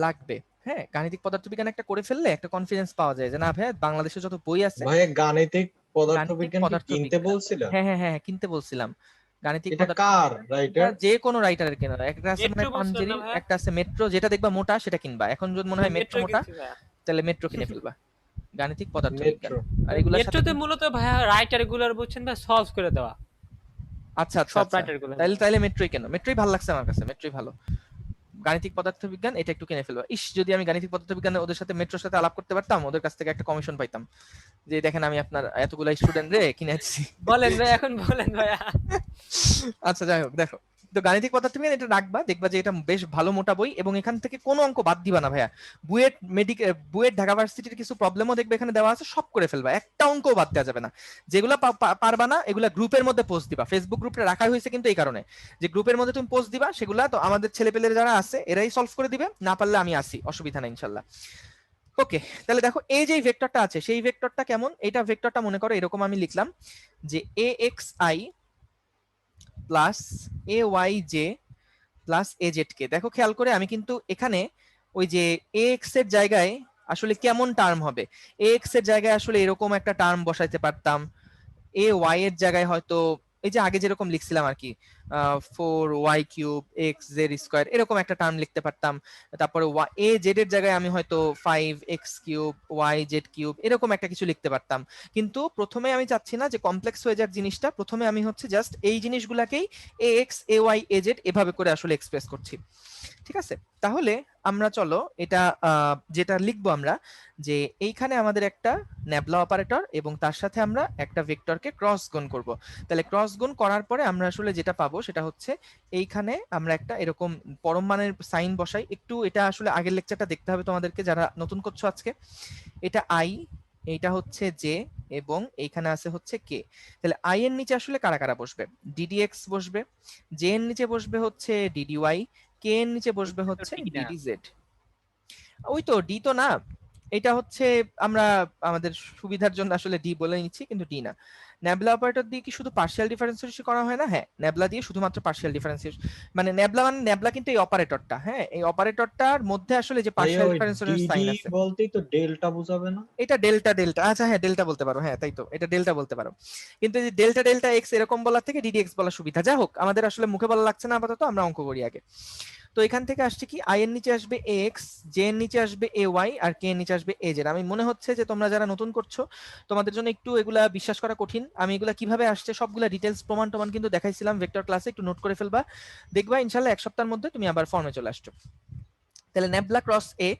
Speaker 1: লাগবে। হ্যাঁ, গাণিতিক পদার্থবিজ্ঞান একটা করে ফেললে একটা কনফিডেন্স পাওয়া যায় যে না ভাই, বাংলাদেশে যত বই আছে
Speaker 5: ভাইয়া গাণিতিক
Speaker 1: গাণিতিক
Speaker 5: পদার্থবিজ্ঞান কি কিনতে
Speaker 1: পদার্থবিজ্ঞান,
Speaker 5: বলছিল?
Speaker 1: হ্যাঁ হ্যাঁ হ্যাঁ, কিনতে বলছিলাম। গাণিতিক
Speaker 5: এটা কার
Speaker 1: পদার্থবিজ্ঞান
Speaker 5: রাইটার?
Speaker 1: যে কোনো রাইটারের কেনা, একটা আছে মানে
Speaker 3: মেট্রো বলছিলেন
Speaker 1: পাঞ্জেরি,
Speaker 3: না ভাইয়া?
Speaker 1: একটা আছে মেট্রো, যেটা দেখবা মোটা সেটা কিনবা। এখন যদি মনে হয় মেট্রো
Speaker 3: মেট্রো
Speaker 1: মোটা,
Speaker 3: কিনছি ভাইয়া।
Speaker 1: তাহলে মেট্রো কিনে ফেলবা। গাণিতিক পদার্থবিজ্ঞান
Speaker 5: মেট্রো।
Speaker 1: আর এগুলোর সাথে
Speaker 3: মেট্রোতে মূলত ভাইয়া রাইটার গুলার বুঝছেন ভাই সলভ করে দেওয়া,
Speaker 1: আচ্ছা আচ্ছা
Speaker 3: সব
Speaker 1: আচ্ছা,
Speaker 3: রাইটার গুলো।
Speaker 1: তাহলে মেট্রোই কেন, মেট্রোই ভালো লাগছে আমার কাছে, মেট্রোই ভালো। গাণিতিক পদার্থবিজ্ঞান এটা একটু কিনে ফেলবা। ইস, যদি আমি গাণিতিক পদার্থবিজ্ঞানে ওদের সাথে মেট্রোর সাথে আলাপ করতে পারতাম, ওদের কাছ থেকে একটা কমিশন পাইতাম যে দেখেন আমি আপনার এতগুলা স্টুডেন্ট রে কিনে আনছি।
Speaker 3: বলেন ভাই, এখন বলেন ভাইয়া।
Speaker 1: আচ্ছা যাই হোক, দেখো তো গাণিতিক পদার্থবিজ্ঞান এটা রাখবা, দেখবা যে এটা বেশ ভালো মোটা বই, এবং এখান থেকে কোনো অঙ্ক বাদ দিবা না ভাইয়া। বুয়েট ঢাকা ভার্সিটির কিছু প্রবলেমও দেখবে এখানে দেওয়া আছে, সব করে ফেলবা, একটা অঙ্কও বাদ দেওয়া যাবে না। যেগুলা পারবা না এগুলা গ্রুপের মধ্যে পোস্ট দিবা। ফেসবুক গ্রুপে রাখা হয়েছে কিন্তু এই কারণে যে গ্রুপের মধ্যে তুমি পোস্ট দিবা, সেগুলা তো আমাদের ছেলেপেলের যারা আছে এরাই সলভ করে দিবে, না পারলে আমি আসি, অসুবিধা নাই ইনশাল্লাহ। ওকে, তাহলে দেখো এই যে ভেক্টরটা আছে সেই ভেক্টরটা কেমন, এটা ভেক্টরটা মনে করো এরকম আমি লিখলাম যে axi plus ayj plus az কে। দেখো খেয়াল করে আমি কিন্তু এখানে ওই যে ax এর জায়গায় আসলে কেমন টার্ম হবে, ax এর জায়গায় আসলে এরকম একটা টার্ম বসাইতে পারতাম, ay এর জায়গায় হয়তো এই যে আগে যেরকম লিখছিলাম আর কি 4y³ xz স্কয়ার, এরকম একটা টার্ম লিখতে পারতাম। তারপরে az এর জায়গায় আমি হয়তো 5x³ yz³ এরকম একটা কিছু লিখতে পারতাম। কিন্তু প্রথমে আমি চাচ্ছি না যে কমপ্লেক্স হয়ে যাক জিনিসটা, প্রথমে আমি হচ্ছে জাস্ট এই জিনিসগুলাকেই ax ay az এভাবে করে আসলে এক্সপ্রেস করছি। ঠিক আছে, তাহলে আমরা চলো এটা যেটা লিখবো আমরা, যে এইখানে আমাদের একটা ন্যাবলা অপারেটর এবং তার সাথে আমরা একটা ভেক্টরকে ক্রস গুণ করব। তাহলে ক্রস গুণ করার পরে আমরা আসলে যেটা পাবো সেটা হচ্ছে এইখানে আমরা একটা এরকম পরম মানের সাইন বসাই। একটু এটা আসলে আগের লেকচারটা দেখতে হবে তোমাদেরকে যারা নতুন করছো আজকে। এটা আই, এইটা হচ্ছে জে, এবং এইখানে আছে হচ্ছে কে। তাহলে আই এর নিচে আসলে কারা কারা বসবে, ডিডিএক্স বসবে, জে এর নিচে বসবে হচ্ছে ডিডিওয়াই, কে এর নিচে বসবে হচ্ছে ডিডিজেড। ওই তো ডি তো না, এটা হচ্ছে আমরা আমাদের সুবিধার জন্য আসলে ডি বলে নিচ্ছি, কিন্তু ডি না। নেবলা অপারেটর দিয়ে কি শুধু পার্শিয়াল ডিফারেন্সিয়েশন করা হয় না? হ্যাঁ, নেবলা দিয়ে শুধুমাত্র পার্শিয়াল ডিফারেন্সিয়েশন, মানে নেবলা কিন্তু এই অপারেটরটা, হ্যাঁ এই অপারেটরটার মধ্যে আসলে যে
Speaker 5: ভাইয়া
Speaker 1: পার্শিয়াল
Speaker 5: ওই
Speaker 1: ডিফারেন্সিয়েশন সাইন
Speaker 5: ডিডি
Speaker 1: আছে
Speaker 5: বলতেই তো ডেল্টা বোঝাবে না?
Speaker 1: এটা ডেল্টা ডেল্টা, আচ্ছা হ্যাঁ ডেল্টা বলতে পারো, হ্যাঁ তাই তো, এটা ডেল্টা বলতে পারো। কিন্তু এই ডেল্টা ডেল্টা এক্স এরকম বলার থেকে ডিডি এক্স বলা সুবিধা। যা হোক, আমাদের আসলে মুখে বলা লাগছে না আপাতত, আমরা অঙ্ক করি আগে। তো এখান থেকে আসছে কি, আই এর নিচে আসবে এ এক্স, জে এর নিচে আসবে এ ওয়াই, আর কে এর নিচে আসবে এ জেড। আমি মনে হচ্ছে যে তোমরা যারা নতুন করছো তোমাদের জন্য একটু এগুলা বিশ্বাস করা কঠিন। আমি এগুলা কিভাবে আসছে সবগুলা ডিটেলস প্রমাণ টমান কিন্তু দেখাইছিলাম ভেক্টর ক্লাসে, একটু নোট করে ফেলবা, দেখবা ইনশাল্লাহ এক সপ্তাহের মধ্যে তুমি আবার ফর্মে চলে আসছো। তাহলে নেবলা ক্রস এ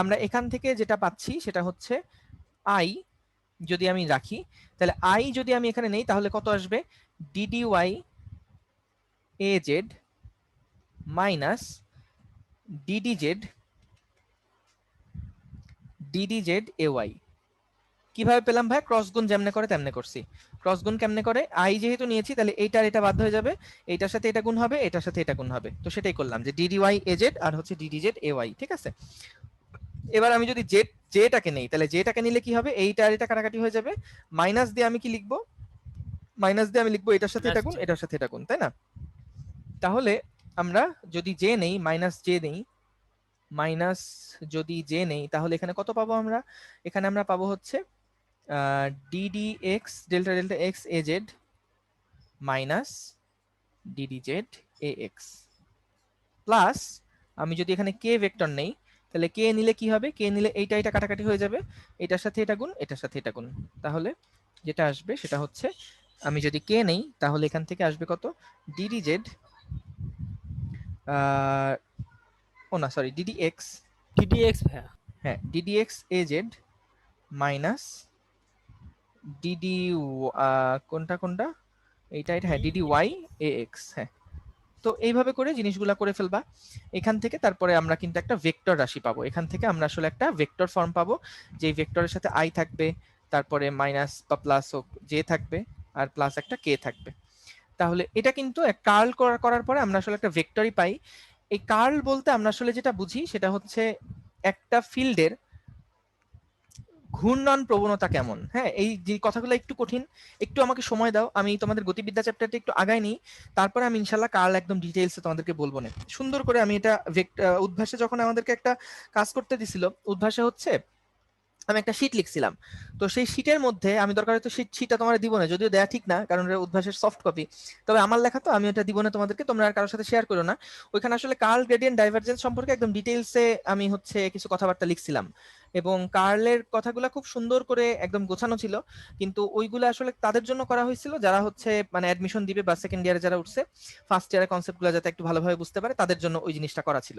Speaker 1: আমরা এখান থেকে যেটা পাচ্ছি সেটা হচ্ছে আই, যদি আমি রাখি তাহলে আই যদি আমি এখানে নেই তাহলে কত আসবে, ডিডি ওয়াই এ জেড মাইনাস ডিডি জেড এ ওয়াই। কিভাবে পেলাম ভাই? ক্রস গুণ যেমনে করে তেমনে করছি। ক্রস গুণ কেমনে করে, আই যেহেতু নিয়েছি তাহলে এইটার এটা বাদ হয়ে যাবে, এইটার সাথে এটা গুণ হবে, এটার সাথে এটা গুণ হবে, তো সেটাই করলাম যে ডিডি ওয়াই এ জেড আর হচ্ছে ডিডি জেড এ ওয়াই, ঠিক আছে। এবার আমি যদি জেটাকে নেই তাহলে জেটাকে নিলে কি হবে, এইটা আর এটা কাটাকাটি হয়ে যাবে, মাইনাস দিয়ে আমি কি লিখবো, মাইনাস দিয়ে আমি লিখবো এটার সাথে এটা গুণ, এটার সাথে এটা গুণ, তাই না? তাহলে আমরা যদি জে নেই, মাইনাস যদি জে নেই তাহলে এখানে কত পাবো আমরা, এখানে আমরা পাবো হচ্ছে DD x delta delta x এ জেড মাইনাস ডিডি জেড এ এক্স প্লাস, আমি যদি এখানে কে ভেক্টর নেই তাহলে কে নিলে কি হবে, কে নিলে এইটা এটা কাটাকাটি হয়ে যাবে, এটার সাথে এটা গুণ, এটার সাথে এটা গুণ, তাহলে যেটা আসবে সেটা হচ্ছে, আমি যদি কে নেই তাহলে এখান থেকে আসবে কত, ডিডি জেড ও না সরি ডিডি এক্স,
Speaker 3: ভাইয়া।
Speaker 1: হ্যাঁ ডিডি এক্স এ জেড মাইনাস ডিডি কোনটা কোনটা, এইটা এটা, হ্যাঁ ডিডি ওয়াই এ এক্স। হ্যাঁ, তো এইভাবে করে জিনিসগুলা করে ফেলবা এখান থেকে। তারপরে আমরা কিন্তু একটা ভেক্টর রাশি পাবো, এখান থেকে আমরা আসলে একটা ভেক্টর ফর্ম পাবো, যে ভেক্টরের সাথে আই থাকবে, তারপরে মাইনাস বা প্লাস হোক জে থাকবে, আর প্লাস একটা কে থাকবে। তাহলে এটা কিন্তু কার্ল করার পরে আমরা আসলে একটা ভেক্টরই পাই। এই কার্ল বলতে আমরা আসলে যেটা বুঝি সেটা হচ্ছে একটা ফিল্ডের ঘূর্ণন প্রবণতা কেমন। হ্যাঁ, এই যে কথাগুলো একটু কঠিন, একটু আমাকে সময় দাও, আমি তোমাদের গতিবিদ্যা চ্যাপ্টারটা একটু আগাই নিই, তারপরে আমি ইনশাল্লাহ কার্ল একদম ডিটেইলসে তোমাদেরকে বলবো না। সুন্দর করে আমি এটা উদ্ভাসে যখন আমাদেরকে একটা কাজ করতে দিছিল, উদ্ভাসে হচ্ছে আমি একটা শীট লিখছিলাম, তো সেই শীটের মধ্যে আমি দরকার হয়তো শীটটা তোমার দিব না, যদিও দেয়া ঠিক না কারণ এটা উদ্ভাসের সফট কপি, তবে আমার লেখা তো আমি ওটা দিব না তোমাদেরকে, তোমরা আর কারোর সাথে শেয়ার করো না। ওইখানে আসলে কার্ল গ্রেডিয়েন্ট ডাইভারজেন্স সম্পর্কে একদম ডিটেইলসে আমি হচ্ছে কিছু কথাবার্তা লিখছিলাম, এবং কার্লের কথাগুলো খুব সুন্দর করে একদম গোছানো ছিল, কিন্তু ওইগুলো আসলে তাদের জন্য করা হয়েছিল যারা হচ্ছে মানে অ্যাডমিশন দিবে বা সেকেন্ড ইয়ারে যারা উঠছে, ফার্স্ট ইয়ারের কনসেপ্টগুলো যাতে একটু ভালোভাবে বুঝতে পারে তাদের জন্য ওই জিনিসটা করা ছিল।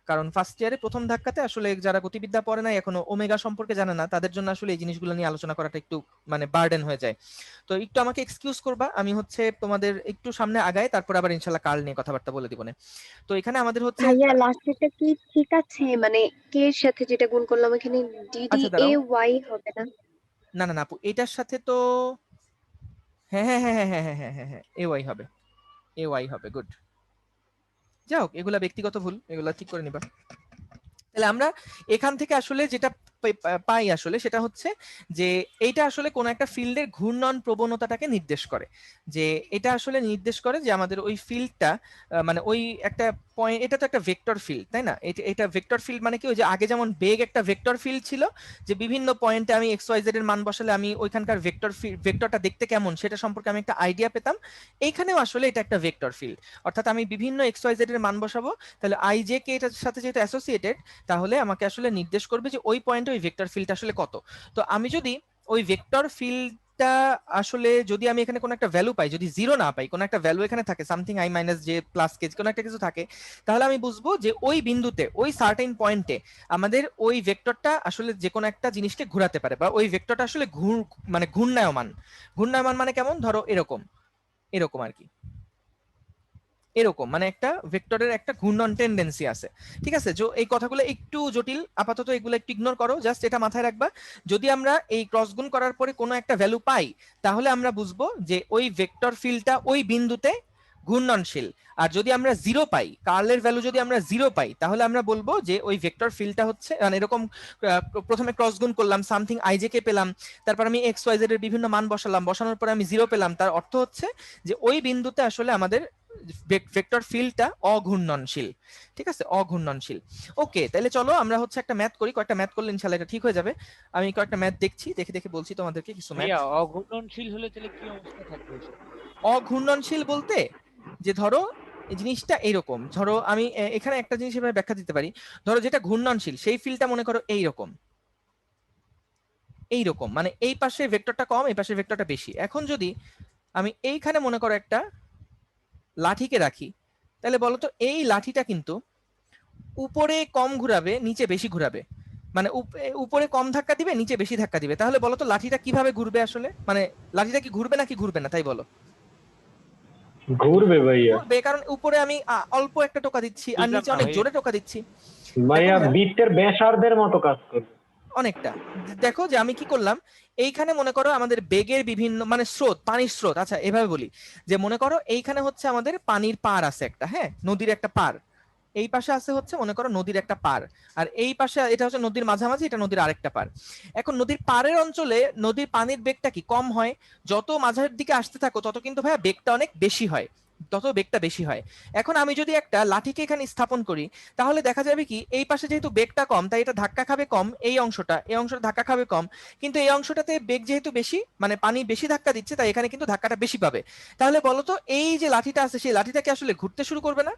Speaker 1: কারণ ফার্স্ট ইয়ারে প্রথম ধাক্কাতে আসলে যারা গতিবিদ্যা পড়ে না, এখনো ওমেগা সম্পর্কে জানে না, তাদের জন্য আসলে এই জিনিসগুলো নিয়ে আলোচনা করাটা একটু মানে বার্ডেন হয়ে যায়। তো একটু আমাকে এক্সকিউজ করবা, আমি হচ্ছে তোমাদের একটু সামনে আগাই, তারপর আবার ইনশাল্লাহ কার্ল নিয়ে কথাবার্তা বলে দিব না। তো এখানে আমাদের হচ্ছে
Speaker 6: ভাইয়া লাস্টেরটা কি ঠিক আছে, মানে কে এর সাথে যেটা গুণ করলাম এখানে ডিডি
Speaker 1: আচ্ছা
Speaker 6: এ
Speaker 1: দাঁড়াও,
Speaker 6: ওয়াই হবে না?
Speaker 1: না না না আপু, এটার সাথে তো হ্যাঁ হ্যাঁ হ্যাঁ হ্যাঁ হ্যাঁ হ্যাঁ হ্যাঁ হ্যাঁ হ্যাঁ এ ওয়াই হবে, এ ওয়াই হবে, গুড। যাই হোক, এগুলা ব্যক্তিগত ভুল, এগুলা ঠিক করে নিবা। তাহলে আমরা এখান থেকে আসলে যেটা পাই আসলে সেটা হচ্ছে যে এইটা আসলে কোন একটা ফিল্ডের ঘূর্ণন প্রবণতাটাকে নির্দেশ করে, যে এটা আসলে নির্দেশ করে যে আমাদের ওই ফিল্ডটা মানে ওই একটা পয়েন্ট, এটা তো একটা ভেক্টর ফিল্ড তাই না, এটা ভেক্টর ফিল্ড মানে কি, ওই যে আগে যেমন বেগ একটা ভেক্টর ফিল্ড ছিল, যে বিভিন্ন পয়েন্টে আমি এক্স ওয়াই জেড এর মান বসালে আমি ওইখানকার ভেক্টরটা দেখতে কেমন সেটা সম্পর্কে আমি একটা আইডিয়া পেতাম, এইখানেও আসলে এটা একটা ভেক্টর ফিল্ড, অর্থাৎ আমি বিভিন্ন এক্স ওয়াই জেড এর মান বসাবো, তাহলে আই জে কে এটার সাথে যেহেতু অ্যাসোসিয়েটেড, তাহলে আমাকে আসলে নির্দেশ করবে যে ওই পয়েন্টে ওই ভেক্টর ফিল্ড আসলে কত। তো আমি যদি ওই ভেক্টর ফিল্ডটা আসলে যদি আমি এখানে কোনো একটা ভ্যালু পাই, যদি জিরো না পাই, কোনো একটা ভ্যালু এখানে থাকে something i minus j plus k, কোনো একটা কিছু থাকে, তাহলে আমি বুঝবো যে ওই বিন্দুতে ওই সার্টেন পয়েন্টে আমাদের ওই ভেক্টরটা আসলে যে কোনো একটা জিনিসকে ঘোরাতে পারে, বা ওই ভেক্টরটা আসলে মানে ঘূর্ণায়মান। ঘূর্ণায়মান মানে কেমন, ধরো এরকম এরকম আর কি, এরকম মানে একটা ভেক্টরের একটা ঘূর্ণন টেন্ডেন্সি আছে, ঠিক আছে। যে এই কথাগুলো একটু জটিল, আপাতত এগুলো একটু ইগনোর করো, জাস্ট এটা মাথায় রাখবা, যদি আমরা এই ক্রস গুণ করার পরে কোনো একটা ভ্যালু পাই তাহলে আমরা বুঝবো যে ওই ভেক্টর ফিল্ডটা ওই বিন্দুতে ঘূর্ণনশীল। আর যদি আমরা 0 পাই, কার্লের ভ্যালু যদি আমরা 0 পাই, তাহলে আমরা বলবো যে ওই ভেক্টর ফিল্ডটা হচ্ছে মানে এরকম প্রথমে ক্রস গুণ করলাম, সামথিং আইজে কে পেলাম, তারপর আমি এক্স ওয়াই জেড এর বিভিন্ন মান বসালাম, বসানোর পরে আমি 0 পেলাম, তার অর্থ হচ্ছে যে ওই বিন্দুতে আসলে আমাদের ভেক্টর ফিল্ডটা অঘূর্ণনশীল। ঠিক আছে, অঘূর্ণনশীল। ওকে, তাহলে চলো আমরা হচ্ছে একটা ম্যাথ করি, কয়েকটা ম্যাথ করলে ইনশাআল্লাহ এটা ঠিক হয়ে যাবে। আমি কয়েকটা ম্যাথ দেখছি, দেখে দেখে বলছি তোমাদেরকে কিছু ম্যাথ।
Speaker 8: ভাইয়া অঘূর্ণনশীল হলে তাহলে কি অবস্থা থাকবে এসব?
Speaker 1: অঘূর্ণনশীল বলতে যে ধরো এই জিনিসটা এইরকম, ধরো আমি এখানে একটা জিনিস এভাবে ব্যাখ্যা দিতে পারি। ধরো যেটা ঘূর্ণনশীল সেই ফিল্ডটা মনে করো এইরকম, এইরকম মানে এই পাশে ভেক্টরটা কম, এই পাশে ভেক্টরটা বেশি। এখন যদি আমি এইখানে মনে করো একটা লাঠিকে রাখি, তাহলে বলো তো এই লাঠিটা কিন্তু উপরে কম ঘুরাবে, নিচে বেশি ঘুরাবে, মানে উপরে কম ধাক্কা দিবে, নিচে বেশি ধাক্কা দিবে। তাহলে বলো তো লাঠিটা কিভাবে ঘুরবে আসলে, মানে লাঠিটা কি ঘুরবে নাকি ঘুরবে না, তাই বলো।
Speaker 5: ঘুরবে ভাইয়া।
Speaker 1: ঘুরবে, কারণ উপরে আমি অল্প একটা টোকা দিচ্ছি আর নিচে অনেক জোরে টোকা দিচ্ছি।
Speaker 5: ভাইয়া
Speaker 1: দেখো,
Speaker 5: বৃত্তের ব্যাসার্ধের মতো কাজ করবে
Speaker 1: অনেকটা। দেখো যে আমি কি করলাম, এইখানে মনে করো আমাদের বেগের বিভিন্ন মানে স্রোত, পানির স্রোত, আচ্ছা এভাবে বলি যে মনে করো এইখানে হচ্ছে আমাদের পানির পার আছে একটা, হ্যাঁ নদীর একটা পার, এই পাশে আছে হচ্ছে মনে করো নদীর একটা পার, আর এই পাশে এটা হচ্ছে নদীর মাঝামাঝি, এটা নদীর আরেকটা পার। এখন নদীর পাড়ের অঞ্চলে নদীর পানির বেগটা কি কম হয়, যত মাঝের দিকে আসতে থাকো তত কিন্তু ভাইয়া বেগটা অনেক বেশি হয়, তত বেগটা বেশি হয়। এখন আমি যদি একটা লাঠিকে এখানে স্থাপন করি, তাহলে দেখা যাবে কি এই পাশে যেহেতু বেগটা কম, তাই এটা ধাক্কা খাবে কম, এই অংশটা ধাক্কা খাবে কম, কিন্তু এই অংশটাতে বেগ যেহেতু বেশি, মানে পানি বেশি ধাক্কা দিচ্ছে, তাই এখানে কিন্তু ধাক্কাটা বেশি পাবে। তাহলে বলতো এই যে লাঠিটা আছে সেই লাঠিটাকে আসলে ঘুরতে শুরু করবে না,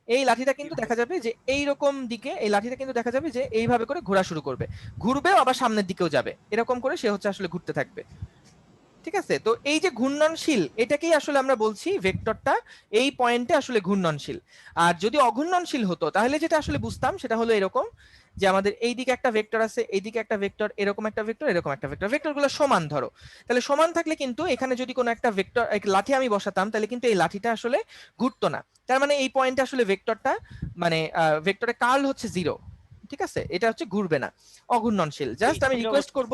Speaker 1: এই লাঠিটা কিন্তু দেখা যাবে যে এইরকম দিকে, এই লাঠিটা কিন্তু দেখা যাবে যে এইভাবে করে ঘোরা শুরু করবে, ঘুরবে আবার সামনের দিকেও যাবে, এরকম করে সে হচ্ছে আসলে ঘুরতে থাকবে। ঠিক আছে, তো এই যে ঘূর্ণনশীল, এটাকেই আসলে আমরা বলছি ভেক্টরটা এই পয়েন্টে আসলে ঘূর্ণনশীল। আর যদি অঘূর্ণনশীল হতো তাহলে যেটা আসলে বুঝতাম সেটা হলো এরকম, যে আমাদের এইদিকে একটা ভেক্টর আছে, এইদিকে একটা ভেক্টর, এরকম একটা ভেক্টর, এরকম একটা ভেক্টর, ভেক্টরগুলো সমান ধরো, তাহলে সমান থাকলে কিন্তু এখানে যদি কোনো একটা ভেক্টর লাঠি আমি বসাতাম, তাহলে কিন্তু এই লাঠিটা আসলে ঘুরতো না। তার মানে এই পয়েন্টে আসলে ভেক্টরটা মানে ভেক্টরের কার্ল হচ্ছে 0। ঠিক আছে, এটা হচ্ছে ঘুরবে না, অঘূর্ণনশীল। জাস্ট আমি রিকোয়েস্ট করব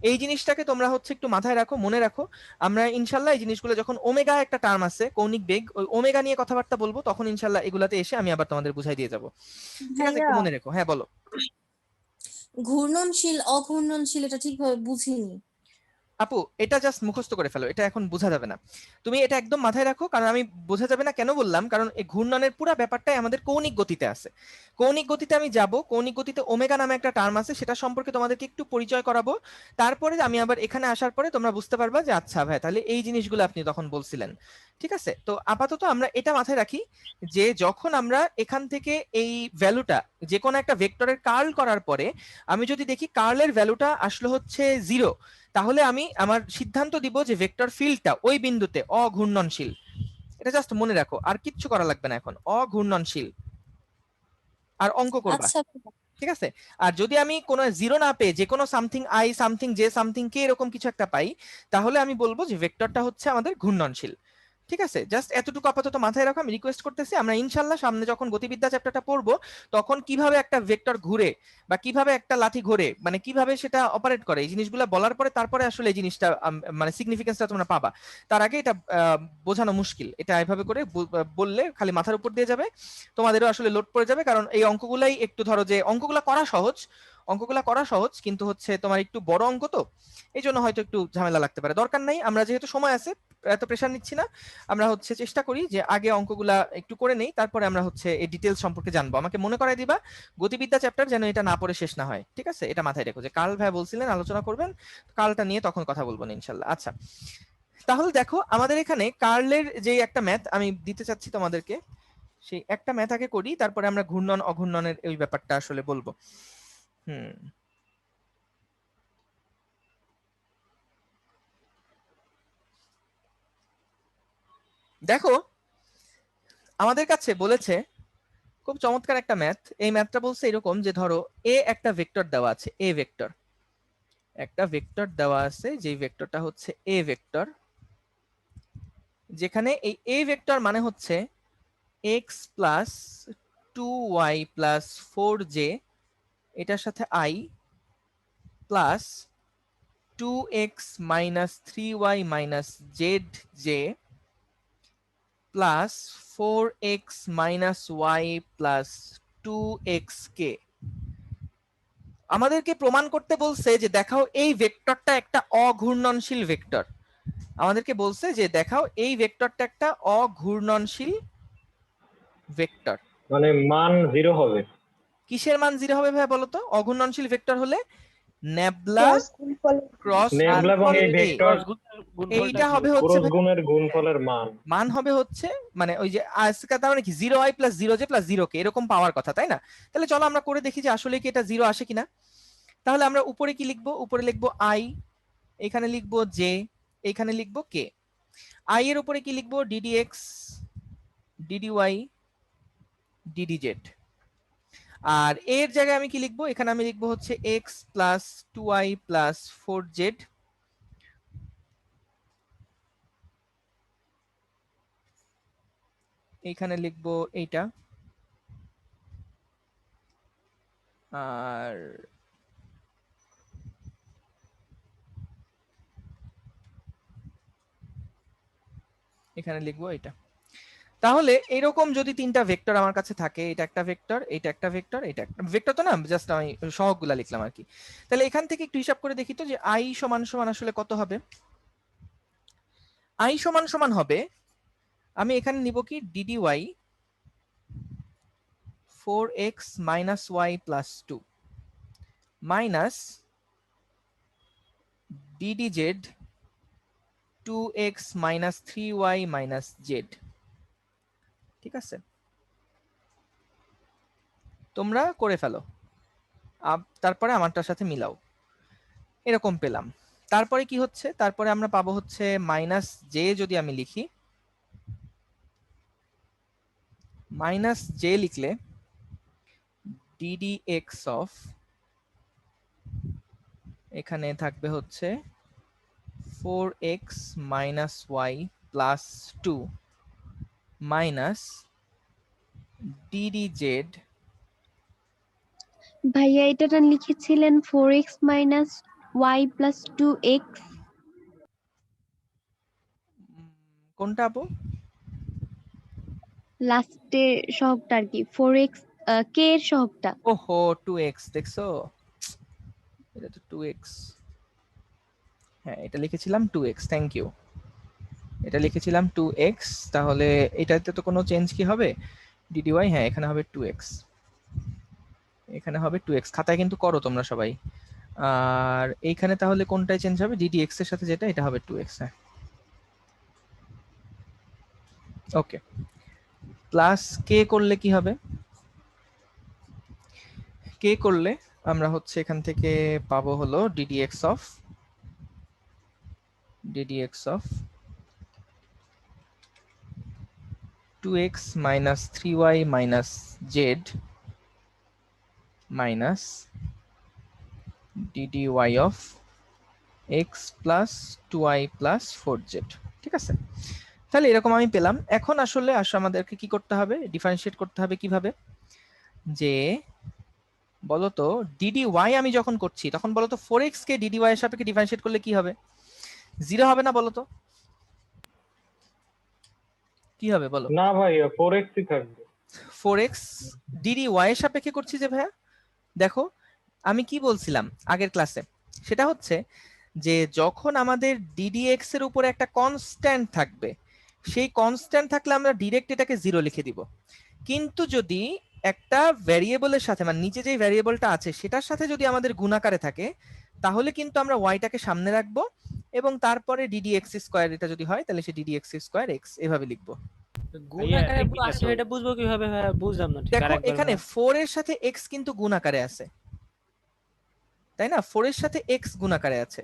Speaker 1: এই জিনিসটাকে তোমরা হচ্ছে একটু মাথায় রাখো, মনে রাখো। আমরা ইনশাল্লাহ এই জিনিসগুলো যখন ওমেগা একটা টার্ম আছে কৌণিক বেগ, ওই ওমেগা নিয়ে কথাবার্তা বলবো, তখন ইনশাল্লাহ এগুলাতে এসে আমি আবার তোমাদের বুঝাই দিয়ে যাবো। ঠিক আছে, একটু মনে রেখো। হ্যাঁ বলো।
Speaker 7: ঘূর্ণনশীল অঘূর্ণনশীল এটা ঠিকভাবে বুঝিনি।
Speaker 1: আপু এটা জাস্ট মুখস্থ করে ফেলো, এটা এখন বোঝা যাবে না, তুমি এটা একদম মাথায় রাখো। কারণ আমি বোঝা যাবে না কেন বললাম, কারণ এই ঘূর্ণনের পুরো ব্যাপারটাই আমাদের কৌণিক গতিতে আছে। কৌণিক গতিতে আমি যাব, কৌণিক গতিতে ওমেগা নামে একটা টার্ম আছে, সেটা সম্পর্কে তোমাদেরকে একটু পরিচয় করাবো। তারপরে আমি আবার এখানে আসার পরে তোমরা বুঝতে পারবা যে আচ্ছা ভাই তাহলে এই জিনিসগুলো আপনি তখন বলছিলেন। ঠিক আছে, তো আপাতত আমরা এটা মাথায় রাখি যে যখন আমরা এখান থেকে এই ভ্যালুটা যে কোনো একটা ভেক্টরের কার্ল করার পরে আমি যদি দেখি কার্লের ভ্যালুটা আসলে হচ্ছে 0, তাহলে আমি আমার সিদ্ধান্ত দিব যে ভেক্টর ফিল্ডটা ওই বিন্দুতে অঘূর্ণনশীল। এটা জাস্ট মনে রাখো, আর কিচ্ছু করা লাগবে না এখন, অঘূর্ণনশীল। আর অঙ্ক করবা,
Speaker 7: আচ্ছা
Speaker 1: ঠিক আছে। আর যদি আমি কোনো 0 না পেয়ে যে কোনো something i something j something k এরকম কিছু একটা পাই, তাহলে আমি বলবো যে ভেক্টরটা হচ্ছে আমাদের ঘূর্ণনশীল। ঠিক আছে, জাস্ট এতটুকু আপাতত মাথায় রাখো। আমি রিকোয়েস্ট করতেছি আমরা ইনশাল্লাহ সামনে যখন গতিবিদ্যা চ্যাপ্টারটা পড়বো, তখন কিভাবে একটা ভেক্টর ঘুরে বা কিভাবে একটা লাঠি ঘোরে, মানে কিভাবে সেটা অপারেট করে, এই জিনিসগুলো বলার পরে তারপরে আসলে এই জিনিসটা মানে সিগনিফিকেন্সটা তোমরা পাবা। তার আগে এটা বোঝানো মুশকিল, এটা এভাবে করে বললে খালি মাথার উপর দিয়ে যাবে, তোমাদেরও আসলে লোড পড়ে যাবে। কারণ এই অঙ্কগুলাই একটু ধরো যে অঙ্কগুলা করা সহজ, অঙ্কগুলা করা সহজ, কিন্তু হচ্ছে তোমার একটু বড় অঙ্ক, তো এই জন্য হয়তো একটু ঝামেলা লাগতে পারে। দরকার নাই, আমরা যেহেতু সময় আছে এত প্রেশার নিচ্ছি না, আমরা হচ্ছে চেষ্টা করি যে আগে অঙ্কগুলা একটু করে নেই, তারপরে আমরা হচ্ছে এই ডিটেলস সম্পর্কে জানবো। আমাকে মনে করাই দিবা গতিবিদ্যা চ্যাপ্টার যেন এটা না পড়ে শেষ না হয়। ঠিক আছে, এটা মাথায় রেখো যে কাল ভাই বলছিলেন আলোচনা করবেন, কালটা নিয়ে তখন কথা বলবো না ইনশাল্লাহ। আচ্ছা, তাহলে দেখো আমাদের এখানে কার্লের যে একটা ম্যাথ আমি দিতে চাচ্ছি তোমাদেরকে, সেই একটা ম্যাথ আগে করি, তারপরে আমরা ঘূর্ণন অঘূর্ণনের ওই ব্যাপারটা আসলে বলবো। দেখো আমাদের কাছে বলেছে খুব চমৎকার একটা ম্যাথ। এই ম্যাথটা বলছে এরকম যে ধরো এ একটা ভেক্টর দেওয়া আছে, এ ভেক্টর, একটা ভেক্টর দেওয়া আছে, যেই ভেক্টরটা হচ্ছে এ ভেক্টর, যেখানে এই এ ভেক্টর মানে হচ্ছে x plus 2y plus 4j, এটার সাথে i plus 2x minus 3y minus zj plus 4x minus y plus 2xk। আমাদেরকে প্রমাণ করতে বলছে যে দেখাও এই ভেক্টরটা একটা অঘূর্ণনশীল ভেক্টর। আমাদেরকে বলছে যে দেখাও এই ভেক্টরটা একটা অঘূর্ণনশীল ভেক্টর।
Speaker 5: মানে মান 0 হবে।
Speaker 1: কিসের মান 0 হবে ভাই বলো তো? অঘূর্ণনশীল ভেক্টর হলে নেবলা ক্রস
Speaker 5: নেবলা এবং এই ভেক্টর
Speaker 1: এইটা হবে হচ্ছে
Speaker 5: ক্রস গুণের গুণফলের মান।
Speaker 1: মান হবে হচ্ছে মানে ওই যে আজকে তার মানে কি 0i plus 0j plus 0k এরকম পাওয়ার কথা, তাই না? তাহলে চলো আমরা করে দেখি যে আসলে কি এটা 0 আসে কিনা। তাহলে আমরা উপরে কি লিখবো? উপরে লিখবো i, এখানে লিখবো j, এখানে লিখবো k। i এর উপরে কি লিখবো? ddx ddy ddz। আর এর জায়গায় আমি কি লিখবো? এখানে আমি লিখবো হচ্ছে x plus 2i plus 4z এইখানে লিখবো এইটা। আর এখানে লিখবো এটা। তাহলে এরকম যদি তিনটা ভেক্টর আমার কাছে থাকে, এটা একটা ভেক্টর, এটা একটা ভেক্টর, এটা একটা ভেক্টর, তো না জাস্ট আমি সহগগুলা লিখলাম আর কি। তাহলে এখান থেকে একটু হিসাব করে দেখি তো যে i সমান সমান আসলে কত হবে। i সমান সমান হবে, আমি এখানে নিব কি ddy 4x minus y plus 2 minus ddz 2x minus 3y minus z। ঠিক আছে, তোমরা করে ফেলো, তারপরে আমারটার সাথে মিলাও। এরকম পেলাম। তারপরে কি হচ্ছে? তারপরে আমরা পাবো হচ্ছে মাইনাস জে, যদি আমি লিখি মাইনাস জে লিখলে ddx অফ এখানে থাকবে হচ্ছে 4x minus y plus 2 minus ddz।
Speaker 6: ভাইয়া এটা লিখেছিলেন 4x minus y plus 2x।
Speaker 1: কোনটা আপু?
Speaker 6: লাস্টে সহগটা আর কি 4x k এর সহগটা।
Speaker 1: ওহো 2x, দেখছো এটা তো 2x। হ্যাঁ এটা লিখেছিলাম 2x, থ্যাংক ইউ। এটা লিখেছিলাম 2x, তাহলে এটাতে তো কোনো চেঞ্জ কি হবে? ddy, হ্যাঁ এখানে হবে 2x, এখানে হবে 2x। খাতায় কিন্তু করো তোমরা সবাই। আর এইখানে তাহলে কোনটায় চেঞ্জ হবে? ddx এর সাথে যেটা, এটা হবে 2x। হ্যাঁ ওকে। প্লাস কে করলে কি হবে? কে করলে আমরা হচ্ছে এখান থেকে পাবো হলো ddx of 2x minus 3y minus z minus ddy of x plus 2y plus 4z। ঠিক আছে, তাহলে এরকম আমি পেলাম। এখন আসলে আমাদেরকে কি করতে হবে? ডিফারেন্সিয়েট করতে হবে কিভাবে? যে বলতো ddy আমি যখন করছি তখন বলতো 4x কে ddy এর সাপেক্ষে ডিফারেন্সিয়েট করলে কি হবে? 0 হবে না বলতো? কি হবে বলো?
Speaker 5: না ভাই 4x ই থাকবে।
Speaker 1: 4x ddy এর সাপেক্ষে করছি যে ভাইয়া, দেখো আমি কি বলছিলাম আগের ক্লাসে, সেটা হচ্ছে যে যখন আমাদের ddx এর উপরে একটা কনস্ট্যান্ট থাকবে, সেই কনস্ট্যান্ট থাকলে আমরা ডিরেক্ট এটাকে 0 লিখে দিব। কিন্তু যদি একটা ভ্যারিয়েবলের সাথে মানে নিচে যে ভ্যারিয়েবলটা আছে সেটার সাথে যদি আমাদের গুণাকারে থাকে, তাহলে কিন্তু আমরা ওয়াইটাকে সামনে রাখবো এবং তারপরে ddx স্কয়ার এটা যদি হয় তাহলে সে ddx স্কয়ার x এভাবে লিখবো।
Speaker 3: গুণ আকারে পুরো আসে, এটা বুঝবো কিভাবে ভাই? বুঝলাম না ঠিক।
Speaker 1: দেখো এখানে 4 এর সাথে x কিন্তু গুণ আকারে আছে, তাই না? 4 এর সাথে x গুণ আকারে আছে।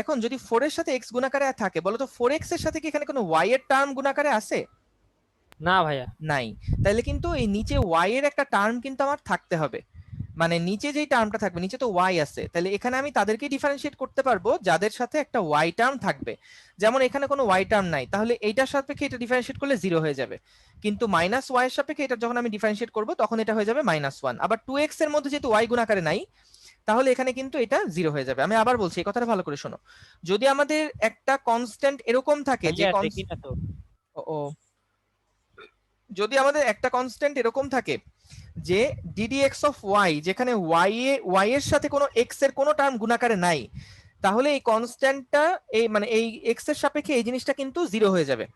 Speaker 1: এখন যদি 4 এর সাথে x গুণ আকারে থাকে, বলো তো 4x এর সাথে কি এখানে কোনো y এর টার্ম গুণ আকারে আছে?
Speaker 3: না ভাইয়া
Speaker 1: নাই। তাহলে কিন্তু এই নিচে y এর একটা টার্ম কিন্তু আমার থাকতে হবে, মানে নিচে যেই টার্মটা থাকবে, নিচে তো y আছে, তাহলে এখানে আমি তাদেরকে ডিফারেন্সিয়েট করতে পারবো যাদের সাথে একটা y টার্ম থাকবে। যেমন এখানে কোনো y টার্ম নাই, তাহলে এইটার সাপেক্ষে এটা ডিফারেন্সিয়েট করলে 0 হয়ে যাবে। কিন্তু মাইনাস y এর সাপেক্ষে এটা যখন আমি ডিফারেন্সিয়েট করব তখন এটা হয়ে যাবে -1। আবার 2x এর মধ্যে যেহেতু y গুণ আকারে নাই, তাহলে এখানে কিন্তু এটা 0 হয়ে যাবে। আমি আবার বলছি, এই কথাটা ভালো করে শোনো। যদি আমাদের একটা কনস্ট্যান্ট এরকম থাকে যে
Speaker 3: দেখি না তো।
Speaker 1: ও যদি আমাদের একটা কনস্ট্যান্ট এরকম থাকে যে ddx অফ y, যেখানে y এর সাথে কোনো x এর কোনো টার্ম গুণাকারে নাই, তাহলে এই কনস্ট্যান্টটা এই মানে এই x এর সাপেক্ষে এই জিনিসটা কিন্তু 0 হয়ে যাবে।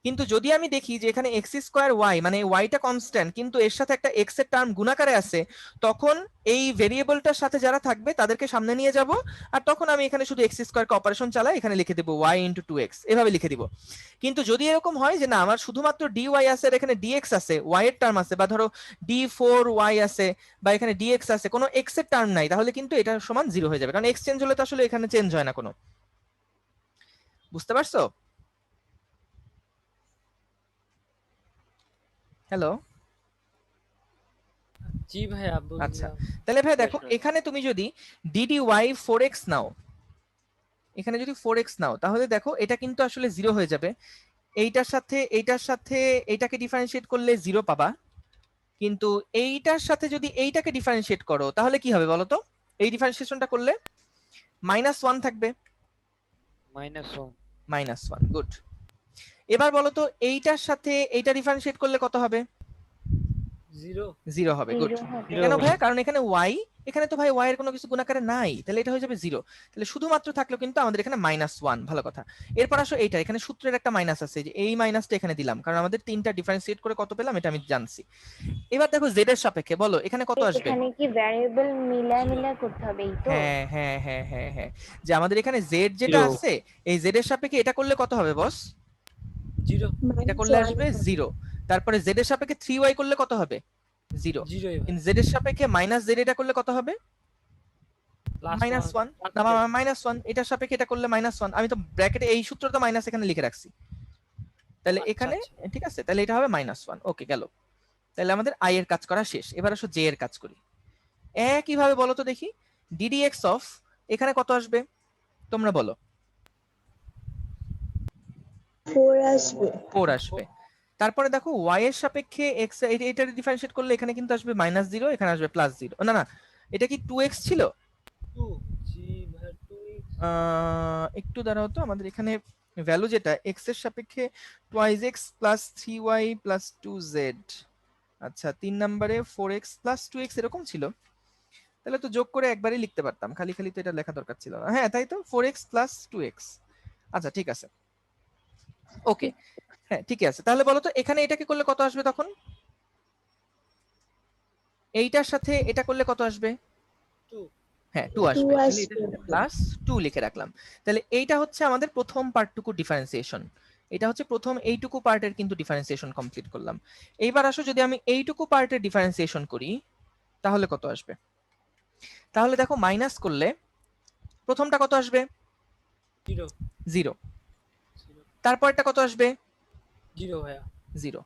Speaker 1: কিন্তু যদি আমি দেখি যে এখানে x স্কয়ার y মানে yটা কনস্ট্যান্ট কিন্তু এর সাথে একটা x এর টার্ম গুণাকারে আছে, তখন এই ভেরিয়েবলটার সাথে যারা থাকবে তাদেরকে সামনে নিয়ে যাব, আর তখন আমি এখানে শুধু x স্কয়ারকে অপারেশন চালাই, এখানে লিখে দেব y ইনটু 2x, এভাবে লিখে দিব। কিন্তু যদি এরকম হয় যে না আমার শুধুমাত্র dy আছে আর এখানে dx আছে, y এর টার্ম আছে, বা ধরো d4y আছে বা এখানে dx আছে, কোনো x এর টার্ম নাই, তাহলে কিন্তু এটা সমান 0 হয়ে যাবে, কারণ x চেঞ্জ হলে তো আসলে এখানে চেঞ্জ হয় না কোনো। বুঝতে পারছো? হ্যালো?
Speaker 3: জি ভাইয়া
Speaker 1: আচ্ছা,
Speaker 3: বুঝলাম।
Speaker 1: তাহলে ভাই দেখো এখানে তুমি যদি dy 4x নাও, এখানে যদি 4x নাও, তাহলে দেখো এটা কিন্তু আসলে 0 হয়ে যাবে। এইটার সাথে এইটাকে ডিফারেন্সিয়েট করলে 0 পাবা, কিন্তু এইটার সাথে যদি এইটাকে ডিফারেন্সিয়েট করো তাহলে কি হবে বলো তো? এই ডিফারেন্সিয়েশনটা করলে -1 থাকবে।
Speaker 3: -1
Speaker 1: -1, গুড। এবার বলো তো এইটার সাথে এইটা ডিফারেন্সিয়েট করলে কত হবে?
Speaker 3: 0
Speaker 1: 0 হবে, গুড।
Speaker 4: 0 হবে।
Speaker 1: কেন ভাই? কারণ এখানে y, এখানে তো ভাই y এর কোনো কিছু গুণাকারে নাই, তাহলে এটা হয়ে যাবে 0। তাহলে শুধুমাত্র থাকলো কিন্তু আমাদের এখানে -1, ভালো কথা। এরপর আসো এইটা, এখানে সূত্রের একটা মাইনাস আছে, যে এই মাইনাসটা এখানে দিলাম কারণ আমাদের তিনটা ডিফারেন্সিয়েট করে কত পেলাম এটা আমি জানছি। এবার দেখো z এর সাপেক্ষে বলো এখানে কত আসবে?
Speaker 4: এখানে কি ভ্যারিয়েবল মিলায় করতে হবে এই তো?
Speaker 1: হ্যাঁ হ্যাঁ হ্যাঁ হ্যাঁ হ্যাঁ, যে আমাদের এখানে z যেটা আছে, এই z এর সাপেক্ষে এটা করলে কত হবে বস?
Speaker 3: 0
Speaker 1: এটা করলে আসবে 0। তারপরে z এর সাপেক্ষে 3y করলে কত হবে? 0।
Speaker 3: 0
Speaker 1: কিন্তু z এর সাপেক্ষে -z এটা করলে কত হবে? -1 না, -1। এটার সাপেক্ষে এটা করলে -1, আমি তো ব্র্যাকেটে এই সূত্রটা মাইনাস এখানে লিখে রাখছি, তাহলে এখানে ঠিক আছে, তাহলে এটা হবে -1। ওকে, গেল। তাহলে আমাদের i এর কাজ করা শেষ। এবার আসো j এর কাজ করি। একইভাবে বলো তো দেখি, ddx অফ এখানে কত আসবে তোমরা বলো?
Speaker 6: 4 আসবে।
Speaker 1: 4 আসবে। তারপরে দেখো y এর সাপেক্ষে x, এটা ডিফারেন্সিয়েট করলে এখানে কিন্তু আসবে -0, এখানে আসবে +0। না না, এটা কি 2x ছিল?
Speaker 3: 2 জি ভাইয়া 2x
Speaker 1: একটু দাঁড়াও তো, আমাদের এখানে ভ্যালু যেটা x এর সাপেক্ষে 2x + 3y + 2z, আচ্ছা 3 নম্বরে 4x + 2x এরকম ছিল, তাহলে তো যোগ করে একবারই লিখতে পারতাম, খালি খালি তো এটা লেখা দরকার ছিল না। হ্যাঁ তাই তো, 4x + 2x। আচ্ছা ঠিক আছে, ওকে, হ্যাঁ ঠিক আছে। তাহলে বলো তো এখানে এটাকে করলে কত আসবে তখন? এইটার সাথে এটা করলে কত আসবে?
Speaker 3: 2
Speaker 1: হ্যাঁ 2 আসবে, তাহলে এটার সাথে +2 লিখে রাখলাম। তাহলে এইটা হচ্ছে আমাদের প্রথম পার্টটুকু ডিফারেন্সিয়েশন, এটা হচ্ছে প্রথম এইটুকু পার্টের কিন্তু ডিফারেন্সিয়েশন কমপ্লিট করলাম। এইবার আসো যদি আমি এইটুকু পার্টের ডিফারেন্সিয়েশন করি তাহলে কত আসবে? তাহলে দেখো মাইনাস করলে প্রথমটা কত আসবে? 0। তারপরটা কত আসবে?
Speaker 3: 0 ভাইয়া
Speaker 1: 0।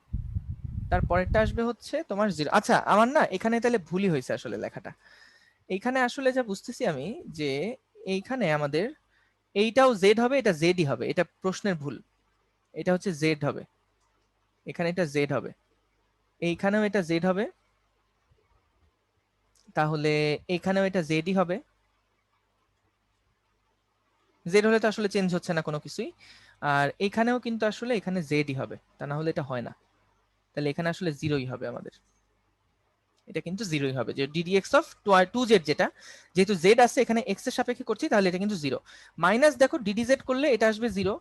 Speaker 1: তারপরেরটা আসবে হচ্ছে তোমার 0। আচ্ছা আমার না এখানে তাহলে ভুলই হয়েছে আসলে লেখাটা। এইখানে আসলে যা বুঝতেছি আমি যে এইখানে আমাদের এইটাও z হবে, এটা zই হবে, এটা প্রশ্নের ভুল। এটা হচ্ছে z হবে, এখানে এটা z হবে, এইখানেও এটা z হবে, তাহলে এইখানেও এটা zই হবে। z হলে তো আসলে চেঞ্জ হচ্ছে না কোনো কিছুই, আর এখানেও কিন্তু আসলে এখানে zই হবে, তা না হলে এটা হয় না। তাহলে এখানে আসলে 0ই হবে আমাদের, এটা কিন্তু 0ই হবে, যে ddx অফ 2z যেটা, যেহেতু z আছে এখানে x এর সাপেক্ষে করছি তাহলে এটা কিন্তু 0। মাইনাস দেখো ddz করলে এটা আসবে 0,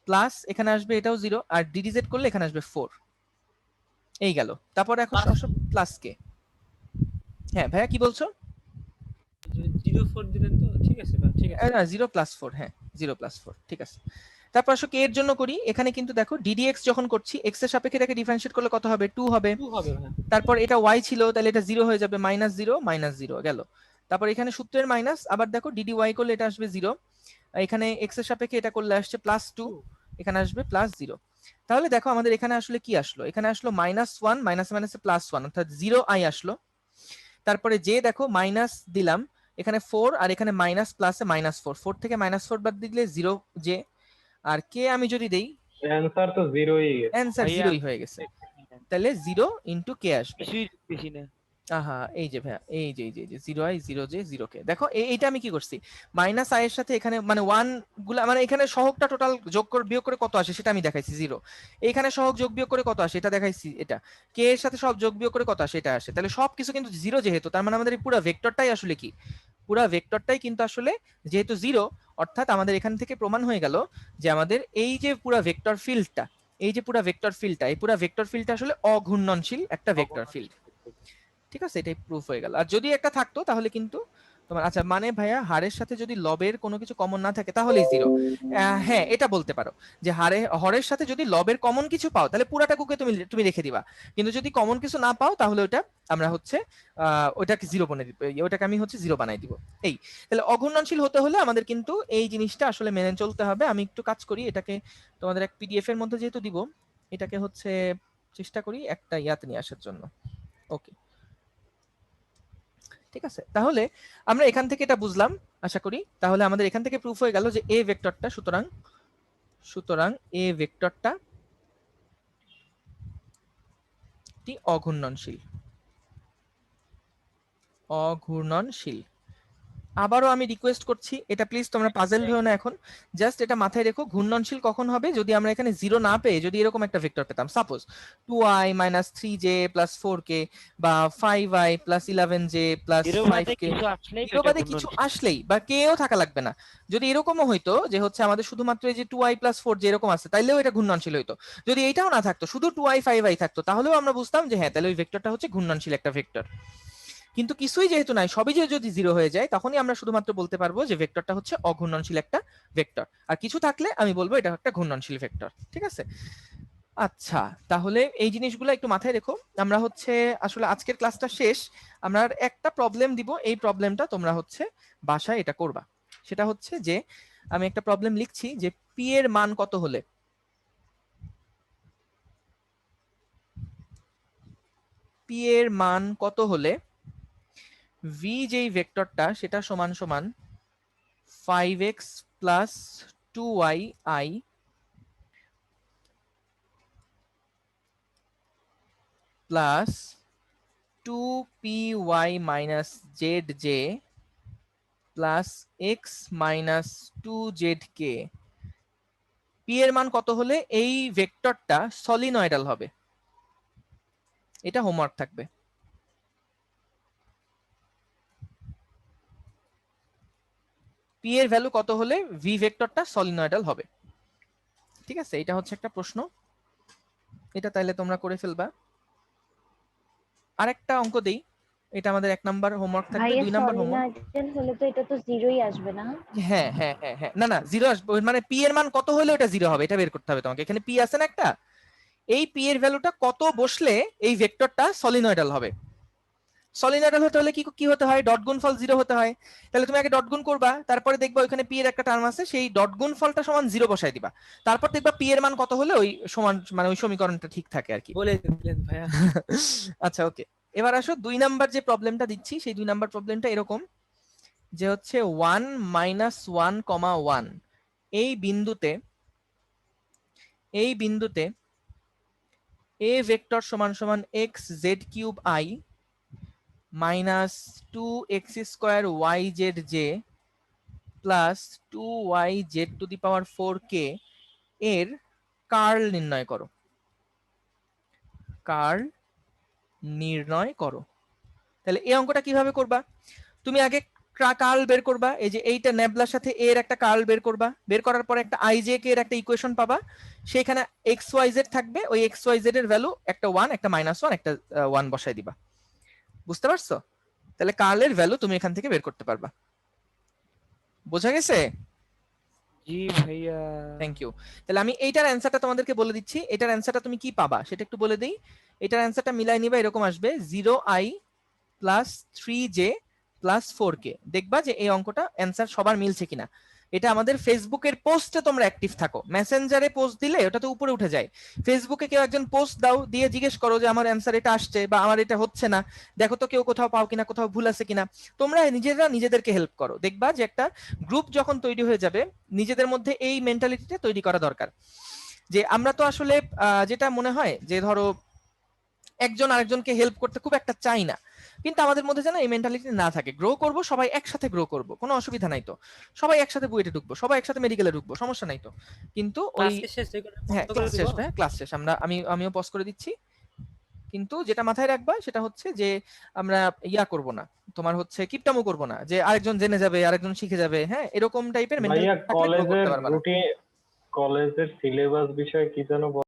Speaker 1: প্লাস এখানে আসবে এটাও 0, আর ddz করলে এখানে আসবে 4। এই গেল। তারপর এখন আসো প্লাস কে। হ্যাঁ ভাইয়া কি বলছো?
Speaker 3: 0 4 দিলেন তো ঠিক আছে ভাই, ঠিক আছে।
Speaker 1: না 0 + 4, হ্যাঁ 0 + 4, ঠিক আছে। তারপর আসো কে এর জন্য করি, এখানে কিন্তু দেখো ddx যখন করছি x এর সাপেক্ষে এটাকে ডিফারেন্সিয়েট করলে কত হবে? 2 হবে।
Speaker 3: 2 হবে ভাইয়া।
Speaker 1: তারপর এটা y ছিল, তাহলে এটা 0 হয়ে যাবে, -0 -0 গেল। তারপর এখানে সূত্রের মাইনাস, আবার দেখো dy করলে এটা আসবে 0, এখানে x এর সাপেক্ষে এটা করলে আসছে +2, এখানে আসবে +0। তাহলে দেখো আমাদের এখানে আসলে কি আসলো, এখানে আসলো -1 মাইনাস মাইনাসে +1 অর্থাৎ 0i আসলো। তারপরে যে দেখো মাইনাস দিলাম এখানে 4, আর এখানে মাইনাস প্লাসে -4, 4 থেকে -4 বাদ দিলে 0 যে, আর কে আমি যদি দেই
Speaker 5: অ্যানসার তো 0ই।
Speaker 1: অ্যানসার 0ই হয়ে গেছে, তাহলে 0 * k আসবে।
Speaker 3: কিছুই বেশি না।
Speaker 1: আহা, এই যে ভাইয়া, এই যে 0i 0j 0k, দেখো এইটা আমি কি করছি, মাইনাস i এর সাথে এখানে মানে 1 গুলা, মানে এখানে সহগটা টোটাল যোগ করে বিয়োগ করে কত আসে সেটা আমি দেখাইছি 0, এখানে সহগ যোগ বিয়োগ করে কত আসে এটা দেখাইছি, এটা k এর সাথে সব যোগ বিয়োগ করে কত আসে এটা আসে, তাহলে সবকিছু কিন্তু 0 যেহেতু, তার মানে আমাদের এই পুরো ভেক্টরটাই আসলে কি, পুরো ভেক্টরটাই কিন্তু আসলে যেহেতু 0, অর্থাৎ আমাদের এখান থেকে প্রমাণ হয়ে গেল যে আমাদের এই যে পুরো ভেক্টর ফিল্ডটা, এই যে পুরো ভেক্টর ফিল্ডটা, এই পুরো ভেক্টর ফিল্ডটা আসলে অঘূর্ণনশীল একটা ভেক্টর ফিল্ড। ঠিক আছে, এটাই প্রুফ হয়ে গেল। আর যদি একটা থাকতো তাহলে কিন্তু তোমার, আচ্ছা মানে ভাইয়া হারের সাথে যদি লবের কোনো কিছু কমন না থাকে তাহলেই 0, হ্যাঁ এটা বলতে পারো যে হরের সাথে যদি লবের কমন কিছু পাও তাহলে পুরাটাকে তুমি তুমি রেখে দিবা, কিন্তু যদি কমন কিছু না পাও তাহলে ওটা আমরা হচ্ছে ওটাকে 0 বানিয়ে দিব, ওটাকে আমি হচ্ছে 0 বানাই দিব। এই তাহলে অঘূর্ণনশীল হতে হলে আমাদের কিন্তু এই জিনিসটা আসলে মেনে চলতে হবে। আমি একটু কাজ করি, এটাকে তোমাদের এক পিডিএফ এর মধ্যে যেহেতু দিব, এটাকে হচ্ছে চেষ্টা করি একটা ইয়াতে নিয়ে আসার জন্য। ওকে, ঠিক আছে, তাহলে আমরা এখান থেকে এটা বুঝলাম আশা করি। তাহলে আমাদের এখান থেকে প্রুফ হয়ে গেল যে এ ভেক্টরটা, সুতরাং এ ভেক্টরটা অঘূর্ণনশীল। আবারও আমি রিকোয়েস্ট করছি, এটা প্লিজ তোমরা পাজল হও না এখন, জাস্ট এটা মাথায় রেখো, ঘূর্ণনশীল কখন হবে, যদি আমরা এখানে 0 না পেয়ে যদি এরকম একটা ভেক্টর পেতাম, সাপোজ 2i - 3j + 4k বা 5i + 11j + 5k, এর বাদে কিছু আসলেই বা কেও থাকা লাগবে না, যদি এরকমও হইতো যে হচ্ছে আমাদের শুধুমাত্র এই যে 2i + 4j এরকম আছে, তাইলেও এটা ঘূর্ণনশীল হইতো। যদি এইটাও না থাকতো, শুধু 2i 5i থাকতো, তাহলেও আমরা বুঝতাম যে হ্যাঁ তাহলে ওই ভেক্টরটা হচ্ছে ঘূর্ণনশীল একটা ভেক্টর। কিন্তু কিছুই যেহেতু নাই, সবই যদি 0 হয়ে যায়, তখনই আমরা শুধুমাত্র বলতে পারবো যে ভেক্টরটা হচ্ছে অঘূর্ণনশীল একটা ভেক্টর, আর কিছু থাকলে আমি বলবো এটা একটা ঘূর্ণনশীল ভেক্টর। ঠিক আছে, আচ্ছা তাহলে এই জিনিসগুলো একটু মাথায় রেখো। আমরা হচ্ছে আসলে আজকের ক্লাসটা শেষ, আমরা আর একটা প্রবলেম দিব, এই প্রবলেমটা তোমরা হচ্ছে বাসায় এটা করবা। সেটা হচ্ছে যে আমি একটা প্রবলেম লিখছি যে পি এর মান কত হলে v যেই ভেক্টরটা সেটা সমান সমান 5x + 2yi plus 2py - zj plus x - 2zk, P এর মান কত হলে এই ভেক্টরটা সলিনয়েডাল হবে। এটা হোমওয়ার্ক থাকবে। পি এর ভ্যালু কত হলে ভি ভেক্টরটা সলিনয়েডাল হবে। ঠিক আছে, এটা হচ্ছে একটা প্রশ্ন, এটা তাইলে তোমরা করে ফেলবা। আরেকটা অঙ্ক দেই, এটা আমাদের 1 নাম্বার হোমওয়ার্ক থাকবে,
Speaker 4: ভাইয়া
Speaker 1: 2 নাম্বার হোমওয়ার্ক।
Speaker 4: সলিনয়েডাল হলে তো এটা তো 0ই আসবে না?
Speaker 1: হ্যাঁ হ্যাঁ হ্যাঁ হ্যাঁ, না না 0 আসবে, মানে পি এর মান কত হলে ওটা 0 হবে এটা বের করতে হবে তোমাকে। এখানে পি আছে না একটা, এই পি এর ভ্যালুটা কত বসলে এই ভেক্টরটা সলিনয়েডাল হবে। সলিনয়েডাল হতে হলে কি কি হতে হয়, ডট গুণফল 0 হতে হয়। তাহলে তুমি আগে ডট গুণ করবা, তারপরে দেখবা ওখানে পি এর একটা টার্ম আছে, সেই ডট গুণফলটা সমান 0 বসাই দিবা, তারপর দেখবা পি এর মান কত হলে ওই সমান, মানে ওই সমীকরণটা ঠিক থাকে আর কি।
Speaker 3: বলে দিলেন ভাইয়া।
Speaker 1: আচ্ছা ওকে, এবার আসো 2 নাম্বার যে প্রবলেমটা দিচ্ছি, সেই 2 নাম্বার প্রবলেমটা এরকম যে হচ্ছে 1 - 1, 1 এই বিন্দুতে a ভেক্টর সমান সমান x(z³ i - 2x² yzj plus 2yz⁴k এর কার্ল নির্ণয় করো। তাহলে এই অঙ্কটা কিভাবে করবা, তুমি আগে কার্ল বের করবা, এই যে এইটা নেবলার সাথে এর একটা কার্ল বের করবা, বের করার পর একটা ijk এর একটা ইকুয়েশন পাবা, সেখানে xyz থাকবে, ওই xyz এর ভ্যালু একটা 1 একটা -1 একটা 1 বসাই দিবা। বুঝতে পারছো? তাহলে কার্লের ভ্যালু তুমি এখান থেকে বের করতে পারবা। বোঝা গেছে?
Speaker 8: জি ভাইয়া।
Speaker 1: Thank you. তাহলে আমি এইটার অ্যানসারটা তোমাদেরকে বলে দিচ্ছি, এটার অ্যানসারটা তুমি কি পাবা সেটা একটু বলে দেই। এটার অ্যানসারটা মিলাই নিবা, এরকম আসবে 0i + 3j + 4k। দেখবা যে এই অঙ্কটা অ্যানসার সবার মিলছে কিনা। এটা আমাদের ফেসবুকের পোস্টে তোমরা অ্যাক্টিভ থাকো, মেসেঞ্জারে পোস্ট দিলে ওটা তো উপরে উঠে যায়, ফেসবুকে কেউ একজন পোস্ট দাও, দিয়ে জিজ্ঞেস করো যে আমার অ্যানসার এটা আসছে বা আমার এটা হচ্ছে না, দেখো তো কেউ কোথাও পাও কিনা, কোথাও ভুল আছে কিনা। তোমরা নিজেদেরকে হেল্প করো, দেখবা যে একটা গ্রুপ যখন তৈরি হয়ে যাবে, নিজেদের মধ্যে এই মেন্টালিটিটা তৈরি করা দরকার যে আমরা তো আসলে যেটা মনে হয় যে ধরো একজন আরেকজনকে হেল্প করতে খুব একটা চাই না, কিন্তু আমাদের মধ্যে যেন এই মেন্টালিটি না থাকে, গ্রো করব সবাই একসাথে গ্রো করব, কোনো অসুবিধা নাই তো, সবাই একসাথে বুয়েটে ঢুকবো, সবাই একসাথে মেডিকেলে ঢুকবো, সমস্যা নাই তো। কিন্তু ওই
Speaker 3: ক্লাস শেষ হয়ে গেলে
Speaker 1: হ্যাঁ
Speaker 3: বন্ধ করে
Speaker 1: ক্লাস
Speaker 3: দিব?
Speaker 1: শেষ ভাই, ক্লাস শেষ, আমিও পজ করে দিচ্ছি। কিন্তু যেটা মাথায় রাখবা সেটা হচ্ছে যে আমরা ইয়া করব না, তোমার হচ্ছে কিপটামো করব না যে আরেকজন জেনে যাবে আরেকজন শিখে যাবে, হ্যাঁ এরকম টাইপের
Speaker 5: ভাইয়া
Speaker 1: মেন্টালিটি থাকলে গ্রো করতে
Speaker 5: কলেজের
Speaker 1: পারবা না।
Speaker 5: রুটিন, কলেজের সিলেবাস বিষয়ে কি যেন